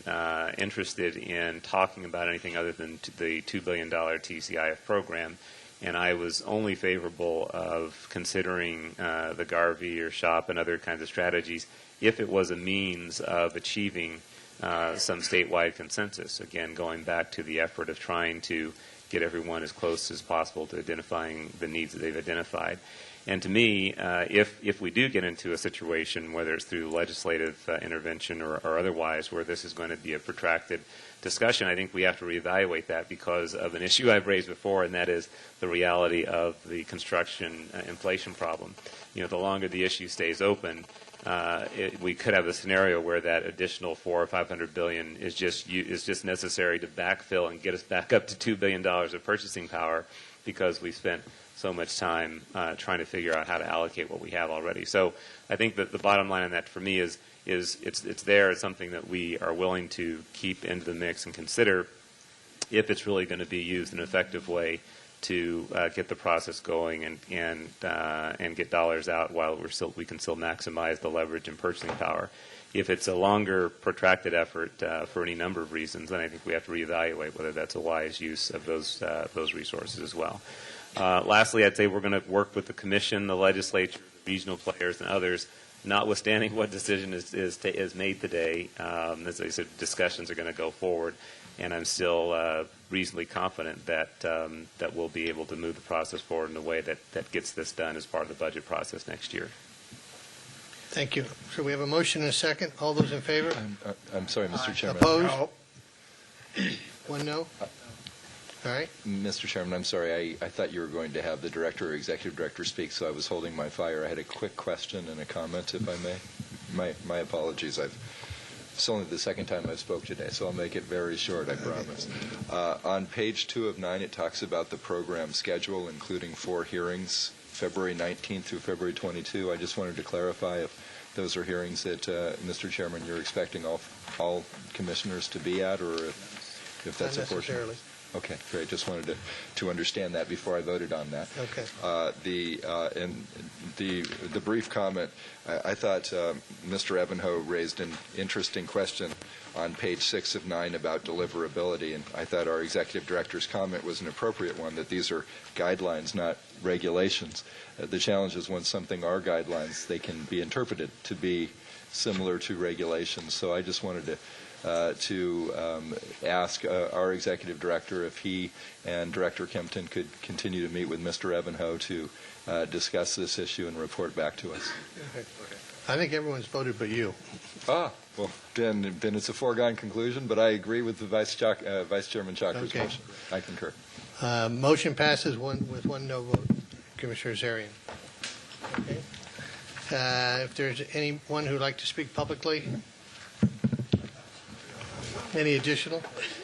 interested in talking about anything other than the $2 billion TCIF program. And I was only favorable of considering the Garvey or SHOP and other kinds of strategies if it was a means of achieving some statewide consensus. Again, going back to the effort of trying to get everyone as close as possible to identifying the needs that they've identified. And to me, if we do get into a situation, whether it's through legislative intervention or otherwise, where this is going to be a protracted discussion, I think we have to reevaluate that because of an issue I've raised before, and that is the reality of the construction inflation problem. The longer the issue stays open, we could have a scenario where that additional $400 or $500 billion is just necessary to backfill and get us back up to $2 billion of purchasing power, because we spent so much time trying to figure out how to allocate what we have already. So I think that the bottom line on that for me is it's there. It's something that we are willing to keep into the mix and consider if it's really going to be used in an effective way to get the process going and get dollars out while we can still maximize the leverage and purchasing power. If it's a longer, protracted effort for any number of reasons, then I think we have to reevaluate whether that's a wise use of those resources as well. Lastly, I'd say we're going to work with the Commission, the legislature, the regional players, and others, notwithstanding what decision is made today. As I said, discussions are going to go forward, and I'm still reasonably confident that we'll be able to move the process forward in a way that gets this done as part of the budget process next year. Thank you. So we have a motion and a second. All those in favor? I'm sorry, Mr. Chairman. Opposed? No. One no? All right. Mr. Chairman, I'm sorry. I thought you were going to have the director or executive director speak, so I was holding my fire. I had a quick question and a comment, if I may. My apologies. It's only the second time I've spoke today, so I'll make it very short, I promise. On page 2 of 9, it talks about the program schedule, including 4 hearings, February 19th through February 22. I just wanted to clarify if those are hearings that, Mr. Chairman, you're expecting all commissioners to be at, or if that's Not a portion. necessarily. Okay, great. Just wanted to understand that before I voted on that. Okay. The brief comment, I thought Mr. Evanho raised an interesting question on page 6 of 9 about deliverability, and I thought our executive director's comment was an appropriate one, that these are guidelines, not regulations. The challenge is when something are guidelines, they can be interpreted to be similar to regulations. So I just wanted to ask our executive director if he and Director Kempton could continue to meet with Mr. Evanho to discuss this issue and report back to us. Okay. I think everyone's voted but you. Well, then it's a foregone conclusion, but I agree with the Vice Chairman Chakra's motion. I concur. Motion passes with one no vote. Commissioner Zarian. Okay. If there's anyone who would like to speak publicly, any additional?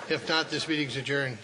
If not, this meeting's adjourned.